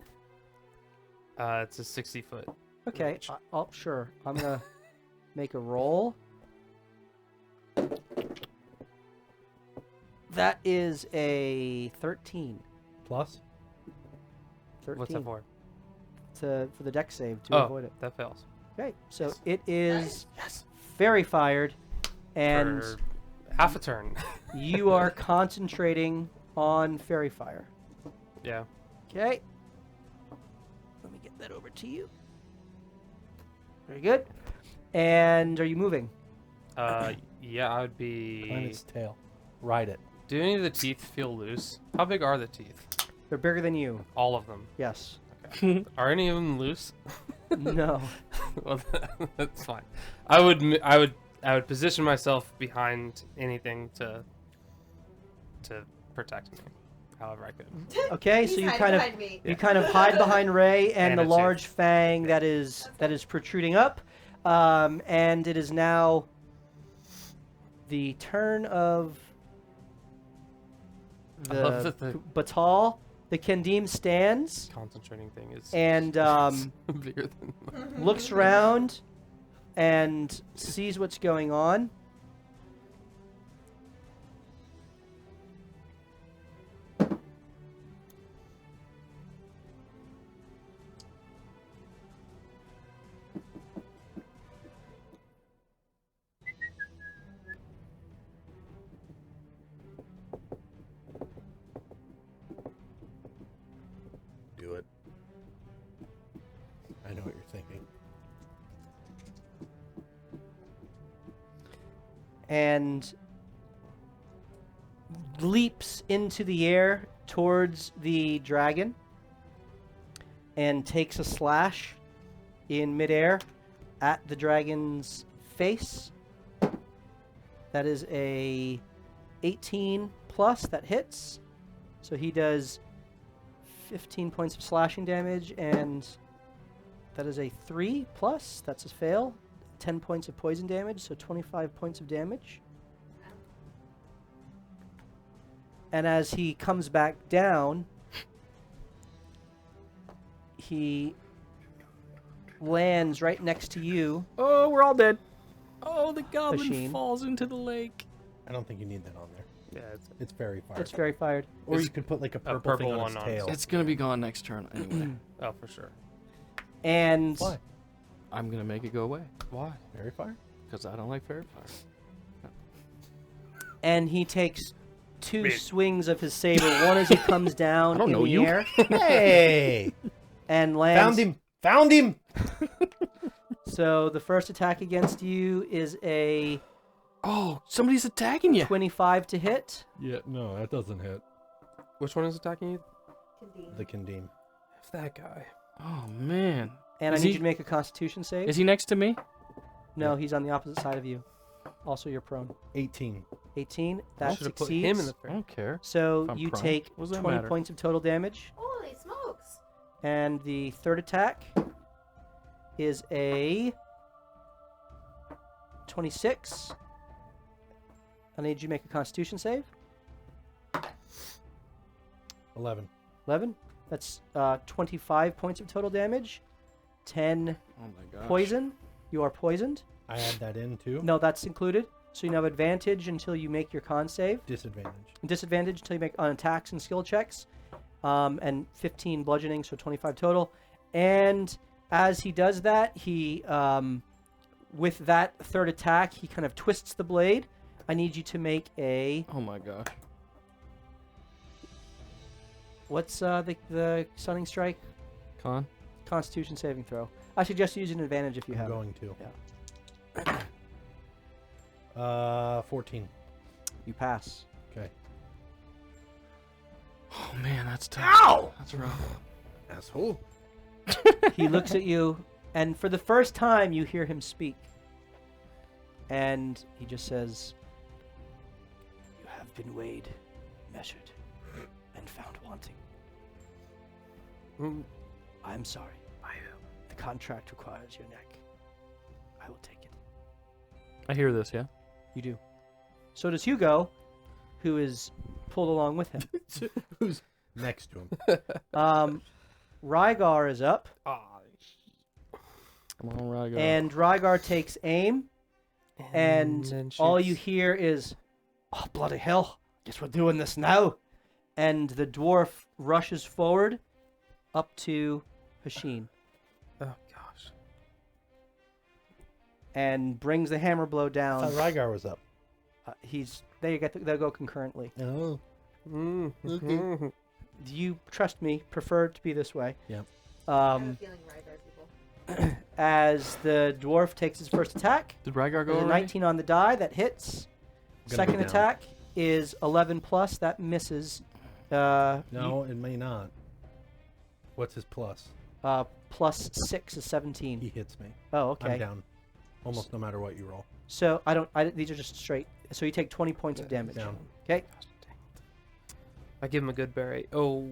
It's a 60-foot. Okay, sure. I'm gonna make a roll. That is a 13. Plus, 13. What's that for? For the deck save to Oh, avoid it. that fails. Okay, so it is very fired, and For half a turn. you are concentrating on fairy fire. Yeah. Okay. Let me get that over to you. Very good. And are you moving? Yeah, I would climb be... its tail. Ride it. Do any of the teeth feel loose? How big are the teeth? They're bigger than you. All of them. Yes. Okay. Are any of them loose? No. Well, that's fine. I would position myself behind anything to protect me, however I could. Okay, He's so you hiding kind of behind me. you kind of hide behind Ray and And the a tooth. large fang that is protruding up, and it is now the turn of I love that the Batal. The Kendim stands concentrating thing is and bigger than looks around and sees what's going on. Do it. I know what you're thinking. And leaps into the air towards the dragon and takes a slash in midair at the dragon's face. That is a 18 plus that hits. So he does 15 points of slashing damage, and that is a 3 plus. That's a fail. 10 points of poison damage, so 25 points of damage. And as he comes back down, he lands right next to you. Oh, we're all dead. Oh, the goblin Machine. falls into the lake. I don't think you need that on there. yeah. It's very far. It's very fired. Or It's you could put like a a purple, thing purple on its one on tail. It's gonna be gone next turn anyway. Oh, for sure. And Why? I'm gonna make it go away Why? Very far? because I don't like fairy fire. and he takes 2 swings of his saber. One as he comes down I don't in know the you. air Hey! and lands. Found him! Found him! So the first attack against you is a Oh, somebody's attacking you. 25 to hit. Yeah, no, that doesn't hit. Which one is attacking you? The Kendim. If that guy. Oh man. And Is I need he- you to make a Constitution save. Is he next to me? No, he's on the opposite side of you. Also, you're prone. 18. 18. That Should have put succeeds. him in the I fair. don't care. So If I'm you prone, take what does that 20 matter? points of total damage. Holy smokes. And the third attack is a 26. I need you to make a Constitution save. 11. 11. That's 25 points of total damage. 10 Oh my gosh. poison. You are poisoned. I add that in too. No, that's included. So you have advantage until you make your con save. Disadvantage. Disadvantage until you make on attacks and skill checks. And 15 bludgeoning, so 25 total. And as he does that, he, with that third attack, he kind of twists the blade. I need you to make a... Oh my gosh. What's the Stunning Strike? Con? Constitution saving throw. I suggest using advantage if you I'm have it. going to. Yeah. 14. You pass. Okay. Oh man, that's tough. Ow! That's rough. Asshole. He looks at you, and for the first time, you hear him speak. And he just says, "You have been weighed, measured, and found wanting. I'm sorry. The contract requires your neck. I will take it." I hear this, yeah? You do. So does Hugo, who is pulled along with him. Who's next to him? Rygar is up, Come on, Rygar. and Rygar takes aim, and then all shoots. you hear is, "Oh, bloody hell, guess we're doing this now." And the dwarf rushes forward up to Hashin Oh gosh. and brings the hammer blow I down. thought Rygar was up. They'll go concurrently. Oh. Okay. Do you trust me? Prefer it to be this way. Yeah. I have a feeling Rygar people. As the dwarf takes his first attack, Did Rygar go there's a already? 19 on the die that hits. Gonna Second be down. attack is 11 plus. That misses. No, it may not. What's his plus? Plus 6 is 17. He hits me. Oh, okay. I'm down. Almost no matter what you roll. So these are just straight. So you take 20 points of damage. Down. Okay. I give him a good berry. Oh.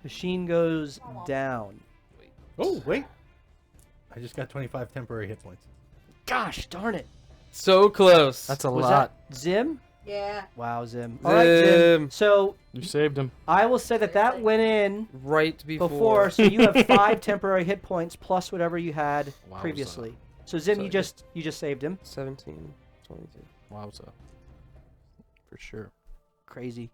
Hashin goes down. Oh, wait. I just got 25 temporary hit points. Gosh darn it. So close. That's a Was lot. that Zim? Yeah. Wow, Zim. All right, Zim. Zim. So You saved him. I will say that went in right before, so you have 5 temporary hit points plus whatever you had Wowza. previously. So Zim, So you just saved him. 17, 22. Wowza. For sure. Crazy.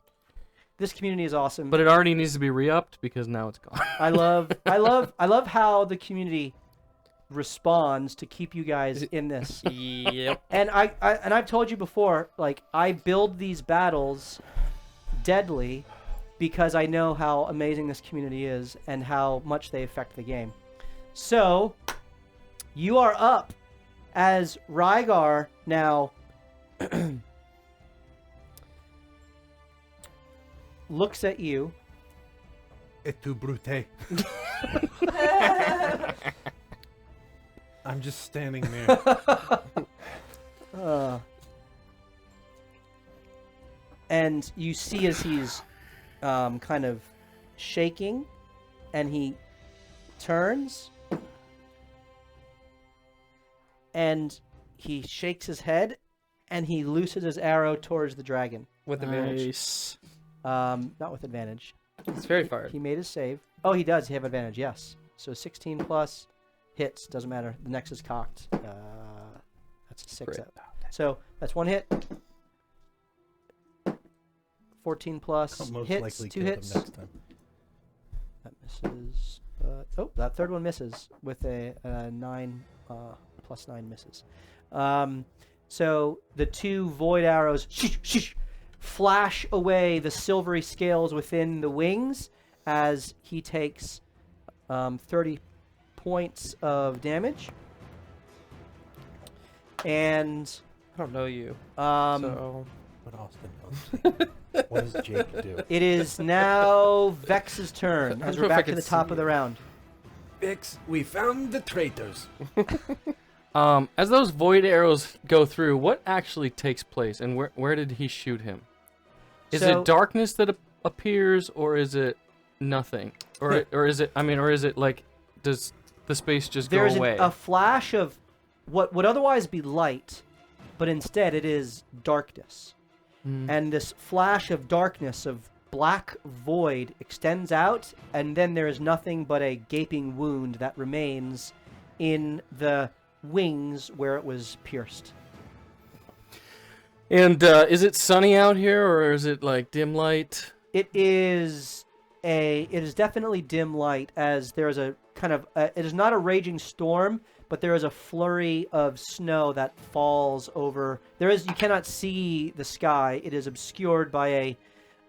This community is awesome. But it already needs to be re-upped because now it's gone. I love how the community responds to keep you guys in this. Yep. And I've told you before, like, I build these battles deadly because I know how amazing this community is and how much they affect the game. So you are up as Rygar now looks at you. Et tu brute. I'm just standing there. And you see as he's kind of shaking, and he turns, and he shakes his head, and he looses his arrow towards the dragon. With advantage. Nice. Not with advantage. It's very far. He made his save. Oh, he does. He have advantage. Yes. So 16 plus hits. Doesn't matter. The next is cocked. That's a 6. Great. So that's 1 hit. 14 plus I'll most hits. likely 2 kill them hits. next time. That misses. That third one misses with a 9 plus 9 misses. So the 2 void arrows flash away the silvery scales within the wings as he takes 30 points of damage. And I don't know you. But So Austin knows. What does Jake do? it is now Vex's turn I as don't we're know if I back to can the top see of the it. round. Vix, we found the traitors. As those void arrows go through, what actually takes place, and where did he shoot him? Is So- it darkness that appears, or is it nothing, or is it like does the space just go There's away? a flash of what would otherwise be light, but instead it is darkness. And this flash of darkness, of black void, extends out, and then there is nothing but a gaping wound that remains in the wings where it was pierced. And is it sunny out here, or is it like dim light? It is definitely dim light, as there is a kind of it is not a raging storm, but there is a flurry of snow that falls over. You cannot see the sky. It is obscured by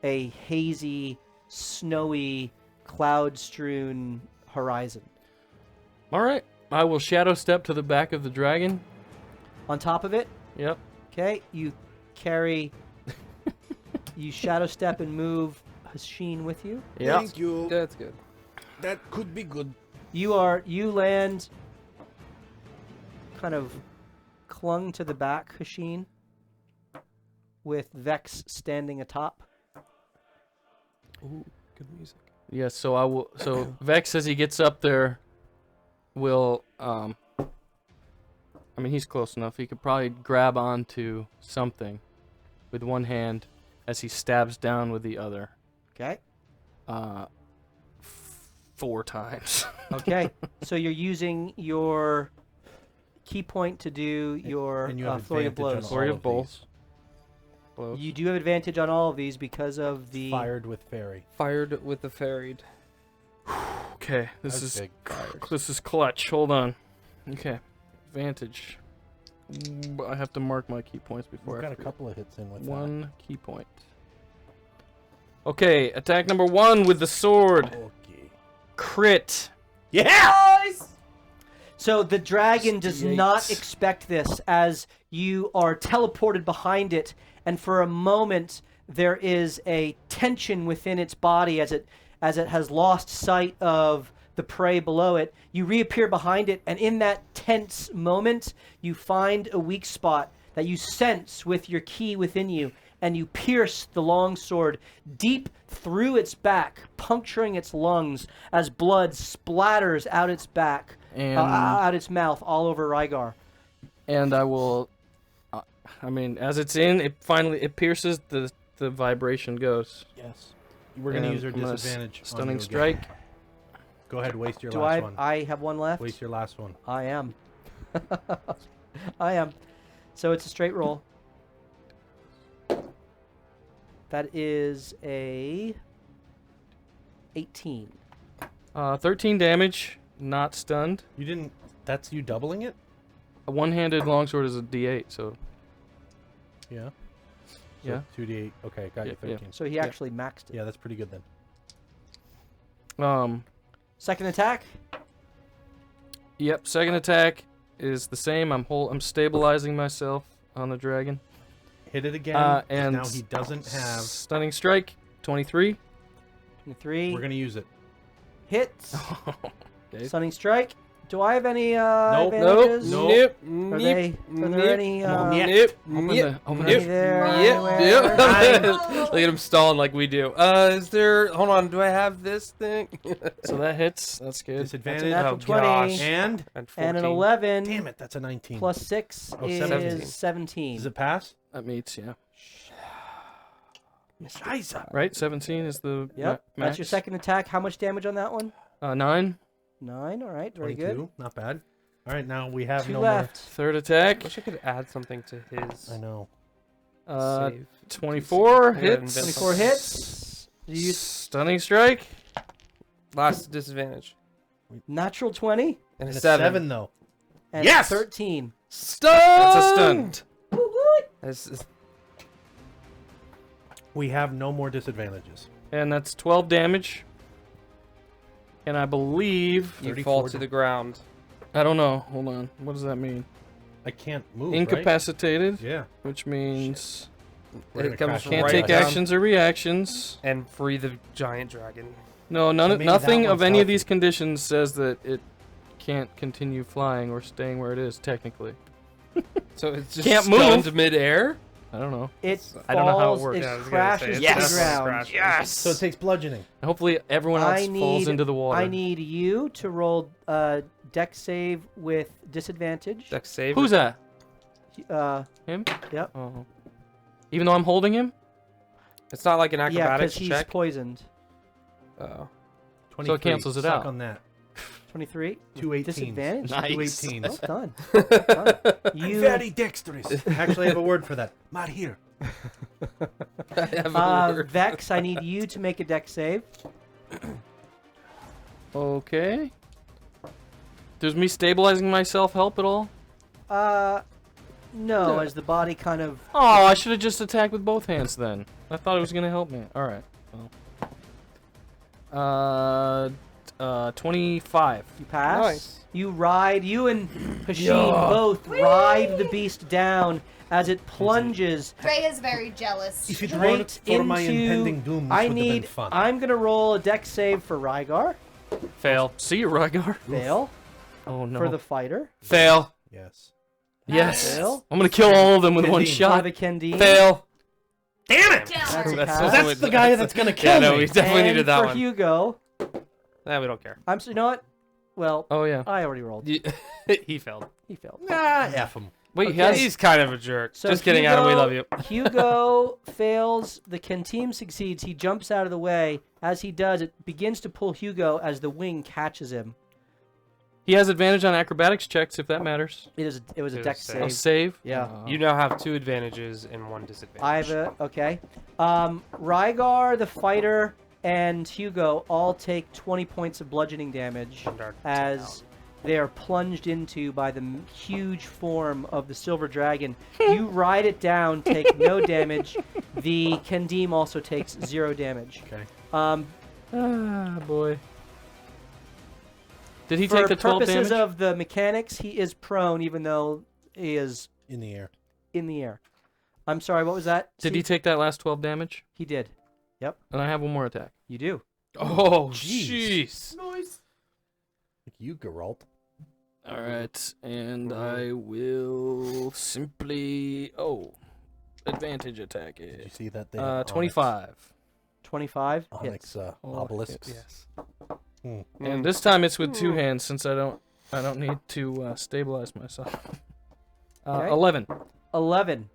a hazy, snowy, cloud-strewn horizon. All right, I will shadow step to the back of the dragon. On top of it, Yep. Okay, you carry, you shadow step and move Hasheen with you. Yeah. Thank you. That's good. That could be good. You land kind of clung to the back, Hasheen, with Vex standing atop. Ooh, good music. Yeah, so I will. So Vex, as he gets up there, will. I mean, he's close enough. He could probably grab onto something with one hand as he stabs down with the other. Okay. 4 times. Okay. So you're using your key point to do your And you have Flurry of advantage on Blows. all Flurry of of Blows. these. You do have advantage on all of these because of the. Fired with fairy. Fired with the ferried. Okay, That's this big. is clutch. Hold on. Okay, advantage. I have to mark my key points before We've I got a forget. couple of hits in with that. 1 key point. Okay, attack number 1 with the sword. Okay. Crit. Yeah! So the dragon does not 68. expect this as you are teleported behind it, and for a moment there is a tension within its body as it has lost sight of the prey below it. You reappear behind it, and in that tense moment, you find a weak spot that you sense with your key within you, and you pierce the longsword deep through its back, puncturing its lungs as blood splatters out its back, And out its mouth, all over Rygar. and I will. I mean, as it's in, it pierces. The vibration goes. Yes. We're going to And use our I'm gonna disadvantage. on Stunning you again. strike. Go ahead, waste your Do last I? one. I have one left. Waste your last one. I am. I am. So it's a straight roll. That is a 18. 13 damage. Not stunned. You didn't. That's you doubling it? A one-handed longsword is a D8, so Yeah. Yeah. 2d8. Okay, got you Yeah, yeah. 13. So he actually maxed it. Yeah, that's pretty good then. Second attack. Yep. Second attack is the same. I'm stabilizing myself on the dragon. Hit it again. 'cause And now he doesn't have. stunning strike. 23. 23. We're gonna use it. Hits. Okay. Stunning strike. Do I have any Nope. advantages? Nope. Nip. Are there any? Nip. Open Nip. the- open Any the- there? Yep. anywhere? Look at him stalling like we do. Is there? Hold on. Do I have this thing? So that hits. That's good. Disadvantage. natural Oh, 20. gosh. And And And an 14. 11 damn it, that's a 19. plus 6 Oh, is 17. 17. Does it pass? That meets, yeah. Scheiße. Right? 17 is the Yep. max. That's your second attack. How much damage on that one? 9. 9. All right. Very 22. good. Not bad. All right, now we have 2 no left. Third attack. Wish I could add something to his. more. I know. Save. 24 Yeah, hits. invent 24 something. hits. You use Stunning strike. Last disadvantage. natural 20 And a And a 7. though. and Yes! 13. Stun. That's a stun. This is- We have no more disadvantages. And that's 12 damage. And I believe... You 34 fall to the ground. I don't know. Hold on. What does that mean? I can't move. Incapacitated, Right? Yeah. which means We're gonna It comes crash from can't right take down actions or reactions. and free the giant dragon. No, Maybe that nothing of one's any of healthy. these conditions says that it can't continue flying or staying where it is, technically. So it's just Can't stunned move. midair. I don't know. It I don't know how it falls, works. it Yeah, I was gonna say, crashes it's to definitely the ground. crashes. Yes! So it takes bludgeoning. Hopefully everyone else falls into the water. I need you to roll deck save with disadvantage. Dex save. Who's that? Him? Yep. Oh. Even though I'm holding him? It's not like an Yeah, acrobatics because he's check. poisoned. Oh. 23. cancels it Suck out. on that. 23. 2 18s. Disadvantage. Nice. 2 18s. Well done. Well done. You, Very dexterous. Actually, I have a word for that. Not here. I have a word. Vex, I need you to make a deck save. Okay. Does me stabilizing myself help at all? No, No. as the body kind of. Oh, I should have just attacked with both hands then. I thought it was gonna help me. All right. Well. 25. You pass. Nice. You and Hashim both ride the beast down as it plunges Trey is very jealous. If it straight weren't for my into. impending doom, this I would have been need. fun. I'm gonna roll a dex save for Rygar. Fail. See you, Rygar. Fail Oh no. for the fighter. Fail. Yes. Yes. Fail I'm gonna kill all of them with one Canteen. for shot. the Kendim. Fail. Damn it! Kill That's her. a That's- pass. That's the guy that's gonna kill Yeah, no, me. we definitely And needed that for one. Hugo, Nah, we don't care. you know what? Well, Oh yeah. I already rolled. He failed. He failed. Nah, F him. Wait, Okay. He's kind of a jerk. So Just kidding, Adam. We Hugo- love you. Hugo fails. The Kentim succeeds. He jumps out of the way. As he does, it begins to pull Hugo as the wing catches him. He has advantage on acrobatics checks if that matters. It was a It was dex a Oh, save. save. Yeah. You now have 2 advantages and 1 disadvantage. I have a okay. Rygar, the fighter, and Hugo all take 20 points of bludgeoning damage And are as they are plunged into by the huge form of the silver dragon. You ride it down, take no damage. The Kendim also takes 0 damage. Okay. Ah, boy. Did he For take the 12 purposes damage? of the mechanics, he is prone, even though he is In the air. in the air. I'm sorry, what was that? Did he Steve? take that last 12 damage? He did. And I have one more attack. You do. Oh, Jeez. jeez. Nice. Like you, Geralt. All right, and I will simply advantage attack Did you it. see that they have 25. 25 Onyx hits. obelisks? Yes. And this time it's with 2 hands since I don't need to stabilize myself. Okay. 11. 11.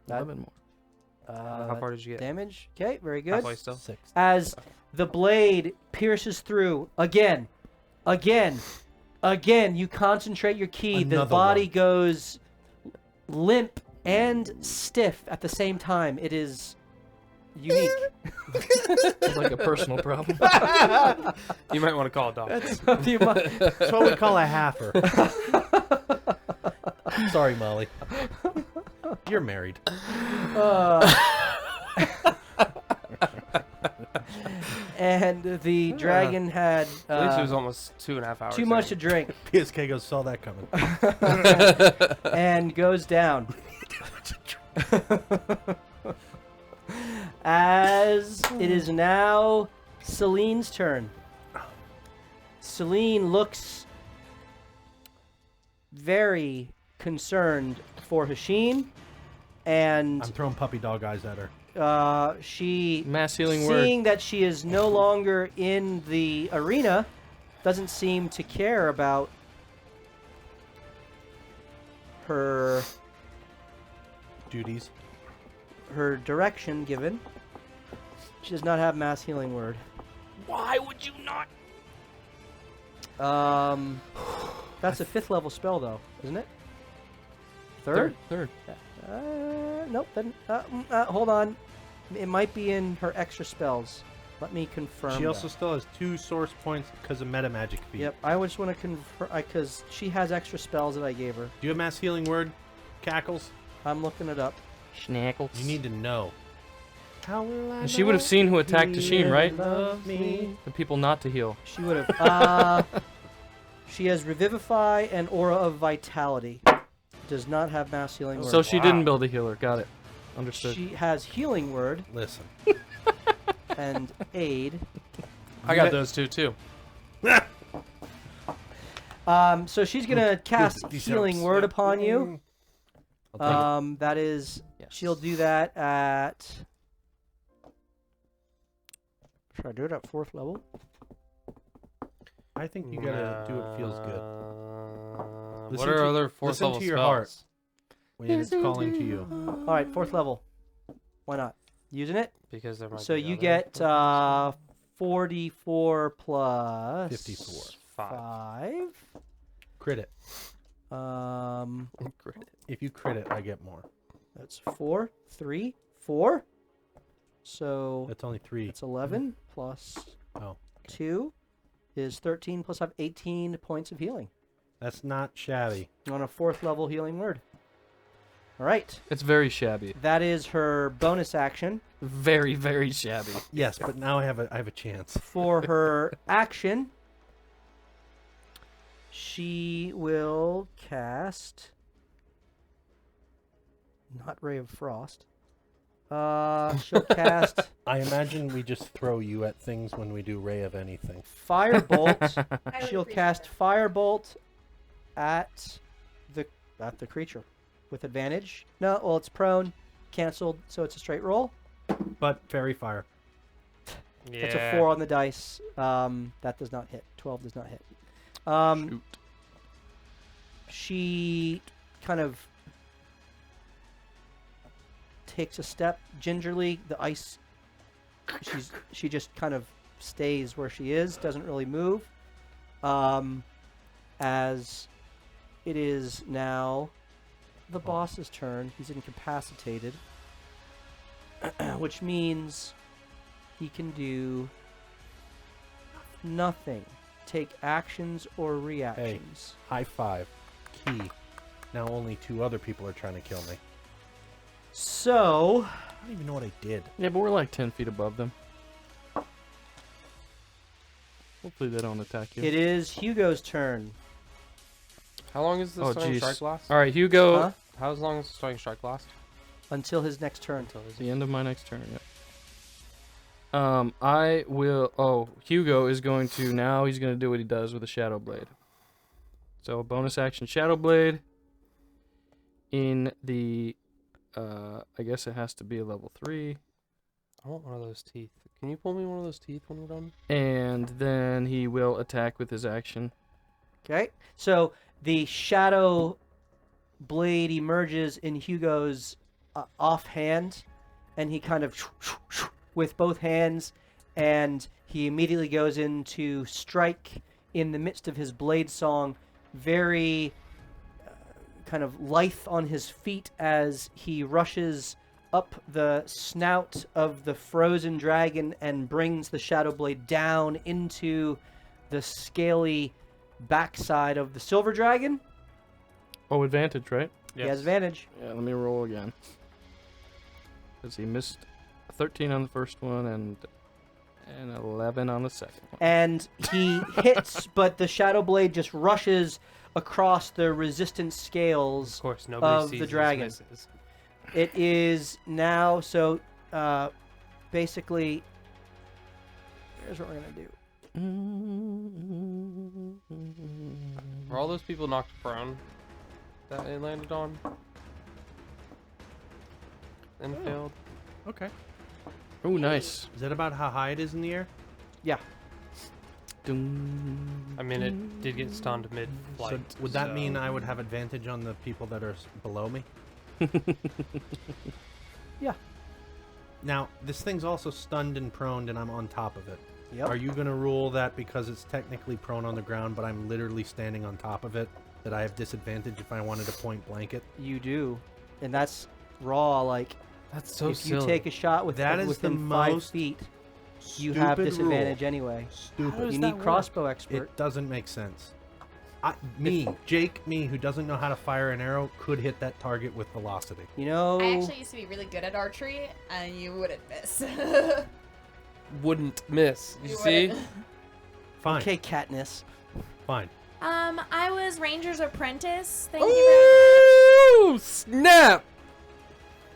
That- 11 more. How far did you get? Damage. Okay, very good. Halfway still? 6. As the blade pierces through again, you concentrate your key. The Another body one. goes limp and stiff at the same time. It is unique. It's like a personal problem. You might want to call a doctor. That's what we call a halfer. Sorry, Molly. You're married. And the dragon had At least it was almost 2.5 hours. too much to drink PSK goes, saw that coming. and goes down. As it is now Celine's turn. Celine looks very concerned for Hashim, and I'm throwing puppy dog eyes at her. she, Mass healing word. seeing that she is no longer in the arena, doesn't seem to care about her Duties. direction given. She does not have mass healing word. Why would you not? That's a 5th level spell though, isn't it? Third? Third. Nope. Then hold on. It might be in her extra spells. Let me confirm. She also that. still has 2 source points because of meta magic feat. Yep. I just want to confirm because she has extra spells that I gave her. Do you have mass healing word? Cackles? I'm looking it up. Schnackles. You need to know. How will I And she would have seen who attacked Hashim, right? love me? The people not to heal. She would have. She has Revivify and Aura of Vitality. Does not have mass healing word. So she didn't build a healer. Got it. Understood. She has healing word Listen. and aid. I got those too. So she's gonna cast These healing helps. word upon you. I'll take That is, Yes. she'll do that at. Should I do it at 4th level? I think you gotta do what feels good. What Listen are to- other 4th listen level to your spells? heart. When it's calling to you. All right, 4th level. Why not? Using it. Because there might So be you other get 4th 44 plus 54. 5. Crit it. Um, If you crit it, I get more. that's 4, 3, 4. So That's only 3. it's 11 plus Oh. 2 is 13 plus I have 18 points of healing That's not shabby. on a 4th level healing word. All right, It's very shabby. that is her bonus action. Very, very shabby. Yes, but now I have a chance. For her action, She will cast. Not Ray of Frost. She'll cast I imagine we just throw you at things when we do Ray of anything. Firebolt. I would She'll appreciate cast that. Firebolt at the creature with advantage. No, well, it's prone, canceled, so it's a straight roll. But fairy fire. Yeah. That's a 4 on the dice. That does not hit. 12 does not hit. Shoot. She kind of takes a step gingerly. The ice. She just kind of stays where she is. Doesn't really move. As it is now the boss's turn. He's incapacitated, which means he can do nothing. Take actions or reactions. High five. Key. Now only 2 other people are trying to kill me. So, I don't even know what I did. Yeah, but we're like 10 feet above them. Hopefully they don't attack you. it is Hugo's turn. How long is the Oh, starting jeez. strike last? All right, Hugo. Huh? How long is the starting strike last? Until his next turn. Until his The end of my next turn, yep. I will... Oh, Hugo is going to... Now he's going to do what he does with a Shadow Blade. So, bonus action Shadow Blade. In the... I guess it has to be a level 3. I want one of those teeth. Can you pull me one of those teeth when we're done? And then he will attack with his action. Okay. So the shadow blade emerges in Hugo's offhand, and he kind of with both hands, and he immediately goes into strike in the midst of his blade song, very kind of lithe on his feet as he rushes up the snout of the frozen dragon and brings the shadow blade down into the scaly backside of the silver dragon. Oh, advantage, right? He has advantage. Yeah, let me roll again. Because he missed a 13 on the first one and an 11 on the second one. And he hits, but the shadow blade just rushes across the resistance scales Of course, nobody of sees the these dragon. misses. It is now, so basically, here's what we're going to do. Were all those people knocked prone that it landed on? And failed? Okay. Oh, nice. Is that about how high it is in the air? Yeah. Dun, I mean, it did get stunned mid-flight. So would that mean I would have advantage on the people that are below me? Yeah. Now, this thing's also stunned and proned, and I'm on top of it. Yep. Are you going to rule that because it's technically prone on the ground, but I'm literally standing on top of it, that I have disadvantage if I wanted to point blank it? You do. And that's raw, like, That's so if silly. you take a shot with That is within the 5 most feet, you have Stupid disadvantage rule. anyway. Stupid. You need crossbow expert. It doesn't make sense. Jake, who doesn't know how to fire an arrow, could hit that target with velocity. You know, I actually used to be really good at archery, and you wouldn't miss. Wouldn't miss. You You see? wouldn't. Fine, okay, Katniss. fine. I was Ranger's apprentice. Thank you Ooh, snap!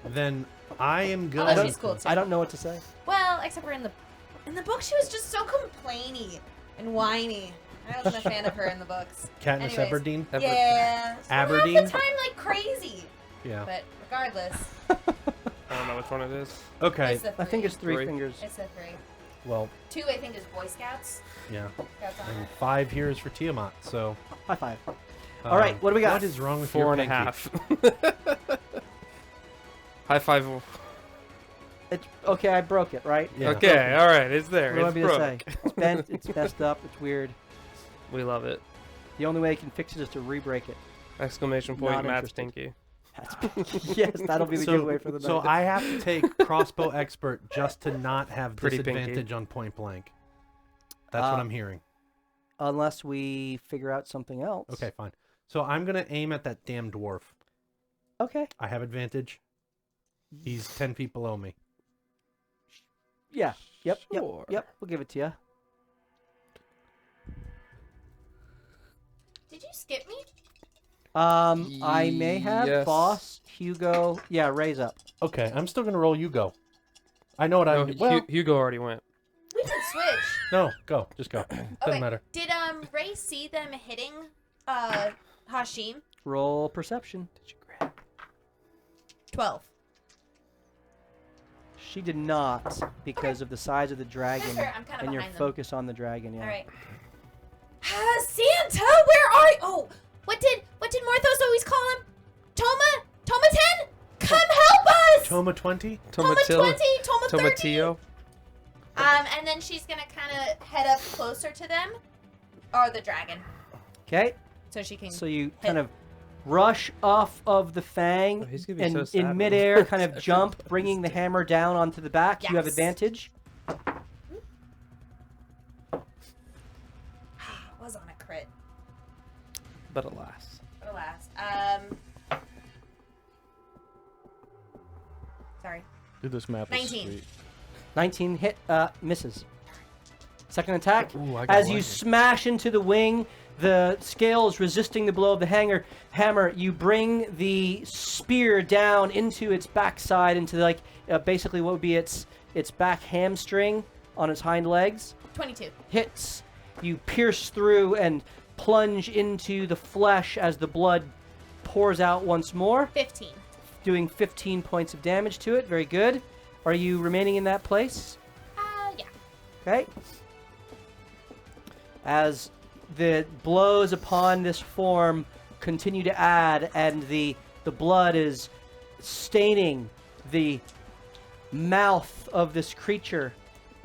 Then I am very much. Oh, going. she's cool too. I don't know what to say. Well, except for in the book, she was just so complainy and whiny. I wasn't a fan of her in the books. Katniss Anyways. Everdeen. Yeah. Aberdeen? Half the time, like crazy. Yeah. But regardless, I don't know which one it is. Okay. it's the I think it's three Three. fingers. It's the 3. Well, 2, I think, is Boy Scouts. yeah. Scouts on And it. 5 here is for Tiamat. So. High five. All right, what do we got? What is wrong with 4 your and a pinky? half. High five. Okay, I broke it, right? Yeah. Okay, all right, it's there. What do you It's want me to broke. say? It's bent, it's messed up, it's weird. We love it. The only way I can fix it is to re-break it. Exclamation point, Not Matt interested. Stinky. Yes, that'll be the giveaway for the night. So I have to take crossbow expert just to not have Pretty pinky. disadvantage on point blank. That's what I'm hearing. Unless we figure out something else. Okay, fine. So I'm gonna aim at that damn dwarf. Okay. I have advantage. He's 10 feet below me. Yeah. Yep. Sure. Yep. We'll give it to you. Did you skip me? I may have. Yes. Boss, Hugo. Yeah, raise up. Okay, I'm still gonna roll. You go. I know what No, I'm. Well, Hugo already went. We can switch. no, go. Just go. Doesn't Okay. matter. Did Ray see them hitting Hashim? Roll perception. Did you grab? 12. She did not because of the size of the dragon Sure, I'm kinda and your behind them. focus on the dragon. Yeah. All right. Santa, where are you? Oh, what did Morthos always call him? Toma 10? Come help us! Toma 20. Toma 20, Toma 30. Tomatio. And then she's gonna kind of head up closer to them, or the dragon, Okay. so she can. So you kind of rush off of the fang Oh, he's gonna be and so sad when in he midair looks kind of at jump, everybody. bringing the hammer down onto the back. You have Yes. advantage. was on a crit. But alas. Alas. Sorry. Dude, this map is 19. sweet. 19 hit, misses. Second attack. Ooh, I got As one you here. smash into the wing, the scales resisting the blow of the hammer, you bring the spear down into its backside, into like basically what would be its back hamstring on its hind legs. 22. Hits. You pierce through and plunge into the flesh as the blood pours out once more, 15. doing 15 points of damage to it. Very good. Are you remaining in that place? Yeah. Okay. As the blows upon this form continue to add, and the blood is staining the mouth of this creature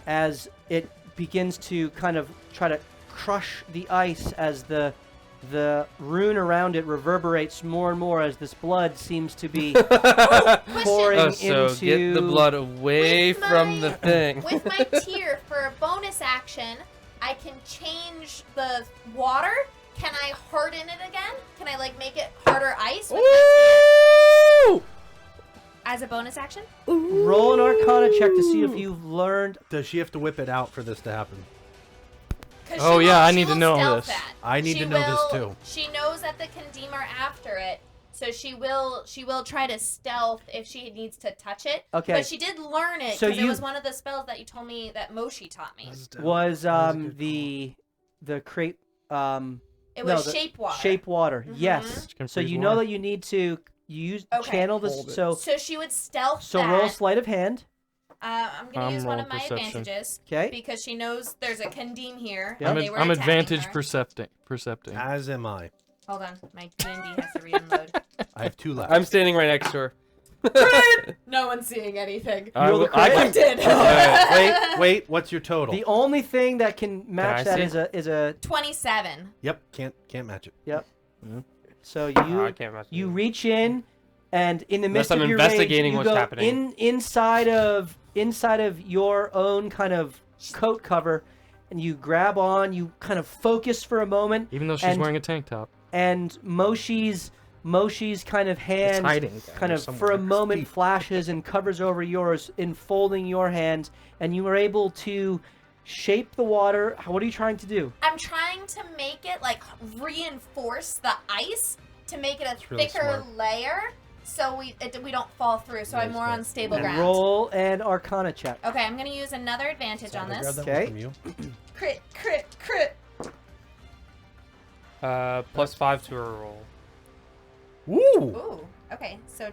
as it begins to kind of try to crush the ice, as the rune around it reverberates more and more as this blood seems to be pouring Oh, so into get the blood away With from my- the thing. With my tier for a bonus action, I can change the water. Can I harden it again? Can I like make it harder ice with my tier? As a bonus action? Roll an Arcana check to see if you've learned. Does she have to whip it out for this to happen? 'Cause Oh, she yeah, will- I she need to will know stealth this. that. I need She to know this will- too. She knows that the Condemn are after it, so she will try to stealth if she needs to touch it. Okay. But she did learn it So because it you- was one of the spells that you told me that Moshi taught me. Was That was a good the crepe It no, was the shape water. shape water? Mhm. Yes. Which can So freeze you know water. that you need to use Okay. channel this. Hold it. So So she would stealth so that. roll sleight of hand. I'm gonna use one roll of my perception. advantages Okay. because she knows there's a Condemn here. Yeah. and I'm, they were I'm attacking advantage her. percepting. As am I. Hold on, my D&D has to re-unload. I have 2 left. I'm standing right next to her. No one's seeing anything. You rolled a I crit? I did. Wait. What's your total? The only thing that can match I that see? is a 27. Yep. Can't match it. yep. Mhm. So Oh, I you can't imagine. you reach in, and in the midst Unless of I'm your investigating rage, you what's go happening. inside of your own kind of coat cover, and you grab on. You kind of focus for a moment, Even though she's And- wearing a tank top. and Moshi's kind of hand hiding down kind there of for a somewhere. moment flashes and covers over yours, enfolding your hand, and you are able to shape the water. What are you trying to do? I'm trying to make it like reinforce the ice to make it a really thicker smart. layer, so we don't fall through. So I'm more on stable ground. Roll an Arcana check. Okay, I'm gonna use another advantage on Grab this. that Okay. one from you. Crit. +5 to her roll. Woo! Ooh. Okay, so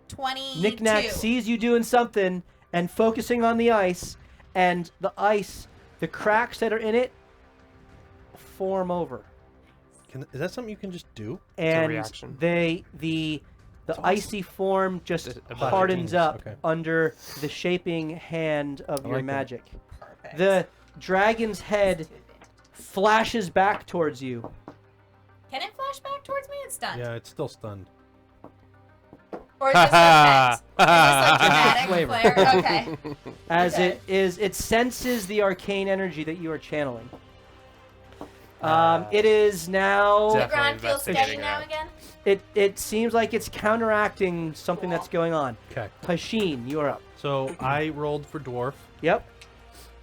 22. Knick-Knack sees you doing something and focusing on the ice, and the cracks that are in it, form over, Is that something you can just do? and reaction. the icy form just Just a hardens genius. up Okay. under the shaping hand of your like that. magic. Perfect. The dragon's head flashes back towards you. Can it flash back towards me? It's done. Yeah, it's still stunned. Or is this effect? Is this like dramatic Flavor. flair? Okay. As Okay. it senses the arcane energy that you are channeling. It is now. The Definitely ground feels steady investigating now that. again? It seems like it's counteracting something that's going on. Okay. Hasheen, you are up. So I rolled for dwarf, Yep.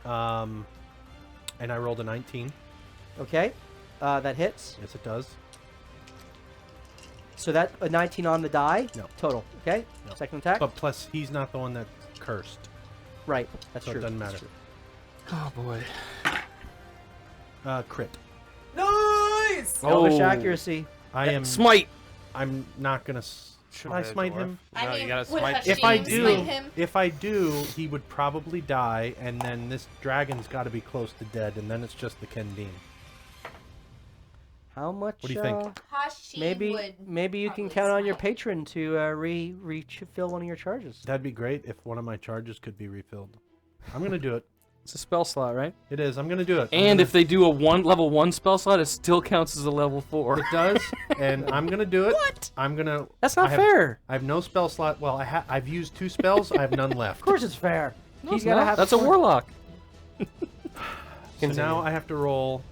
and I rolled a 19. Okay. That hits. Yes, it does. So that a 19 on the die. No. Total. Okay. No. Second attack. But plus, he's not the one that's cursed. Right. That's So true. it doesn't That's matter. true. Oh boy. Crit. Nice! Elvish Oh. accuracy. I am. Smite. I'm not gonna. Should I smite him? No, you gotta smite. would If I Hashim do, smite him? if I do, he would probably die, and then this dragon's got to be close to dead, and then it's just the Kendim. How much? What do you think? Hashim Maybe would you can probably count on your smite. patron to refill one of your charges. That'd be great if one of my charges could be refilled. I'm gonna do it. It's a spell slot, right? It is. I'm gonna do it. And if they do a level 1 spell slot, it still counts as a level 4. it does, and I'm gonna do it. What? I'm gonna. That's not I have- fair. I have no spell slot. Well, I've used 2 spells. I have none left. Of course, it's fair. No, He's it's gotta not. have. That's a four- warlock. So Continue. now I have to roll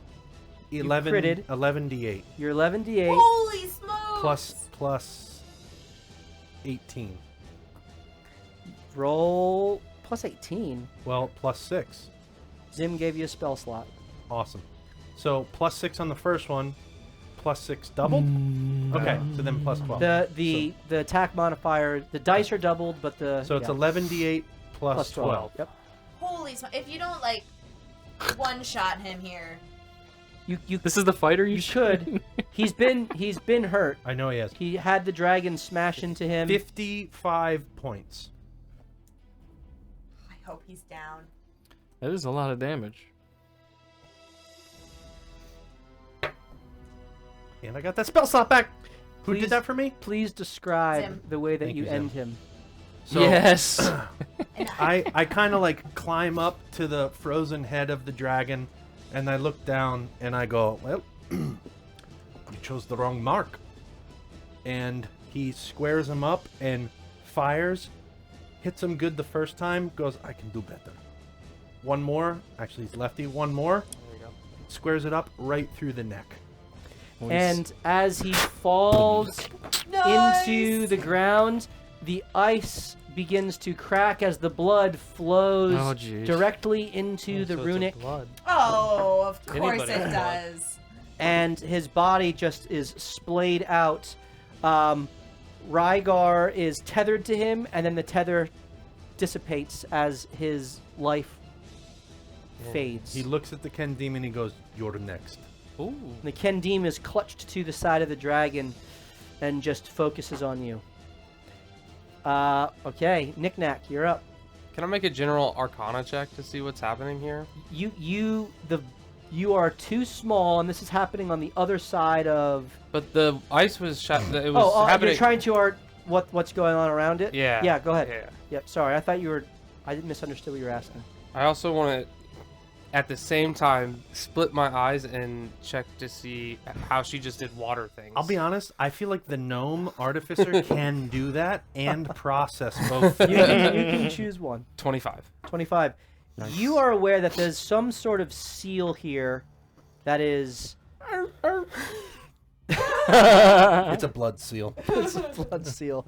11 critted. 11d8 You're 11d8. Holy smokes! plus 18. Roll plus 18. Well, plus 6. Zim gave you a spell slot. Awesome. So plus 6 on the first one, plus 6 doubled. Okay, so then plus 12. The attack modifier, the dice are doubled, but the So it's yeah, 11d8 plus 12. Yep. Holy smokes! If you don't like one-shot him here, You This is the fighter you could. He's been hurt. I know he has. He had the dragon smash into him. 55 points. I hope he's down. That is a lot of damage. And I got that spell slot back. Who Please- did that for me? Please describe Zim. the way that Thank you you, Zim. end him. So yes. And I kind of like climb up to the frozen head of the dragon, and I look down and I go, well, you chose the wrong mark. And he squares him up and fires, hits him good the first time, goes, I can do better. One more, actually he's lefty, one more, There you go. squares it up right through the neck. And as he falls into the ground, the ice begins to crack as the blood flows Oh, jeez. directly into the So it's a runic, blood. oh, of course Anybody it can does. and his body just is splayed out. Rygar is tethered to him, and then the tether dissipates as his life fades. He looks at the Kendim and he goes, you're next. Ooh. The Kendim is clutched to the side of the dragon and just focuses on you. Okay, Knick-Knack, you're up. Can I make a general Arcana check to see what's happening here? You are too small, and this is happening on the other side of. But the ice was it was Oh, happening. you're trying to art what's going on around it? Yeah. Yeah, go ahead. Yeah. Yep. Sorry, I thought you were. I misunderstood what you were asking. I also want to, at the same time, split my eyes and check to see how she just did water things. I'll be honest, I feel like the gnome artificer can do that and process both. You can choose one. 25. 25. You are aware that there's some sort of seal here that is. It's a blood seal. It's a blood seal.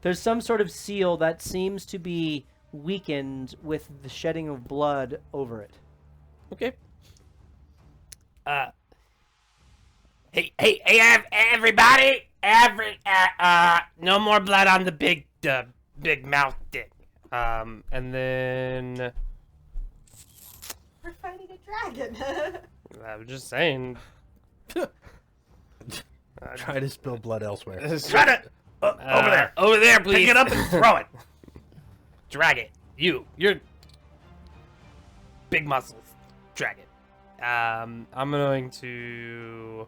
There's some sort of seal that seems to be weakened with the shedding of blood over it. Okay. Hey, everybody! No more blood on the big mouth dick. And then We're fighting a dragon. I was just saying. Try to spill blood elsewhere. Try to over there, please. Pick it up and throw it. Drag it. You're big muscles. Drag it. I'm going to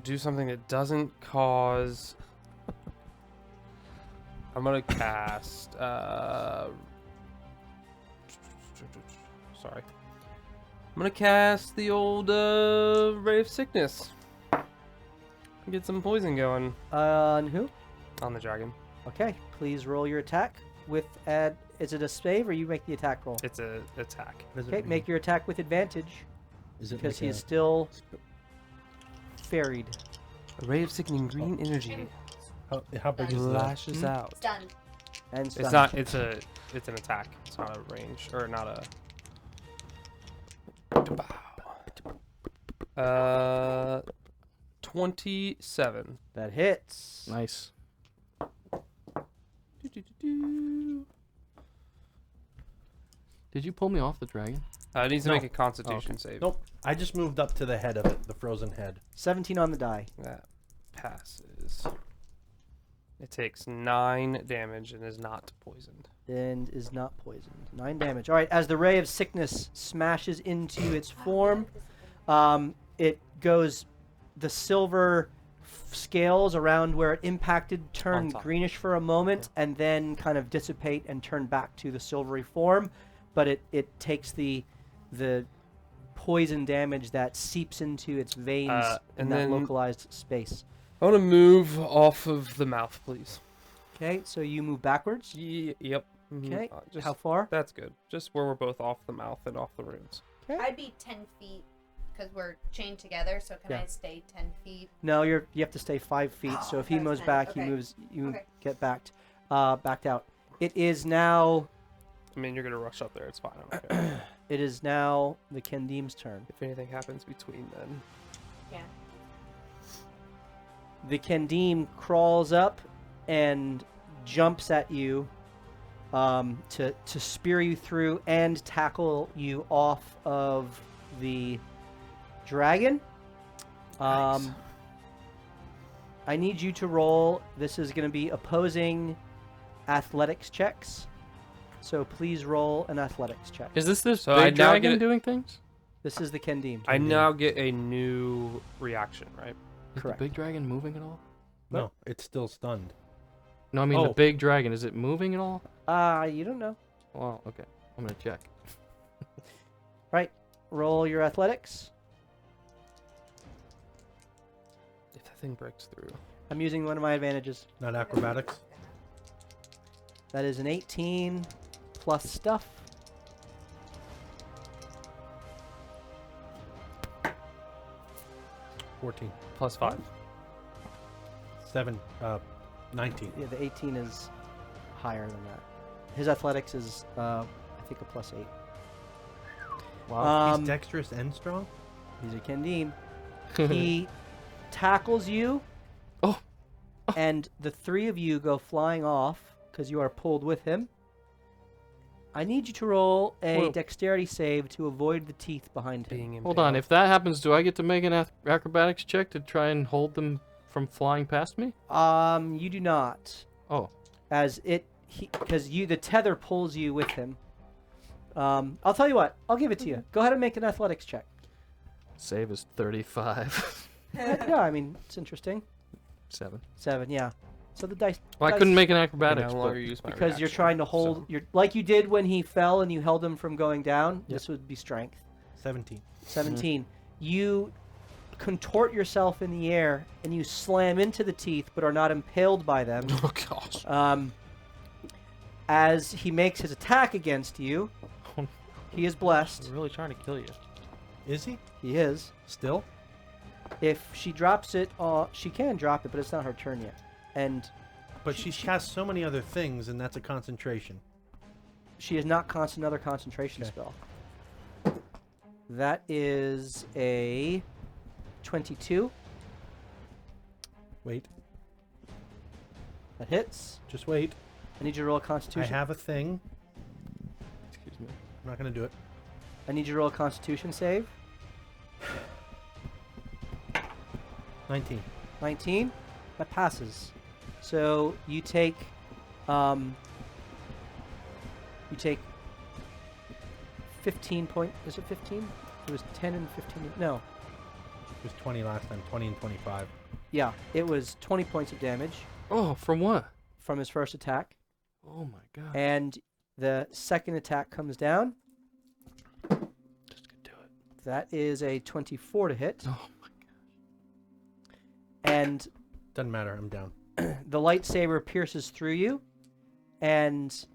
do something that doesn't cause. I'm gonna cast. Sorry. I'm gonna cast the old Ray of Sickness. Get some poison going On who? on the dragon. Okay, please roll your attack with add. Is it a save or you make the attack roll? It's a attack. What does it Okay, mean? make your attack with advantage Is it because like he a- is still ferried. A ray of sickening green energy How big is that? lashes out. It's done. And It's stunned. not. It's an attack. It's not a range or not a. Wow. 27. That hits. Nice. Did you pull me off the dragon? It needs to No. make a Constitution save. Nope. I just moved up to the head of it, the frozen head. 17 on the die. That passes. It takes 9 damage and is not poisoned. And is not poisoned. 9 damage. All right, as the ray of sickness smashes into its form, it goes, the silver scales around where it impacted turn greenish for a moment and then kind of dissipate and turn back to the silvery form. But it takes the poison damage that seeps into its veins in and that then localized space. I want to move off of the mouth, please. Okay, so you move backwards. Yep. Okay, Just, how far? That's good. Just where we're both off the mouth and off the runes. Okay. I'd be 10 feet because we're chained together. So can Yeah. I stay 10 feet? No, you have to stay 5 feet. So if he that was moves 10. back, Okay. he moves. You Okay. get backed out. It is now. I mean, you're going to rush up there. It's fine. I don't care. It is now the Kendim's turn. If anything happens between then. Yeah. The Kendim crawls up and jumps at you to spear you through and tackle you off of the dragon. Nice. I need you to roll. This is going to be opposing athletics checks. So please roll an athletics check. Is this So I big now dragon get- doing things? This is the Kendim. I now get a new reaction, right? Is Correct. the big dragon moving at all? No, it's still stunned. No, I mean the Oh. big dragon. Is it moving at all? You don't know. Well, okay. I'm gonna check. Right. Roll your athletics. If the thing breaks through. I'm using one of my advantages. Not acrobatics. That is an 18 plus stuff. +14. Plus 5. 19. Yeah, the 18 is higher than that. His athletics is, I think, a +8. Wow. He's dexterous and strong? He's a Kendim. He tackles you. Oh. And the 3 of you go flying off because you are pulled with him. I need you to roll a Whoa. dexterity save to avoid the teeth behind him. Being Hold on. impaled. If that happens, do I get to make an acrobatics check to try and hold them from flying past me? You do not. Oh. As because the tether pulls you with him. I'll tell you what. I'll give it to you. Go ahead and make an athletics check. Save is 35. Yeah, I mean it's interesting. 7. 7, yeah. So the dice. Well, I dice- couldn't make an I can acrobatics. no but- longer use my because you're reaction, trying to hold. so- You're like you did when he fell and you held him from going down. This would be strength. 17. 17. You contort yourself in the air and you slam into the teeth, but are not impaled by them. Oh gosh. As he makes his attack against you, he is blessed. I'm really trying to kill you. Is he? He is. Still? If she drops it, she can drop it, but it's not her turn yet. And But she's cast so many other things, and that's a concentration. she has not another concentration Okay. spell. That is a 22. Wait. That hits. Just wait. I need you to roll a I Constitution. have a thing. Excuse me. I'm not going to do it. I need you to roll a Constitution save. 19. 19. That passes. So you take 15 point. Is it 15? It was 10 and 15. No. It was 20 last time. 20 and 25. Yeah, it was 20 points of damage Oh, from what? from his first attack, Oh my god. and the second attack comes down. Just gonna do it. That is a 24 to hit, Oh my and Doesn't matter. I'm down. the lightsaber pierces through you, and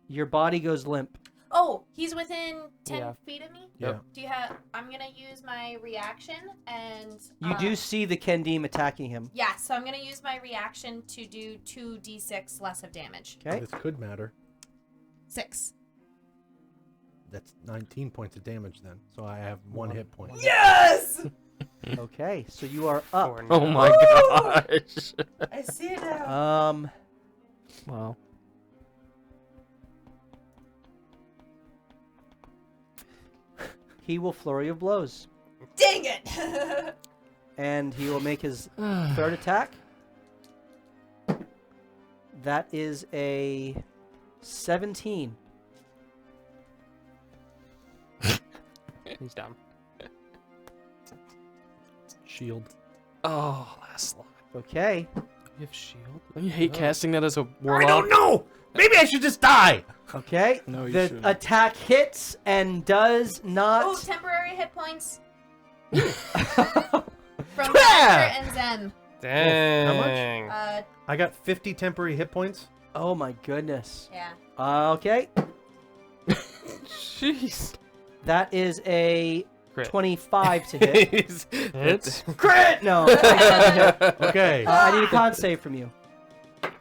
your body goes limp. Oh, he's within 10 Yeah. feet of me? Yeah. Do you have... I'm going to use my reaction and... You do see the Kendim attacking him. Yeah, so I'm going to use my reaction to do 2d6 less of damage. Okay. This could matter. 6. That's 19 points of damage then. So I have one hit point. Yes! Okay, so you are up. Or Oh no. my gosh. I see it now. Wow. He will Flurry of Blows. Dang it! And he will make his third attack. That is a 17. He's down. Shield. Oh, last line. Okay. You have shield? Don't you hate casting that as a I warlock? don't know. Maybe I should just die. Okay. No, you the shouldn't. attack hits and does Oh, not. temporary hit points Oh. from Fiechter and Zen. Dang. I got 50 temporary hit points. Oh my goodness. Yeah. Okay. Jeez. That is a Crit. 25 to hit. Hits? Crit! No. Okay. I need a con save from you.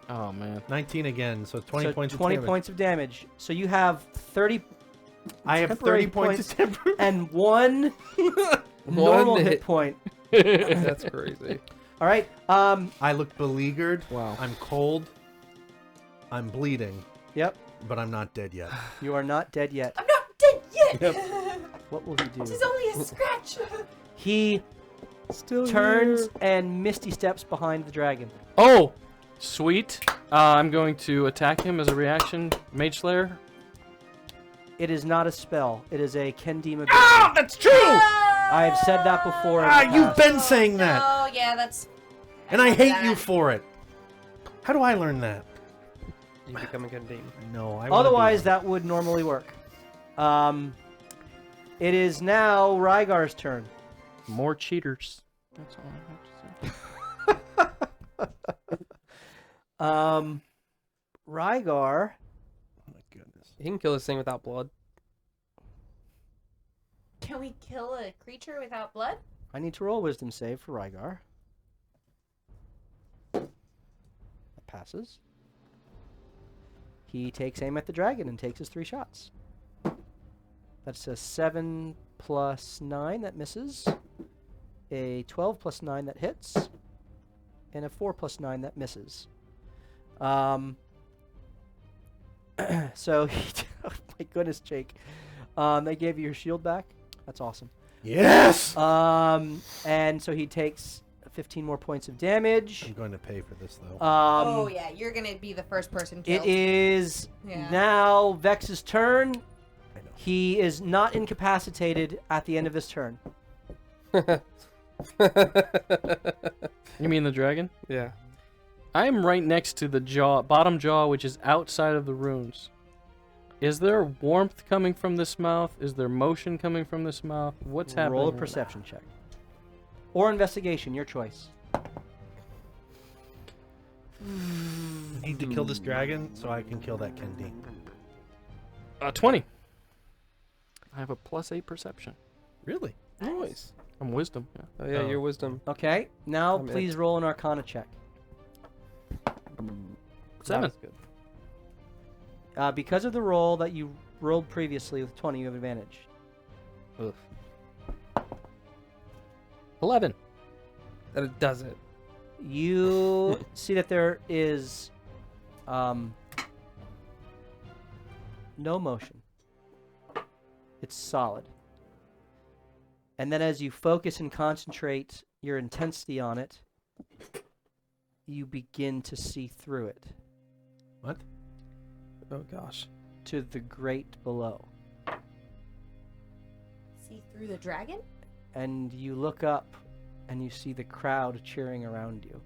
Oh, man. 19 again, so 20 So points 20 of damage. points of damage. So you have 30 I have temporary 30 points of temporary. and one normal hit. hit point. That's crazy. All right. I look beleaguered. Wow. I'm cold. I'm bleeding, Yep. but I'm not dead yet. You are not dead yet. I'm not dead yet! What will he do? This is only a scratch! He Still turns and misty steps behind the dragon. Oh, sweet. I'm going to attack him as a reaction. Mage Slayer. It is not a spell. It is a Kendim ability. Oh, that's true. I have said that before. in the You've past. been saying that, Oh, yeah, that's... and I remember hate you that. for it. How do I learn that? You become a good demon. No, I. Otherwise, that would normally work. It is now Rygar's turn. More cheaters. That's all I have to say. Rygar. Oh my goodness. He can kill this thing without blood. Can we kill a creature without blood? I need to roll a wisdom save for Rygar. That passes. He takes aim at the dragon and takes his 3 shots. That's a 7 plus 9 that misses, a 12 plus 9 that hits, and a 4 plus 9 that misses. So, oh my goodness, Jake. They gave you your shield back. That's awesome. Yes. And so he takes 15 more points of damage. I'm going to pay for this though. Oh, yeah, you're gonna be the first person killed. It is Yeah. now Vex's turn. I know. He is not incapacitated at the end of his turn. You mean the dragon? Yeah. I am right next to the jaw, bottom jaw, which is outside of the runes. Is there warmth coming from this mouth? Is there motion coming from this mouth? What's happening? Roll a right perception check. Or investigation, your choice. I need to kill this dragon so I can kill that Kendi. now? 20. I have a +8 perception. Really? Nice. I'm wisdom. Yeah. Oh yeah, Oh. your wisdom. Okay, now I'm please roll an Arcana check. 7. That's good. Because of the roll that you rolled previously with 20, you have advantage. Oof. 11. That it does it. You see that there is no motion. It's solid. And then as you focus and concentrate your intensity on it, you begin to see through it What? Oh gosh. to the grate below. See through the dragon? And you look up and you see the crowd cheering around you.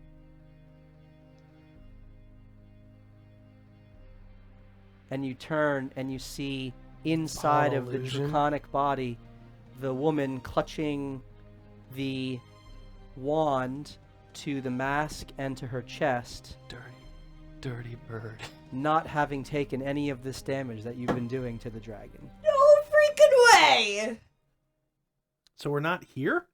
And you turn and you see inside of the Illusion. draconic body the woman clutching the wand to the mask and to her chest, Dirty bird. not having taken any of this damage that you've been doing to the dragon. No freaking way! So we're not here?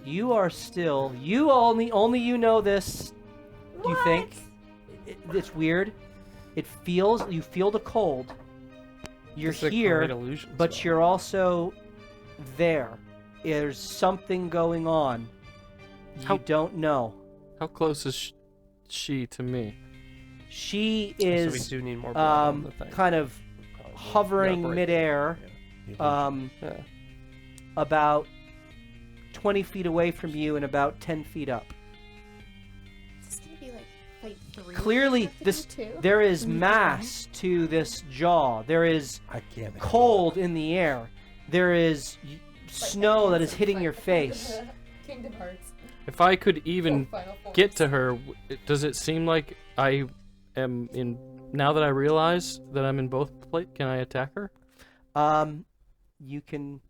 You are still, you only you know this. You think? It's weird. You feel the cold, You're It's like here, great illusion but spell. you're also there. There's something going on. You How- don't know. How close is she to me? She So we is do need more blood on the thing. kind of Probably hovering break. midair, Yeah. Yeah. about 20 feet away from you and about 10 feet up. Is this gonna be like fight 3? Clearly, We have to this do two? there is mass to this jaw. There is I can't. cold in the air. There is snow that is hitting your face. Kingdom Hearts. If I could even Final Forms. get to her, does it seem like I am in? Now that I realize that I'm in both places, can I attack her? You can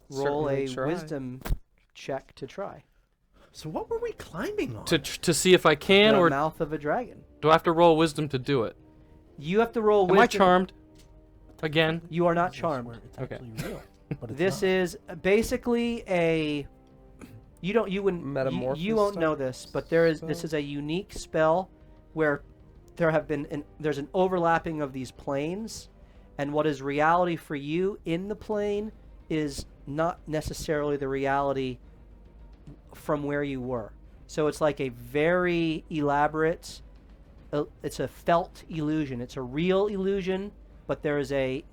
roll Certainly a try. wisdom check to try. So what were we climbing on? To see if I can, The or mouth of a dragon. do I have to roll wisdom to do it? You have to roll Am wisdom. I charmed? Again? You are not This is charmed. where it's Okay. actually real, but it's This not. is basically a. You wouldn't. Metamorphosis You won't know type this, but this is a unique spell where there's an overlapping of these planes, and what is reality for you in the plane is not necessarily the reality from where you were. So it's like a very elaborate. It's a felt illusion. It's a real illusion, but there is a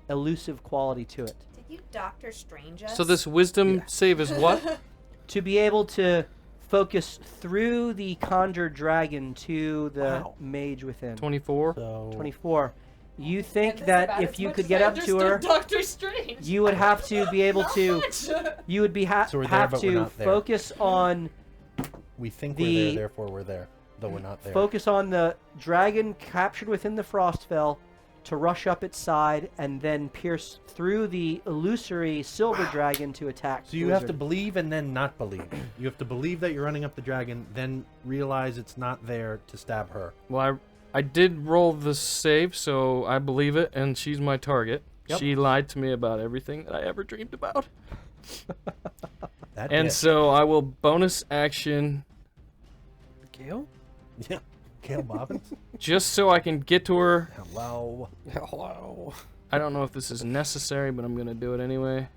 elusive quality to it. Did you Doctor Strange us? So this wisdom Yes. save is what? To be able to focus through the conjured dragon to the Wow. mage within. 24? So 24. You And think that's that about if as you much could as get I up to her, understood Doctor Strange. you would have to be able Not to. much. You would be So we're there, have but we're to not there. focus on we think the- we're there, therefore we're there, though we're not there. focus on the dragon captured within the Frostfell to rush up its side and then pierce through the illusory silver dragon to attack. So the you have to wizard. believe and then not believe. You have to believe that you're running up the dragon, then realize it's not there to stab her. Well, I did roll the save, so I believe it, and she's my target. Yep. She lied to me about everything that I ever dreamed about. That And bitch. so I will bonus action Gale? Yeah. Kale Bobbins? just so I can get to her. Hello. Hello. I don't know if this is necessary, but I'm going to do it anyway.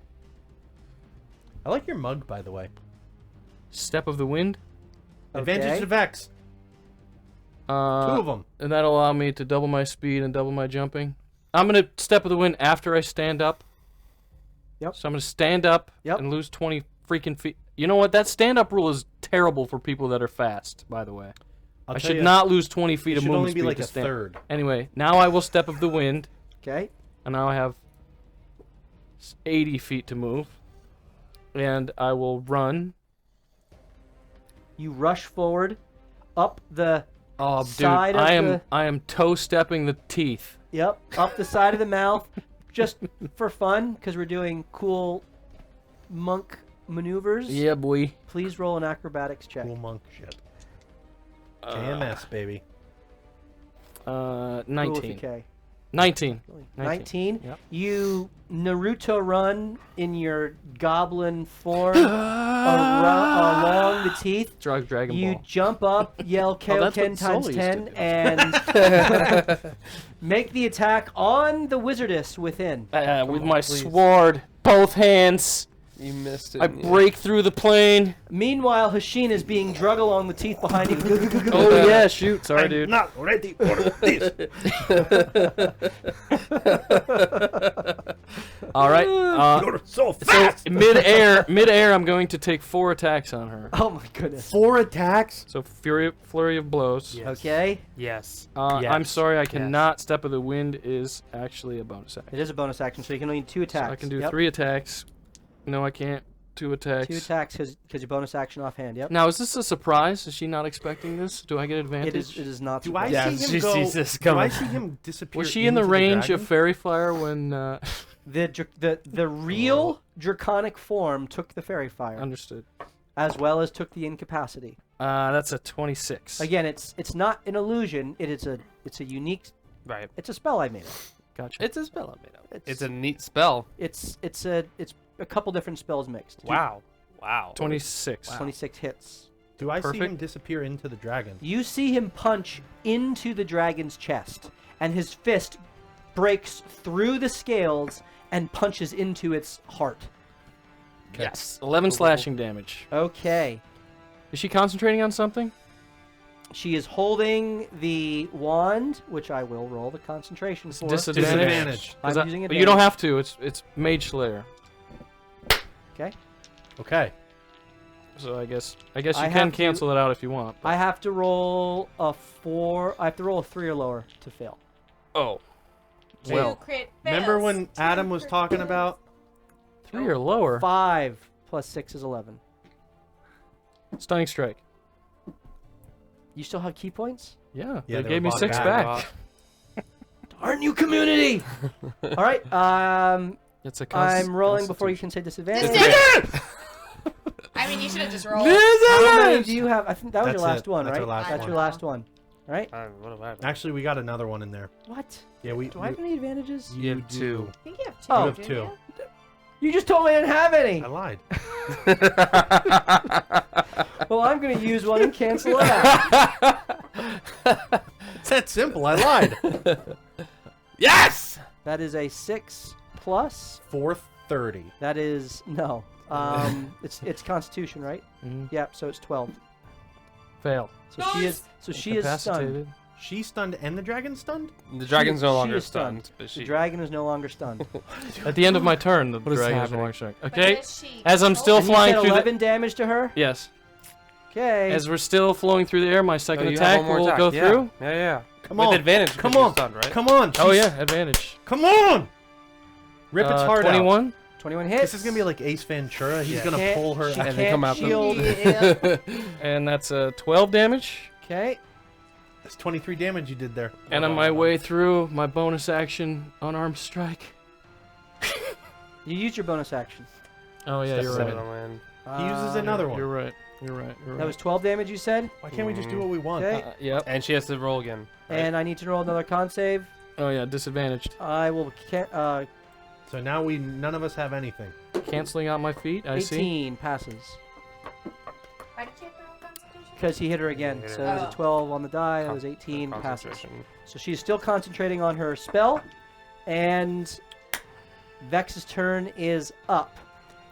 I like your mug, by the way. Step of the Wind. Advantage Okay. to Vex. Two of them. And that'll allow me to double my speed and double my jumping. I'm going to Step of the Wind after I stand up. Yep. So I'm going to stand up Yep. and lose 20 freaking feet. You know what? That stand-up rule is terrible for people that are fast, by the way. I'll I tell should you, not lose 20 feet it of should movement only be speed like to a stand. third. Anyway, now I will Step of the Wind, Okay. and now I have 80 feet to move. And I will run. You rush forward up the Oh, dude, side of the. I am toe-stepping the teeth. Yep, up the side of the mouth, just for fun, because we're doing cool monk maneuvers. Yeah, boy. Please roll an acrobatics check. Cool monk shit. JMS, baby. Cool with a 19. K. 19. 19. Yep. You Naruto run in your goblin form along the teeth. Drug Dragon You Ball. jump up, yell that's Kaioken what times Solo used to 10, and make the attack on the wizardess within. With my sword, both hands, You missed it. I break through the plane. Meanwhile, Hashin is being dragged along the teeth behind you. Oh yeah, shoot. Sorry, dude. Not ready for this. All right. You're so So fast. mid-air, I'm going to take 4 attacks on her. Oh my goodness. 4 attacks. So Flurry of Blows. Yes. Okay. Yes. I'm Yes. sorry, I Yes. cannot. Step of the Wind is actually a bonus action. It is a bonus action, so you can only do 2 So attacks. I can do Yep. 3 attacks. No, I can't. 2 attacks. 2 attacks because your bonus action offhand. Yep. Now, is this a surprise? Is she not expecting this? Do I get advantage? It is not. Do I surprising. see she him go? sees this Do I coming. see him disappear? Was she in the into range dragon? of Fairy Fire when... The real draconic form took the fairy fire, Understood. as well as took the incapacity. That's a 26. Again, it's not an illusion. It's a unique. Right. It's a spell I made. Up. Gotcha. It's a spell I made up. It's- It's a neat spell. It's a couple different spells mixed. Wow. Wow. 26. 26 hits. Do I see him Perfect. disappear into the dragon? You see him punch into the dragon's chest, and his fist breaks through the scales and punches into its heart. Yes. 11 slashing damage. Okay. Is she concentrating on something? She is holding the wand, which I will roll the concentration for. Disadvantage. I'm But using you advantage. don't have to. It's Mage Slayer. Okay. Okay. So I guess I you have can to- cancel it out if you want. I have to roll a 4. I have to roll a 3 or lower to fail. Oh. Two Well, crit Remember fails, when two Adam was crit talking fails. about 3 or lower. 5 plus 6 is 11. Stunning Strike. You still have key points? Yeah, Yeah, they they gave were me bought 6 back. back. Darn you, community! All right. It's a I'm rolling before you can say disadvantage. I mean, you should have just rolled. How many do you have? I think that was That's your last it. one, That's right? our last That's one. your last one. All right. What have I done? Actually, we got another one in there. What? Yeah, we. Do I have any advantages? You have 2. I think you have two. Oh. You have don't 2. you? You just told me I didn't have any. I lied. Well, I'm going to use one and cancel it out. It's that simple. I lied. Yes! That is a 6 plus. 430. That is no. It's Constitution, right? Mhm. Yep. So it's 12. Fail. So she is. So she is stunned. Incapacitated. She's stunned and the dragon's stunned? The dragon's no she longer is stunned. stunned, but The she. dragon is no longer stunned. At the end of my turn, the What is dragon is happening? no longer strike. But Okay. is she As I'm still And you flying said through 11 damage to her. Yes. Okay. As we're still flowing through the air, my Oh, second you have attack one more will attack. go Yeah. through. Come With on. advantage. 'cause Come you're on. Stunned, right? Come on. Oh she's- yeah, advantage. Come on. Rip its heart 21. 21 out. hits. This is gonna be like Ace Ventura. He's gonna Can't- pull her. she out. And they can't come out the- shield. And that's 12 damage. Okay. That's 23 damage you did there. And on my way through, my bonus action, unarmed strike. You used your bonus action. Oh yeah, Step you're seven. right. He uses another one. You're right. You're right. You're right. That was 12 damage, you said? Why can't we just do what we want? Okay. Yep. And she has to roll again. right? And I need to roll another con save. Oh yeah, disadvantaged. I will So now none of us have anything. Canceling out my feet. I see. 18 passes. Why did you have to roll Constitution? Because he hit her again. Hit her So that was again. a 12 on the die. That Con- was 18 passes. Concentration. So she's still concentrating on her spell. And Vex's turn is up.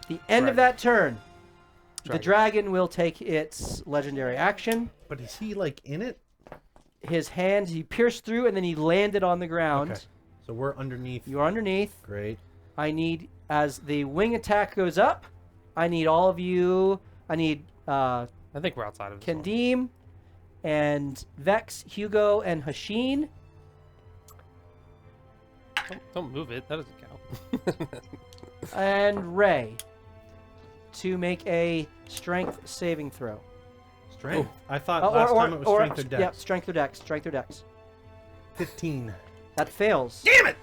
The end of that turn, the dragon will take its legendary action. But is he like in it? His hand, he pierced through and then he landed on the ground. Okay. So we're underneath. You're underneath. Great. I need, as the wing attack goes up, I need all of you. I need I think we're outside of this one. Kandim and Vex, Hugo, and Hashin. Don't move it. That doesn't count. And Ray to make a strength saving throw. Strength. I thought last time it was strength or dex. Yeah, strength or dex. Strength or dex. 15. That fails. Damn it!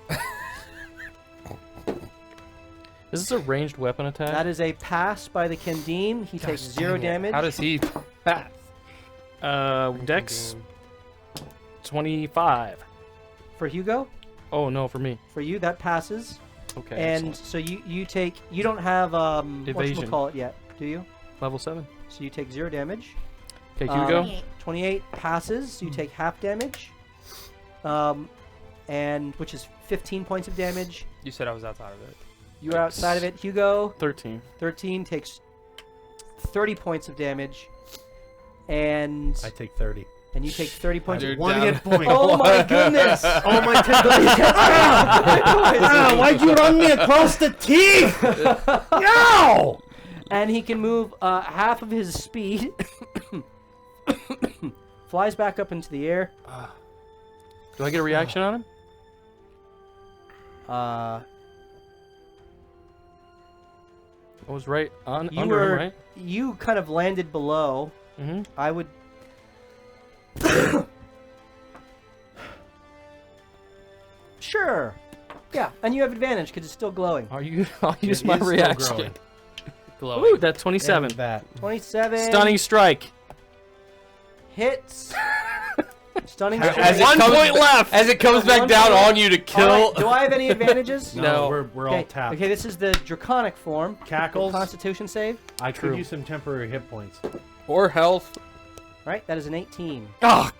Is this a ranged weapon attack? That is a pass by the Kandim. He takes 0 damage. How does he pass? Dex 25. For Hugo? Oh no, for me. For you, that passes. Okay. And excellent. so you don't have Evasion. whatchamacallit yet, do you? Level 7. So you take 0 damage. Okay, Hugo. 28 passes, so you take half damage. And which is 15 points of damage. You said I was outside of it. You are outside of it. Hugo, 13. 13 takes 30 points of damage. And I take 30. you take 30 points. You're Of, One down. hit point. oh my goodness! Oh my Ah, why'd you run me across the teeth? No! And he can move half of his speed. Flies back up into the air. Do I get a reaction on him? I was right on You under were him, right? you kind of landed below. Mm-hmm. I would. Sure. Yeah, and you have advantage because it's still glowing. Are you? I'll use It my is still reaction. growing. Glowing. Ooh, that's 27. And that. 27 Stunning strike. hits. Stunning As strike. it comes- left. As it comes back 1 down point. on you to All kill. right, do I have any advantages? No, No. we're all Okay. tapped. Okay, this is the draconic form. Cackles. Constitution save. I True. could use some temporary hit points. Or health. Right, that is an 18. Ugh.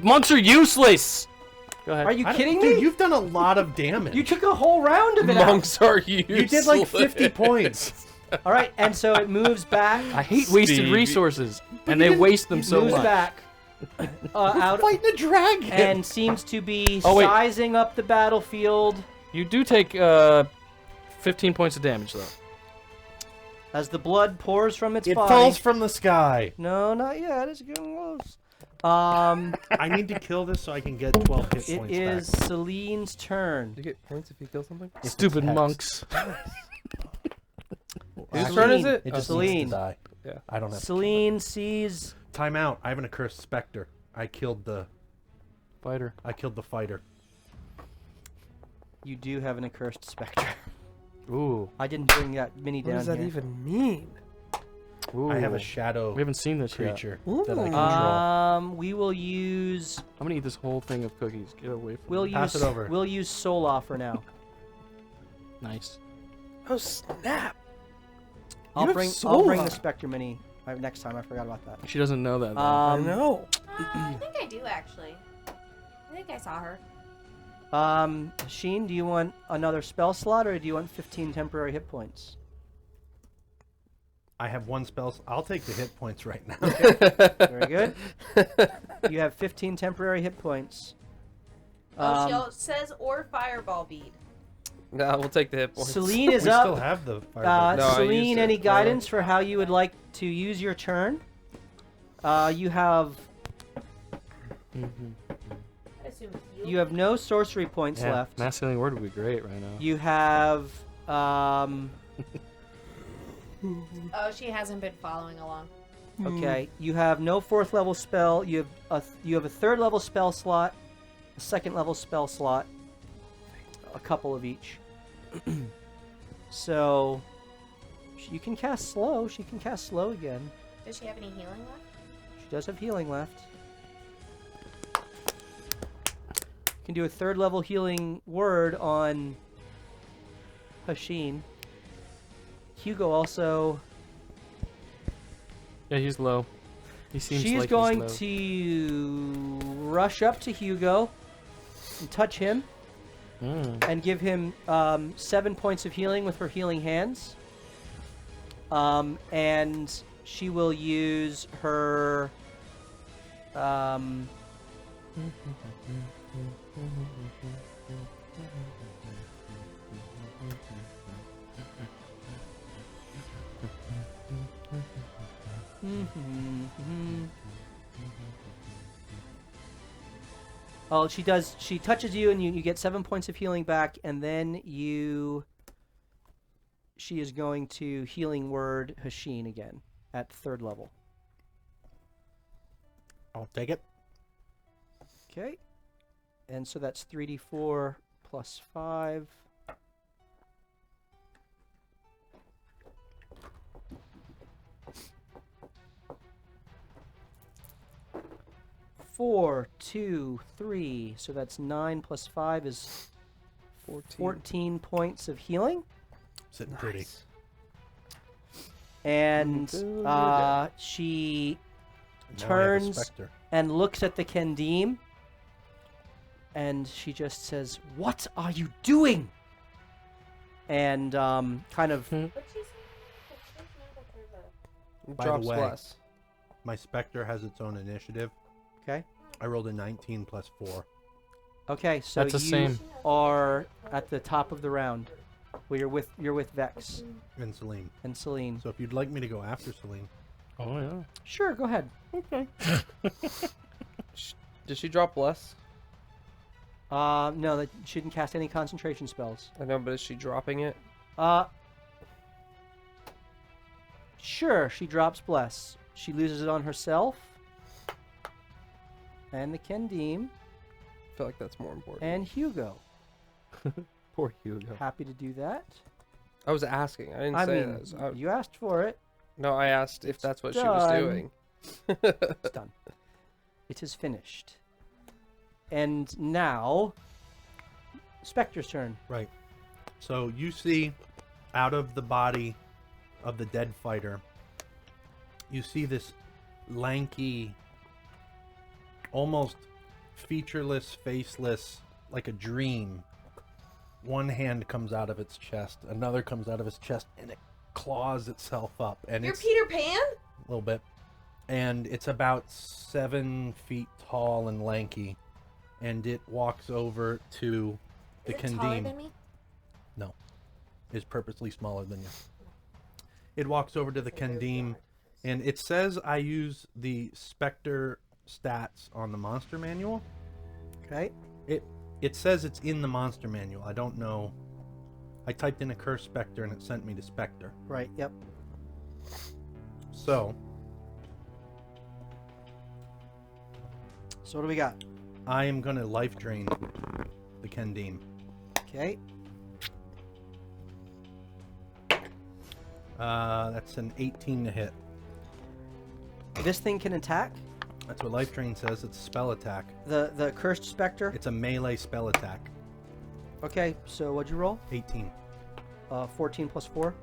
Monks are useless. Go ahead. Are you kidding Dude, me? you've done a lot of damage. You took a whole round of it out. Monks are useless. You did like 50 points. All right, and so it moves back. I hate wasted Steve. resources, and they waste them so moves much. back out Fighting a dragon. and seems to be Oh, wait. sizing up the battlefield You do take 15 points of damage, though. as the blood pours from its It body. falls from the sky. No, not yet. It's getting close. I need to kill this so I can get 12 hit It points is back. Celine's turn. Do you get points if you kill something? Stupid Hex. monks. Whose Celine. turn is it? It just Celine. needs to die. Yeah. I don't have Celine sees. time out. I have an accursed specter. I killed the Fighter. fighter. You do have an accursed specter. Ooh. I didn't bring that mini What down does that here. even mean? Ooh. I have a shadow We haven't seen this yet. creature that I control. We will use. I'm gonna eat this whole thing of cookies. Get away from We'll me. Pass use. it over. We'll use Sola for now. Nice. Oh snap! I'll have bring Sola. the specter mini next time. I forgot about that. She doesn't know that. Though. I know. I think I do actually. I think I saw her. Sheen, do you want another spell slot or do you want 15 temporary hit points? I have one spell. I'll take the hit points right now. Very good. You have 15 temporary hit points. Oh, she says or fireball bead. No, we'll take the hit points. Celine is we up. still have the fireball. No, I Celine, used it. any guidance for how you would like to use your turn? You have I assume it's you. you have no sorcery points Yeah, left. Mass Healing Word would be great right now. You have Oh, she hasn't been following along. okay. You have no 4th level spell. You have a 3rd level spell slot, a 2nd level spell slot, a couple of each. So you can cast slow. She can cast slow again. Does she have any healing left? She does have healing left. You can do a 3rd level healing word on Hashin. Hugo also. Yeah, he's low. He seems She's like going he's low. to rush up to Hugo and touch him and give him 7 points of healing with her healing hands. And she will use her. Oh, she does. She touches you, and you get 7 points of healing back, and then she is going to healing word Hashin again at 3rd level. I'll take it. Okay. And so that's 3d4 plus 5. Four, 2, 3. So that's 9 plus 5 is 14 points of healing. Sitting pretty. And she Now I have a turns specter. and looks at the Kendim. And she just says, "What are you doing?" And kind of What'd she say? By the Drops way, less. My specter has its own initiative. okay. I rolled a 19 plus 4. Okay, so That's the you same. are at the top of the round. Well, you're with Vex And Celine. and Celine. So if you'd like me to go after Celine. Oh yeah. Sure, go ahead. Did she drop less? No, that shouldn't cast any concentration spells. I know, but is she dropping it? Sure, she drops Bless. She loses it on herself. And the Kendim. I feel like that's more important. And Hugo. Poor Hugo. Happy to do that. I was asking. I didn't I say mean, that. you asked for it. No, I asked if that's what she was done. doing. It's done. It is finished. And now, Spectre's turn. Right. So you see out of the body of the dead fighter, you see this lanky, almost featureless, faceless, like a dream. One hand comes out of its chest, another comes out of its chest, and it claws itself up. And You're it's Peter Pan? a little bit. And it's about 7 feet tall and lanky. And it walks over to the Is it taller Kendim. than me? No. It's purposely smaller than you. It walks over to the Kendim, and it says I use the Spectre stats on the monster manual. Okay. It says it's in the monster manual. I don't know. I typed in a curse Spectre, and it sent me to Spectre. Right. Yep. So So what do we got? I am going to life drain the Kendim. Okay. That's an 18 to hit. This thing can attack. That's what life drain says. It's a spell attack. The cursed specter. It's a melee spell attack. Okay. So what'd you roll? 18. 14 plus 4.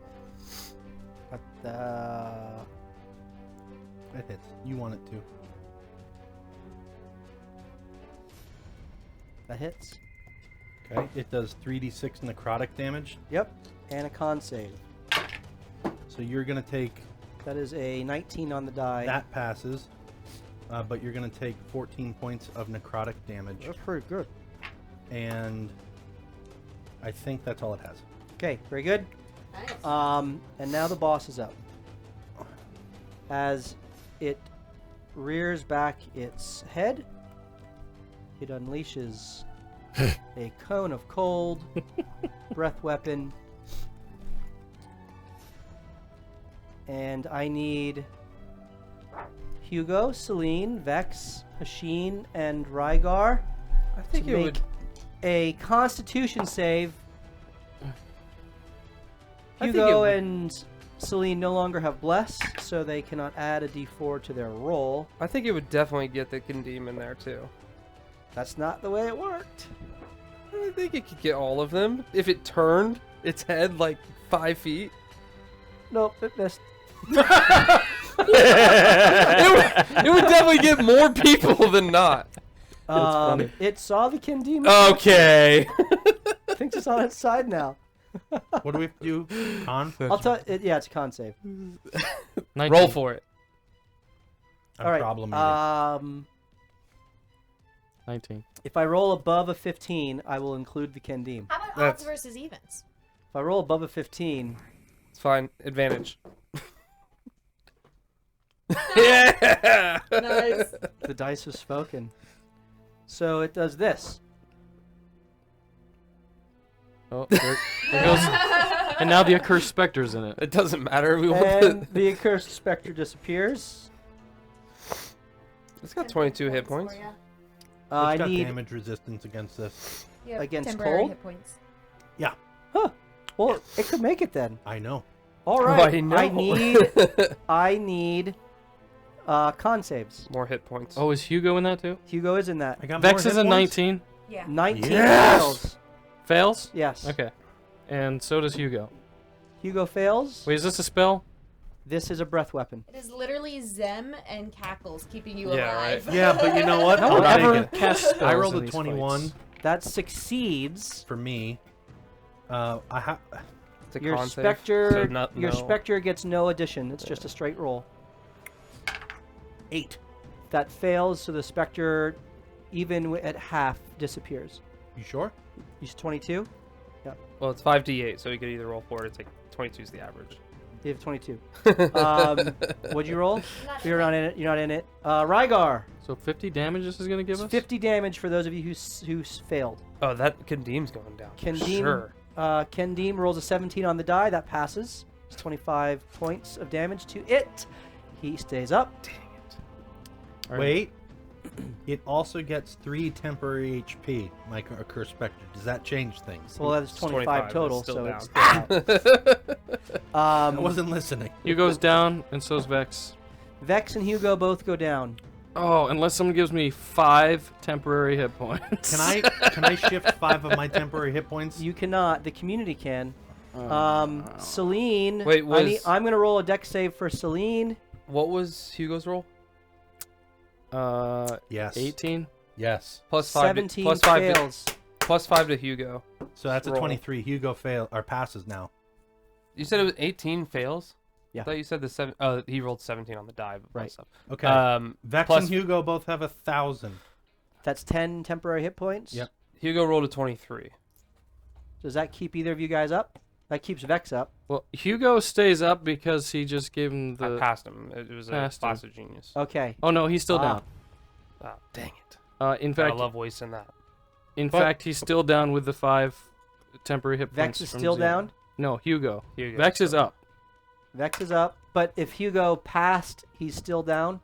That hits. You want it to. That hits. Okay. It does 3d6 necrotic damage. Yep. And a con save. So you're going to take... That is a 19 on the die. That passes. But you're going to take 14 points of necrotic damage. That's pretty good. And I think that's all it has. Okay. Very good. Nice. And now the boss is up. As it rears back its head, it unleashes a cone of cold, breath weapon, and I need Hugo, Celine, Vex, Hashin, and Rygar I think to it make would. a Constitution save. I think it Hugo would- and Celine no longer have Bless, so they cannot add a d4 to their roll. I think it would definitely get the Kendim in there too. That's not the way it worked. I think it could get all of them if it turned its head like 5 feet. Nope, it missed. It would definitely get more people than not. funny. It saw the Kendim. Okay. Thinks it's on its side now. What do we have to do? Con? I'll tell it. Yeah, it's a con save. 19. Roll for it. I'm All right. problem 19. If I roll above a 15, I will include the Kendim. How about That's- odds versus evens? If I roll above a 15, It's fine. Advantage. Yeah. Nice. the dice have spoken. So it does this. Oh, there goes. And now the accursed specter's in it. It doesn't matter. We want And the. the accursed specter disappears. It's got 22 hit points. I It's got need. damage resistance against this. You have Against temporary cold? hit points. Well, it could make it then. I know. All right. I know. I need. Con saves. More hit points. Oh, is Hugo in that too? Hugo is in that. I got Vex more is hit a points? 19. Yeah. 19 Yes! fails. Fails? Yes. Okay. And so does Hugo. Hugo fails. Wait, is this a spell? This is a breath weapon. It is literally Zem and Cackles keeping you Yeah, alive. right. Yeah, but you know what? No I'll one take ever it. casts spells I rolled in a these 21 fights. That succeeds. for me. It's a Your con save, specter, so not, your no. specter gets no addition. It's just a straight roll. 8. That fails, so the specter, even at half, disappears. You sure? He's 22. Well, it's 5d8, so you could either roll 4 or take 22 is the average. You have 22. What'd you roll? You're not in it. You're not in it. Rygar. So 50 damage this is going to give It's us? 50 damage for those of you who failed. Oh, that Kendim's going down. for Kendim, Sure. Kendim rolls a 17 on the die. That passes. It's 25 points of damage to it. He stays up. All right. Wait. It also gets 3 temporary HP, like a Curse Spectre. Does that change things? Well, that's It's 25 it's total, still so down. it's still out. I wasn't listening. Hugo's down, and so's Vex. Vex and Hugo both go down. Oh, unless someone gives me 5 temporary hit points. Can I shift 5 of my temporary hit points? You cannot. The community can. Oh. Celine. Wait, I'm going to roll a dex save for Celine. What was Hugo's roll? Yes. 18? Yes. Plus 5 17 plus 5 fails. plus 5 to Hugo. So that's a Roll. 23. Hugo passes now. You said it was 18 fails? Yeah. I thought you said he rolled 17 on the die. But Right. Stuff. Okay. Vex plus- and Hugo both have 1,000. That's 10 temporary hit points. Yep. Hugo rolled a 23. Does that keep either of you guys up? That keeps Vex up. Well, Hugo stays up because he just gave him I the. passed him. It was a Passed him. class of genius. Okay. Oh no, he's still Ah. down. Oh, dang it. In I fact, love wasting that. he's still down with the 5 temporary hit Vex points. is from still Zim. down. No, Hugo. Hugo. Vex is up. Vex is up. But if Hugo passed, he's still down.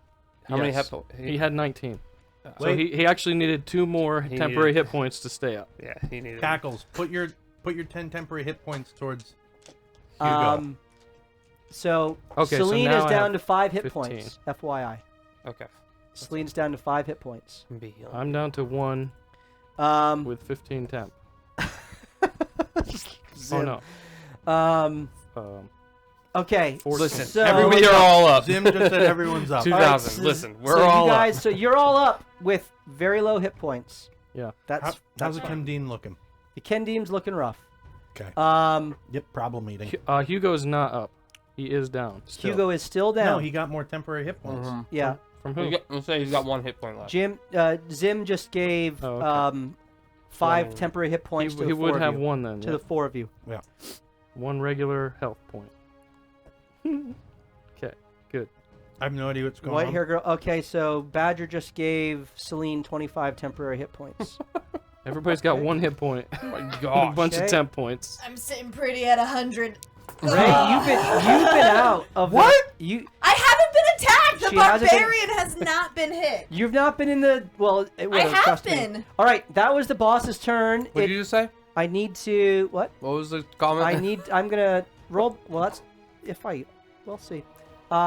How many Yes. hit points? He had 19. So Wait. he actually needed 2 more He temporary needed- hit points to stay up. Yeah, he needed. Cackles, put your 10 temporary hit points towards Hugo. So Okay, so Celine now is I down have to 5 hit 15. points. FYI. Okay. Celine's down to 5 hit points. Be healing. I'm down to 1 Um, with 15 temp. Zim. Oh no. Okay. Listen, so we are all up. Zim just said everyone's up. 2,000. Alright, Listen, we're so all you guys, up. So you're all up with very low hit points. Yeah. That's How's the fine. Kim looking? The Kendeem's looking rough. Okay. Yep. Problem eating. Hugo's not up. He is down. Still. Hugo is still down. No, he got more temporary hit points. Yeah. From who? Let's say he's got 1 hit point left. Zim just gave Oh, okay. 5 One. temporary hit points to He the would 4 of have you. 1 then. To Yeah. the 4 of you. 1 regular health point. Okay, good. I have no idea what's going White on. hair girl. Okay, so Badger just gave Celine 25 temporary hit points. Everybody's got 1 hit point. Oh my And a gosh. bunch Okay. of temp points. I'm sitting pretty at 100. Ray, you've been out of What? You I haven't been attacked. The She hasn't been- barbarian has not been hit. you've not been in the it I was, have trust me. been. All right, that was the boss's turn. What did you just say? I need to what? What was the comment? I'm gonna roll. Well, that's if I. We'll see.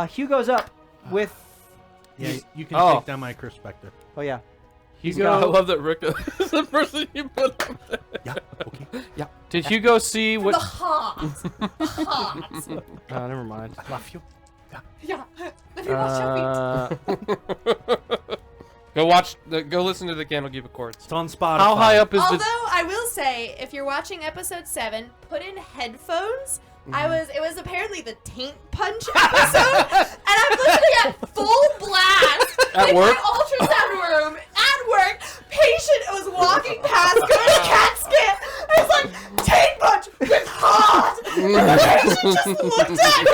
Hugo's up with. Yeah, you can Oh. take down my Curse Spectre. Oh yeah. I Hugo, love that Rick is the person you put up there. Yeah, okay. did Hugo see The what? hot. Hot. Oh, never mind. I love you. Yeah. Let me wash your feet. Go listen to the Candlekeep Chords. It's on Spotify. How high up is Although the? I will say, if you're watching episode 7, put in headphones. It was apparently the taint punch episode, and I'm listening at full blast At in work? my ultrasound room at work. Patient was walking past, going to CAT scan. I was like, taint punch with hot, and the patient just looked at me.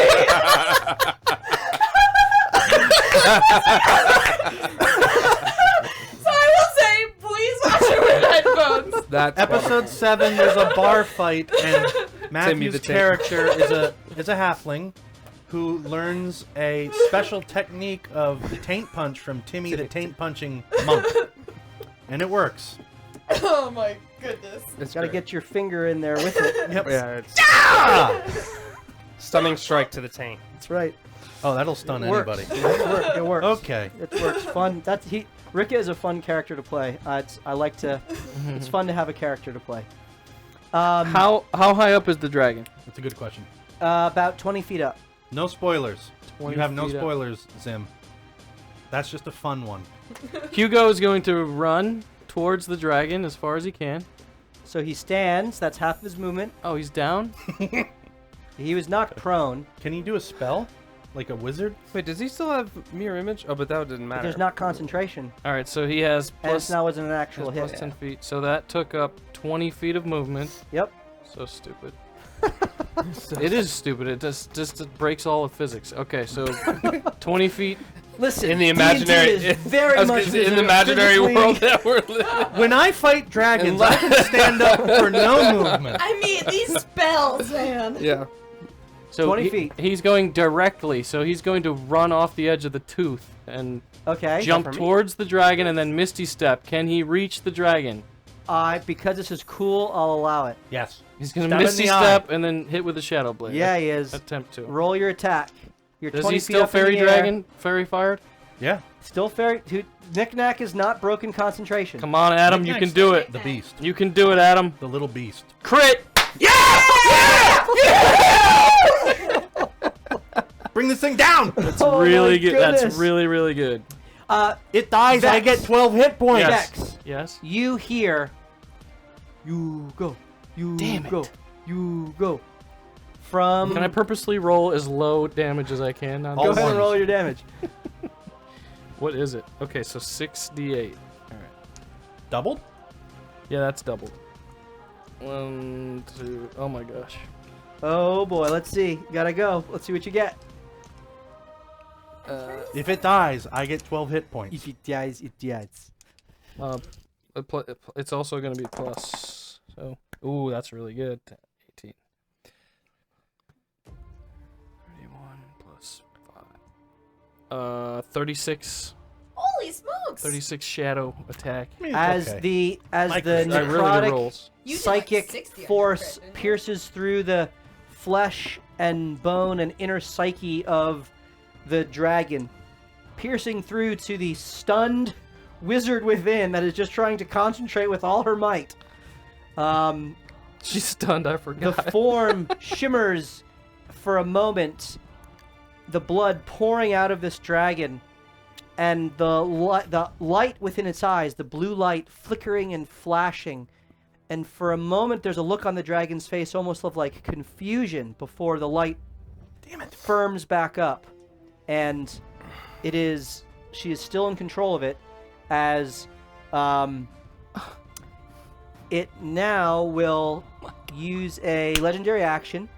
So I will say, please watch it with headphones. That's Episode 7, there's a bar fight, and Matthew's the Taint. character is a halfling who learns a special technique of taint punch from Timmy the taint punching monk, and it works. Oh my goodness. It's Gotta great. get your finger in there with it. Yep. Yeah, it's Ah! stunning strike to the taint. That's right. Oh, that'll stun It works. anybody. It works. Okay. It works. Fun. Rika is a fun character to play. I like to. It's fun to have a character to play. How high up is the dragon? That's a good question. About 20 feet up. No spoilers. 20 You have no feet up. spoilers, Zim. That's just a fun one. Hugo is going to run towards the dragon as far as he can. So he stands. That's half of his movement. Oh, he's down. He was knocked prone. Can he do a spell? Like a wizard? Wait, does he still have mirror image? Oh, but that didn't But matter. there's not concentration. All right, so he has And plus, it's now wasn't an actual has plus hit. 10 feet. So that took up 20 feet of movement. Yep. So stupid. It is stupid. It just it breaks all of physics. Okay, so 20 feet. Listen, in the D&D imaginary, is very I was much gonna say, in the imaginary physically- world that we're living. When I fight dragons, I can stand up for no movement. I mean, these spells, man. Yeah. So 20 feet. He's going directly. So he's going to run off the edge of the tooth and Okay. jump for me? towards the dragon and then Misty Step. Can he reach the dragon? Because this is cool, I'll allow it. Yes. He's going Stab to in Misty the eye. Step and then hit with a Shadow Blade. Yeah, he is. Attempt to. Roll your attack. You're Does 20 he feet still up in fairy the air. dragon? Fairy fired? Yeah. Still fairy. Knick-knack is not broken concentration. Come on, Adam. You can do it. The beast. You can do it, Adam. The little beast. Crit! Bring this thing down! That's Oh really my good. That's goodness. really, really good. It dies. I get 12 hit points. Vex, Yes. you hear. You go. You Damn it. go. You go. From. Can I purposely roll as low damage as I can? On Go this? ahead and roll your damage. What is it? Okay, so 6d8. All right. Doubled? Yeah, that's doubled. 1, 2. Oh my gosh. Oh boy, let's see. Gotta go. Let's see what you get. If it dies, I get 12 hit points. If it dies, it dies. It's also going to be plus. So, ooh, that's really good. 18. 31 plus 5. 36. Holy smokes! 36 shadow attack. As okay. the My I really good necrotic rolls. You did like psychic 60 on your force crit, didn't you? pierces through the flesh and bone and inner psyche of the dragon, piercing through to the stunned wizard within that is just trying to concentrate with all her might. She's stunned, I The forgot. form shimmers for a moment, the blood pouring out of this dragon, and the light within its eyes, the blue light flickering and flashing. And for a moment, there's a look on the dragon's face almost of like confusion before the light firms back up. And she is still in control of it, as it now will use a legendary action.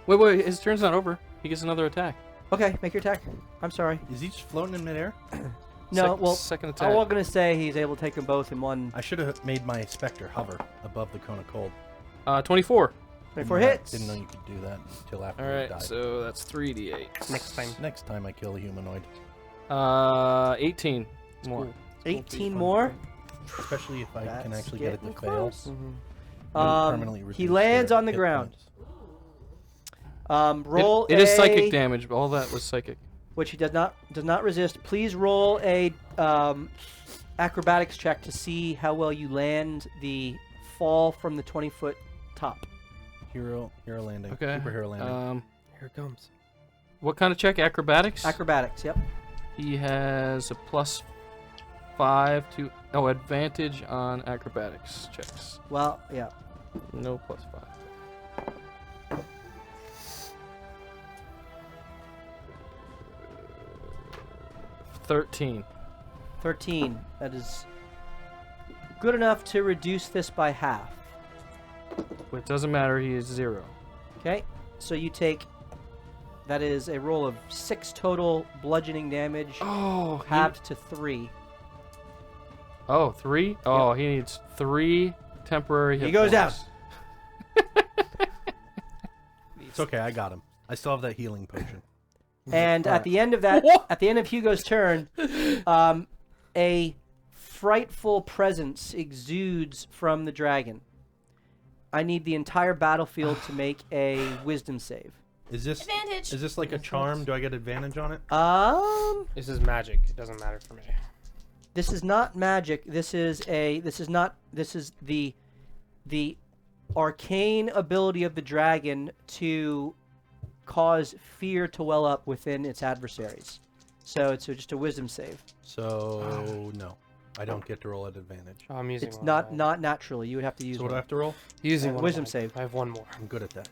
Wait, his turn's not over. He gets another attack. Okay, make your attack. I'm sorry. Is he just floating in midair? No, well, second I'm attack. going to say he's able to take them both in one. I should have made my specter hover above the cone of cold. 24. 24 Didn't know- hits. Didn't know you could do that until after All you right, died. so that's 3d8. Next time I kill a humanoid. 18 more. 18 more. Especially if I can That's actually get it to getting fail. close. Then Um, permanently he reduce lands their on the hit ground. points. Roll It is a- psychic damage, but all that was psychic. which he does not resist. Please roll a acrobatics check to see how well you land the fall from the 20-foot top. Hero landing. Okay. Superhero landing. Here it comes. What kind of check? Acrobatics? Acrobatics, yep. He has a +5 to advantage on acrobatics checks. Well, yeah. No +5. 13. 13. That is good enough to reduce this by half. It doesn't matter. He is 0. Okay, so you take. That is a roll of 6 total bludgeoning damage, Oh, halved to 3. 3? Oh, he needs 3 temporary hit He goes down. points. It's okay, I got him. I still have that healing potion. And at the end of that, at the end of Hugo's turn, a frightful presence exudes from the dragon. I need the entire battlefield to make a wisdom save. Is this Advantage. Is this like a charm? Do I get advantage on it? This is magic. It doesn't matter for me. This is not magic. This is the arcane ability of the dragon to cause fear to well up within its adversaries. So it's just a wisdom save. So no, I don't get to roll at advantage. Oh, I'm using It's one not of mine. not naturally. You would have to use So what do I one. have to roll? Using one of wisdom mine. save. I have one more. I'm good at that.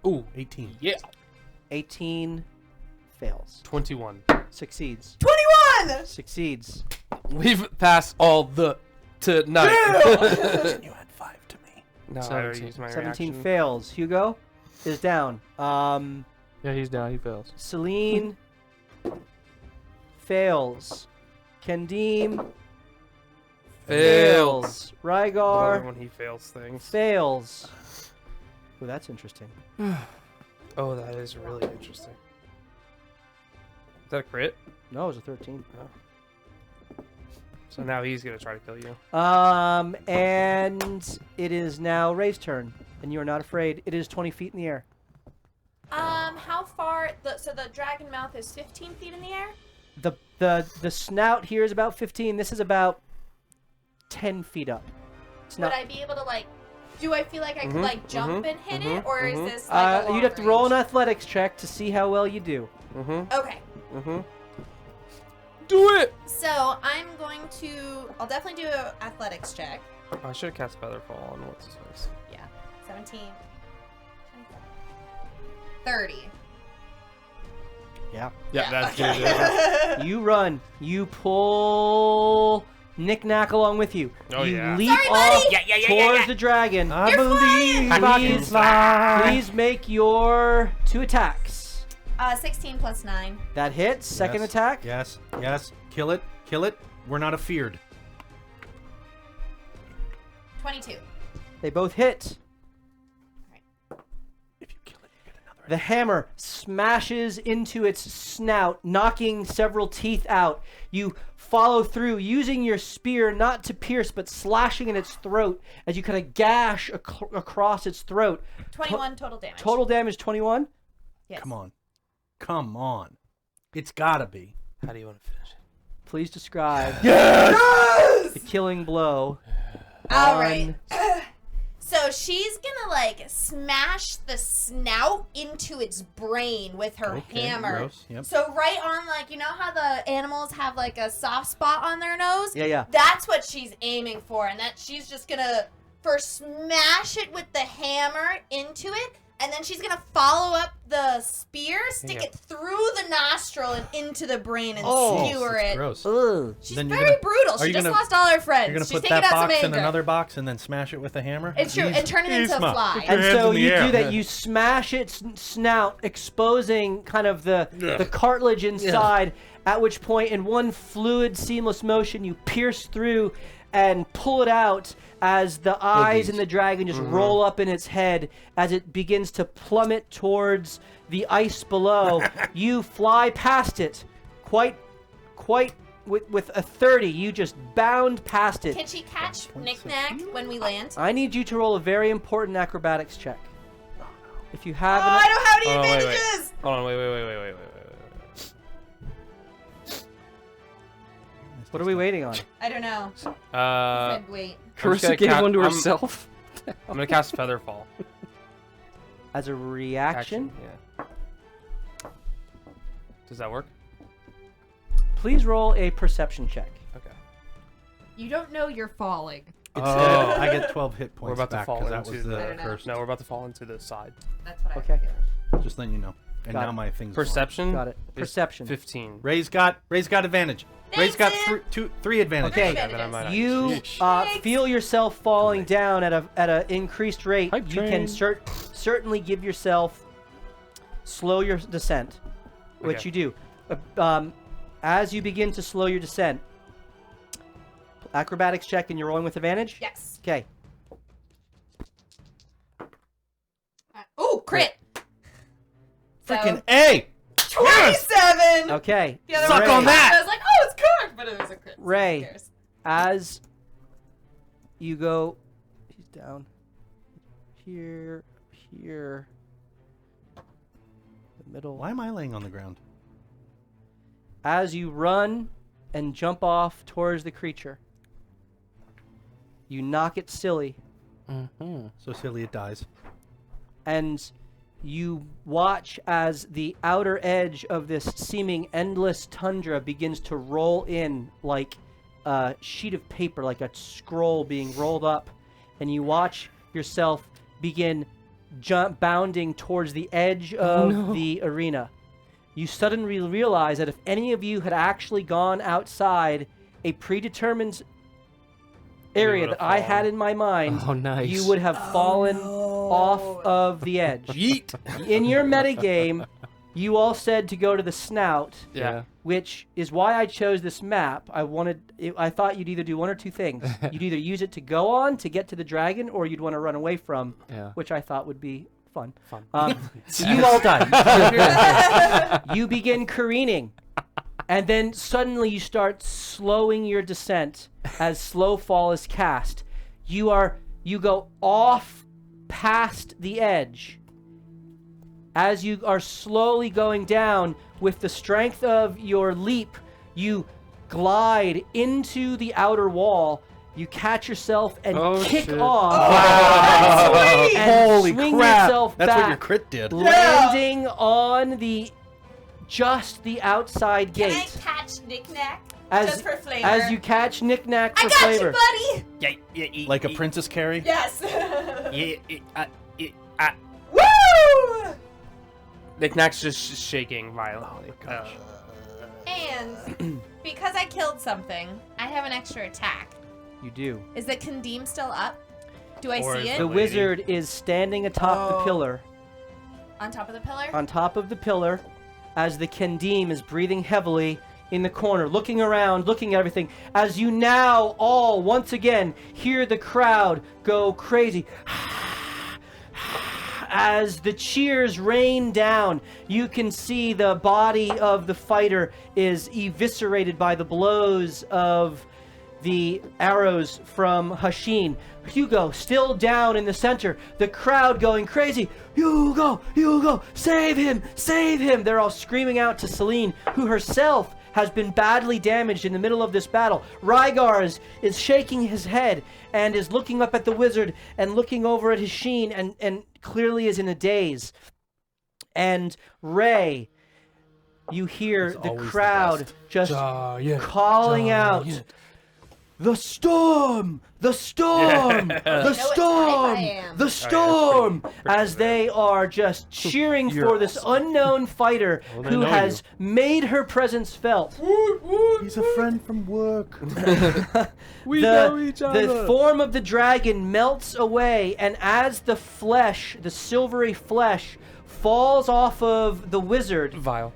Ooh, 18. Yeah. 18 fails. 21. Succeeds. 21! Succeeds. We've passed all the tonight. You had 5 to me. No, I already used my 17 reaction. fails. Hugo is down. yeah, he's down. He fails. Celine fails. Kendim Fails. fails. I love it Rygar when he fails things. fails. Oh, that's interesting. Oh, that is really interesting. Is that a crit? No, it was a 13. So now he's gonna try to kill you. And it is now Ray's turn, and you are not afraid. It is 20 feet in the air. How far? So the dragon mouth is 15 feet in the air? The snout here is about 15. This is about 10 feet up. It's Would not. I be able to, like, do I feel like I could, like, jump and hit it? Or is this, like, a You'd have to roll an long-range? athletics check to see how well you do. Okay. Do it! So I'm going to. I'll definitely do an athletics check. Oh, I should have cast Featherfall on what's his face. Yeah. 17. 30. Yeah. Yeah, that's okay. good. You run. You pull Knick-Knack along with you. Oh, you yeah. leap Sorry, off buddy. towards the dragon. I You're believe I flying. can Please, fly. please make your 2 attacks. 16 plus 9. That hits. Second Yes, attack. Yes, yes. Kill it, kill it. We're not afeared. 22. They both hit. If you kill it, you get another. The hammer smashes into its snout, knocking several teeth out. You follow through, using your spear not to pierce, but slashing in its throat as you kind of gash across its throat. 21 total damage. Total damage 21. Yes. Come on. Come on. It's gotta be. How do you want to finish it? Please describe Yes! the killing blow. All right. So she's gonna like smash the snout into its brain with her Okay, hammer. gross, yep. So right on, like, you know how the animals have like a soft spot on their nose? Yeah. That's what she's aiming for, and that she's just gonna first smash it with the hammer into it, and then she's gonna follow up the spear, stick it through the nostril and into the brain and skewer That's it. gross. Ugh. She's Then you're very gonna- brutal. are She you just gonna- lost all her friends. You're gonna She's put taking that out some box in anger. another box and then smash it with a hammer? It's true, and turn it into a fly. And hands so in the you air. do that. You smash its snout, exposing kind of the cartilage inside. At which point, in one fluid, seamless motion, you pierce through and pull it out as the eyes in the dragon just roll up in its head as it begins to plummet towards the ice below. You fly past it, quite with a 30. You just bound past it. Can she catch Knick-Knack when we land? I need you to roll a very important acrobatics check. If you have Oh, I don't have any Oh, wait, wait. advantages! Hold on, wait. What are we waiting on? I don't know. I'm Wait. Carissa gave one to herself. gonna cast Featherfall. As a reaction, Yeah. Does that work? please roll a perception check. Okay. You don't know you're falling. I get 12 hit points We're about to back fall 'cause that into was the the I don't know. first. No, we're about to fall into the side. That's what Okay. Just letting you know. And Got now it. my thing's Perception. Got it. is Perception. 15. Ray's got advantage. Ray's got three advantage. Okay. Yeah, then I might You Sheesh. feel yourself falling down at a increased rate. Hype You can train. certainly give yourself slow your descent, which Okay. you do. As you begin to slow your descent, acrobatics check, and you're rolling with advantage. Yes. Okay. Oh, crit! Freaking A! 27! Okay. The other Suck one on was- that! I was like, oh, it's correct, but it was a crit. so who Ray. cares? As you go, he's down here, the middle. Why am I laying on the ground? As you run and jump off towards the creature, you knock it silly, So silly it dies. and you watch as the outer edge of this seeming endless tundra begins to roll in like a sheet of paper, like a scroll being rolled up, and you watch yourself begin bounding towards the edge of the arena. You suddenly realize that if any of you had actually gone outside a predetermined area would've that I fallen. had in my mind, Oh, nice. you would have fallen off of the edge. In your metagame, you all said to go to the snout, Yeah. which is why I chose this map. I thought you'd either do one or two things. You'd either use it to go on to get to the dragon, or you'd want to run away from, Yeah. which I thought would be fun. Fun. You all done. You begin careening, and then suddenly you start slowing your descent as slow fall is cast. You go off past the edge. As you are slowly going down, with the strength of your leap, you glide into the outer wall. You catch yourself and kick shit. off. And Holy swing crap! yourself That's back, what your crit did. landing on the just the outside Can gate. I catch Knick-Knack? As, Just for flavor. As you catch Knick-Knack for I got flavor. you, buddy! Like a princess carry? Yes. Woo! Knick-Knack's just shaking violently. And because I killed something, I have an extra attack. You do. Is the Condeem still up? Do I Or see is it? The wizard is standing atop the pillar. On top of the pillar? On top of the pillar, as the Kendim is breathing heavily in the corner, looking around, looking at everything, as you now all once again hear the crowd go crazy. As the cheers rain down, you can see the body of the fighter is eviscerated by the blows of the arrows from Hashin. Hugo still down in the center, the crowd going crazy. Hugo, Hugo, save him, save him. They're all screaming out to Celine, who herself has been badly damaged in the middle of this battle. Rygar is shaking his head and is looking up at the wizard and looking over at Hashin and clearly is in a daze. And Ray, you hear the crowd just calling out, "The storm! The storm! The storm! The storm!" As they are just cheering for this unknown fighter who has made her presence felt. He's a friend from work. We know each other. The form of the dragon melts away, and as the flesh, the silvery flesh, falls off of the wizard, Vial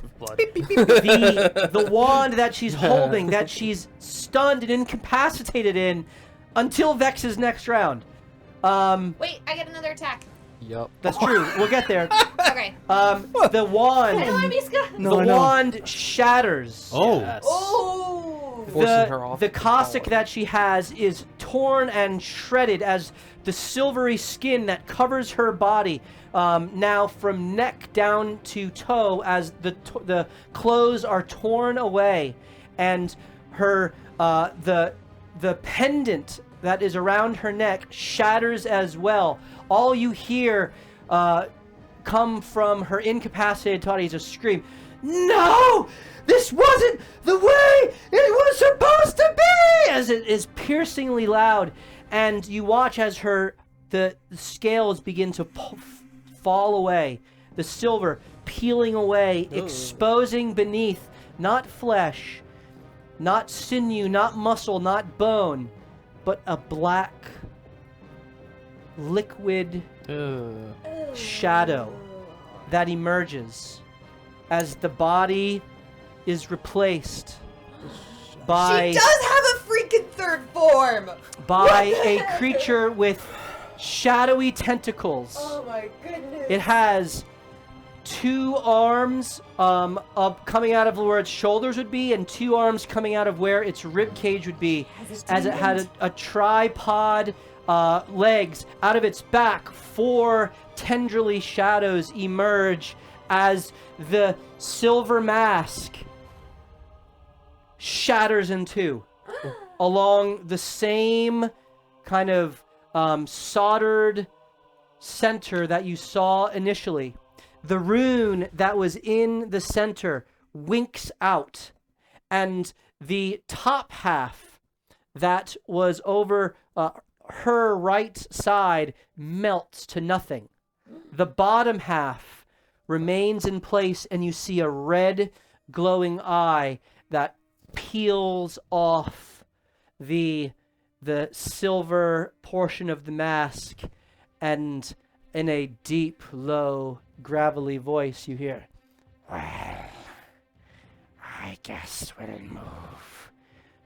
of blood. the wand that she's holding, that she's stunned and incapacitated in until Vex's next round. Wait, I get another attack. Yup. That's true. We'll get there. Okay. The wand, I don't want to be scared. the wand shatters. Oh. Forcing her off The the cassock collar. that she has is torn and shredded as the silvery skin that covers her body, now from neck down to toe, as the clothes are torn away, and her the pendant that is around her neck shatters as well. All you hear come from her incapacitated body is a scream. "No! This wasn't the way it was supposed to be!" As it is piercingly loud, and you watch as the scales begin to fall away, the silver peeling away, exposing beneath not flesh, not sinew, not muscle, not bone, but a black, liquid shadow that emerges as the body is replaced by She does have a freaking third form. by a creature with shadowy tentacles. Oh my goodness. It has two arms up coming out of where its shoulders would be, and two arms coming out of where its rib cage would be, as it had a tripod legs. Out of its back, four tendrily shadows emerge as the silver mask shatters in two along the same kind of soldered center that you saw initially. The rune that was in the center winks out, and the top half that was over her right side melts to nothing. The bottom half remains in place, and you see a red glowing eye that peels off the silver portion of the mask, and in a deep, low, gravelly voice you hear, "Well, I guess we'll move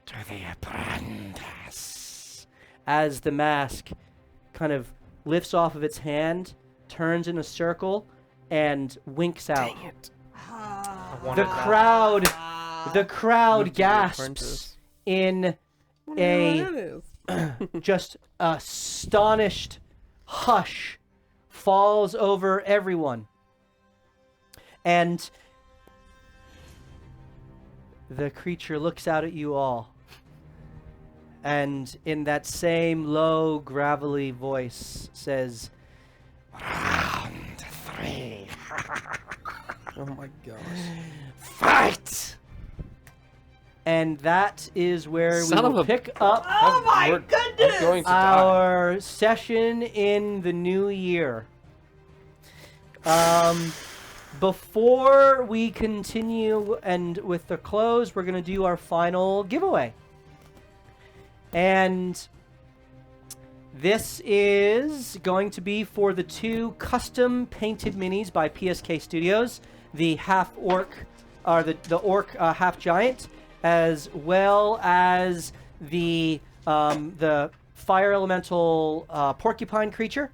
to the apprentice." As the mask kind of lifts off of its hand, turns in a circle, and winks out. Dang it. The crowd gasps in a just astonished hush falls over everyone. And the creature looks out at you all, and in that same low, gravelly voice says, "Round 3. Oh my gosh. Fight! And that is where Son we of will a- pick up Oh my I'm goodness! going to die. our session in the new year. Before we continue and with the close, we're going to do our final giveaway. And this is going to be for the 2 custom painted minis by PSK Studios, the half orc, or the orc half giant, as well as the fire elemental porcupine creature.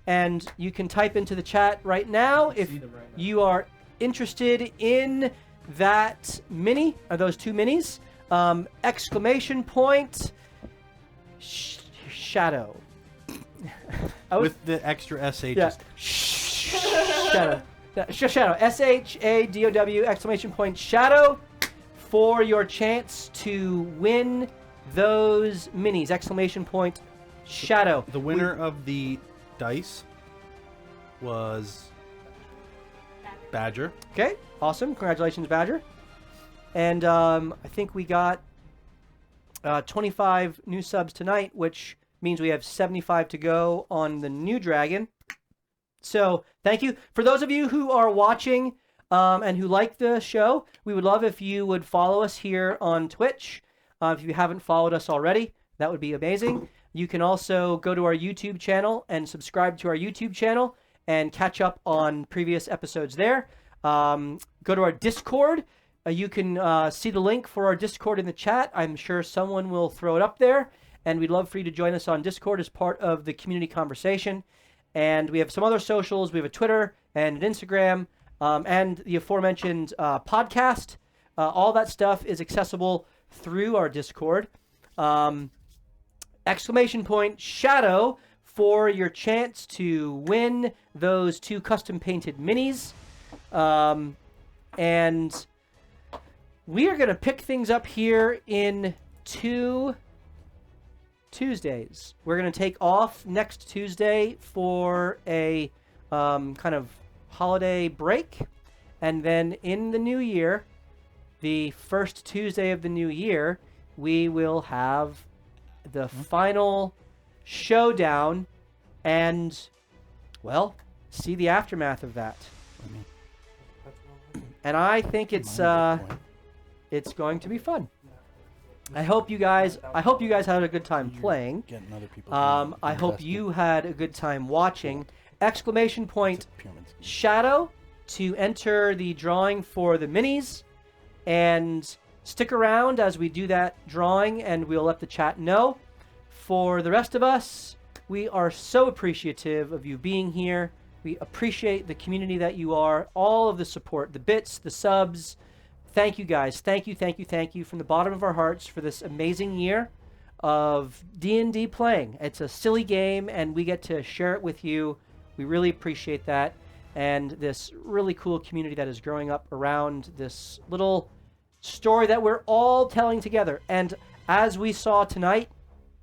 And you can type into the chat right now if you are interested in that mini, or those 2 minis. Exclamation point, shadow. With the extra SH. Yeah. Shadow. Shadow. SHADOW exclamation point shadow for your chance to win those minis. Exclamation point shadow. The winner of the dice was Badger. Okay, awesome. Congratulations, Badger. And I think we got 25 new subs tonight, which means we have 75 to go on the new dragon. So thank you. For those of you who are watching and who like the show, we would love if you would follow us here on Twitch. If you haven't followed us already, that would be amazing. You can also go to our YouTube channel and subscribe to our YouTube channel and catch up on previous episodes there. Go to our Discord. You can see the link for our Discord in the chat. I'm sure someone will throw it up there. And we'd love for you to join us on Discord as part of the community conversation. And we have some other socials. We have a Twitter and an Instagram and the aforementioned podcast. All that stuff is accessible through our Discord. Exclamation point shadow for your chance to win those 2 custom painted minis. And we are going to pick things up here in 2 Tuesdays. We're going to take off next Tuesday for a kind of holiday break. And then in the new year, the first Tuesday of the new year, we will have the final showdown and, well, see the aftermath of that. And I think it's going to be fun. I hope you guys had a good time playing. I hope you had a good time watching. Exclamation point shadow to enter the drawing for the minis, and stick around as we do that drawing, and we'll let the chat know. For the rest of us, we are so appreciative of you being here. We appreciate the community that you are, all of the support, the bits, the subs. Thank you guys. Thank you from the bottom of our hearts for this amazing year of D&D playing. It's a silly game, and we get to share it with you. We really appreciate that. And this really cool community that is growing up around this little story that we're all telling together. And as we saw tonight,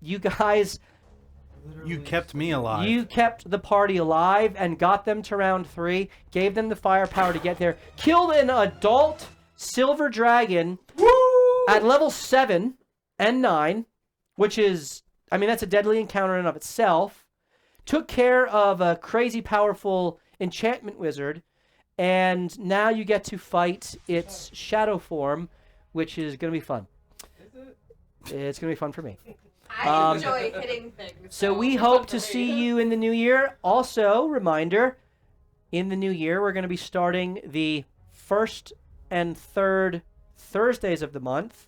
you guys... You kept me alive. You kept the party alive and got them to round 3, gave them the firepower to get there, killed an adult silver dragon at level 7 and 9, which is, I mean, that's a deadly encounter in and of itself. Took care of a crazy powerful enchantment wizard, and now you get to fight its shadow form, which is going to be fun. It's going to be fun for me. I enjoy hitting things. So we hope to see you in the new year. Also, reminder, in the new year, we're going to be starting the 1st and 3rd Thursdays of the month,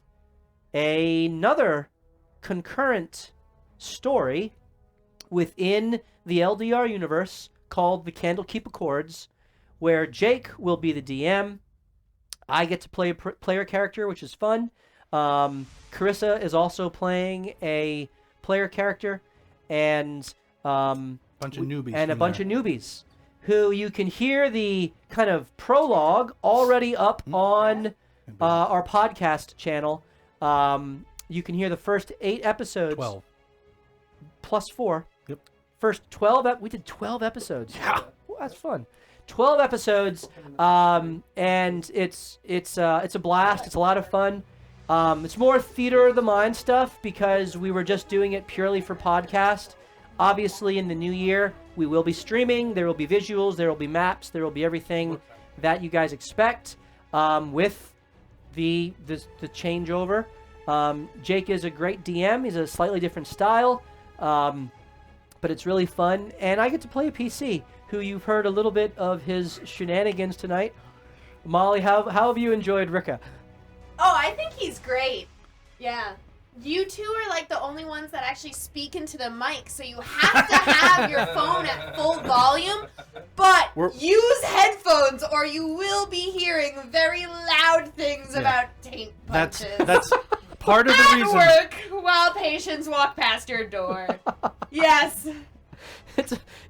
another concurrent story within the LDR universe called the Candlekeep Accords, where Jake will be the DM. I get to play a player character, which is fun. Carissa is also playing a player character, and bunch of newbies who you can hear the kind of prologue already up on our podcast channel. You can hear the first 8 episodes. 12. Plus 4. Yep. First 12. We did 12 episodes. Yeah. Well, that's fun. 12 episodes, and it's a blast. It's a lot of fun. It's more theater of the mind stuff because we were just doing it purely for podcast. Obviously, in the new year, we will be streaming. There will be visuals. There will be maps. There will be everything that you guys expect with the changeover. Jake is a great DM. He's a slightly different style, but it's really fun. And I get to play a PC who you've heard a little bit of his shenanigans tonight. Molly, how have you enjoyed Rika? Oh, I think he's great. Yeah. You two are like the only ones that actually speak into the mic, so you have to have your phone at full volume, but use headphones or you will be hearing very loud things about taint punches. That's part of the reason. At work while patients walk past your door. Yes.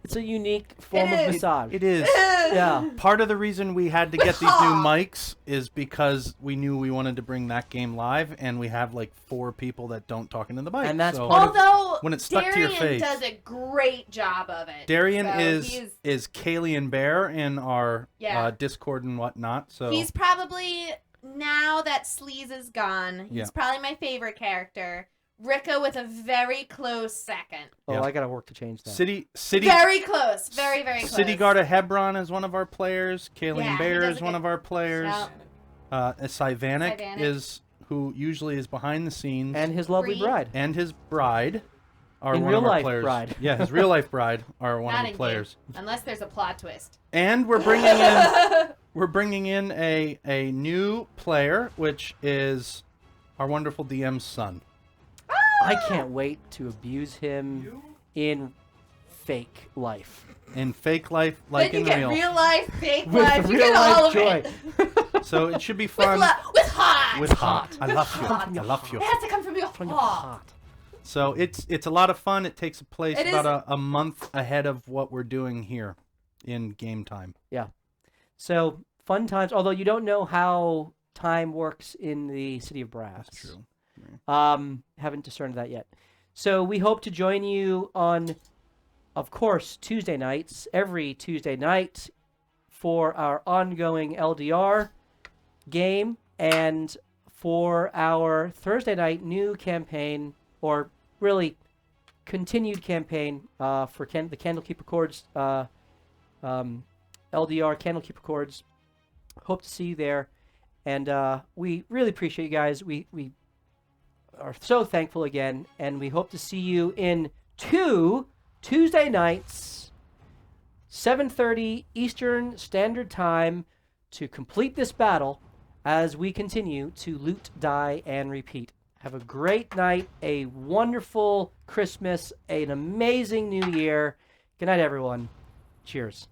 It's a unique form of massage. It is. Yeah. Part of the reason we had to get these new mics is because we knew we wanted to bring that game live, and we have like 4 people that don't talk into the mic. And that's so although when it's stuck to your face, Darian does a great job of it. Darian so is Kaylee and Bear in our Discord and whatnot. So he's probably, now that Sleaze is gone, he's probably my favorite character. Rika with a very close second. Oh, I gotta work to change that. City. Very close. Very, very close. City Guard of Hebron is one of our players. Kaylee and Bear he is one of our players. Sivanic is who usually is behind the scenes. And his lovely bride. And his bride are in one real of our life players. Bride. Yeah, his real life bride are one Not of the players. Game, unless there's a plot twist. And we're bringing in a new player, which is our wonderful DM's son. I can't wait to abuse him in fake life. In fake life, like in real. real life, fake With life, you real get all life of joy. it. So it should be fun. With hot. With hot. I love you. Hot. I love you. It has to come from your heart. So it's a lot of fun. It takes place It about a month ahead of what we're doing here in game time. Yeah. So fun times, although you don't know how time works in the City of Brass. That's true. Haven't discerned that yet. So we hope to join you on, of course, Tuesday nights, every Tuesday night for our ongoing LDR game and for our Thursday night new campaign, or really continued campaign for the Candlekeep Accords, LDR Candlekeep Accords. Hope to see you there. And we really appreciate you guys. We are so thankful again, and we hope to see you in 2 Tuesday nights, 7:30 Eastern Standard Time, to complete this battle as we continue to loot, die, and repeat. Have a great night, a wonderful Christmas, an amazing New Year. Good night, everyone. Cheers.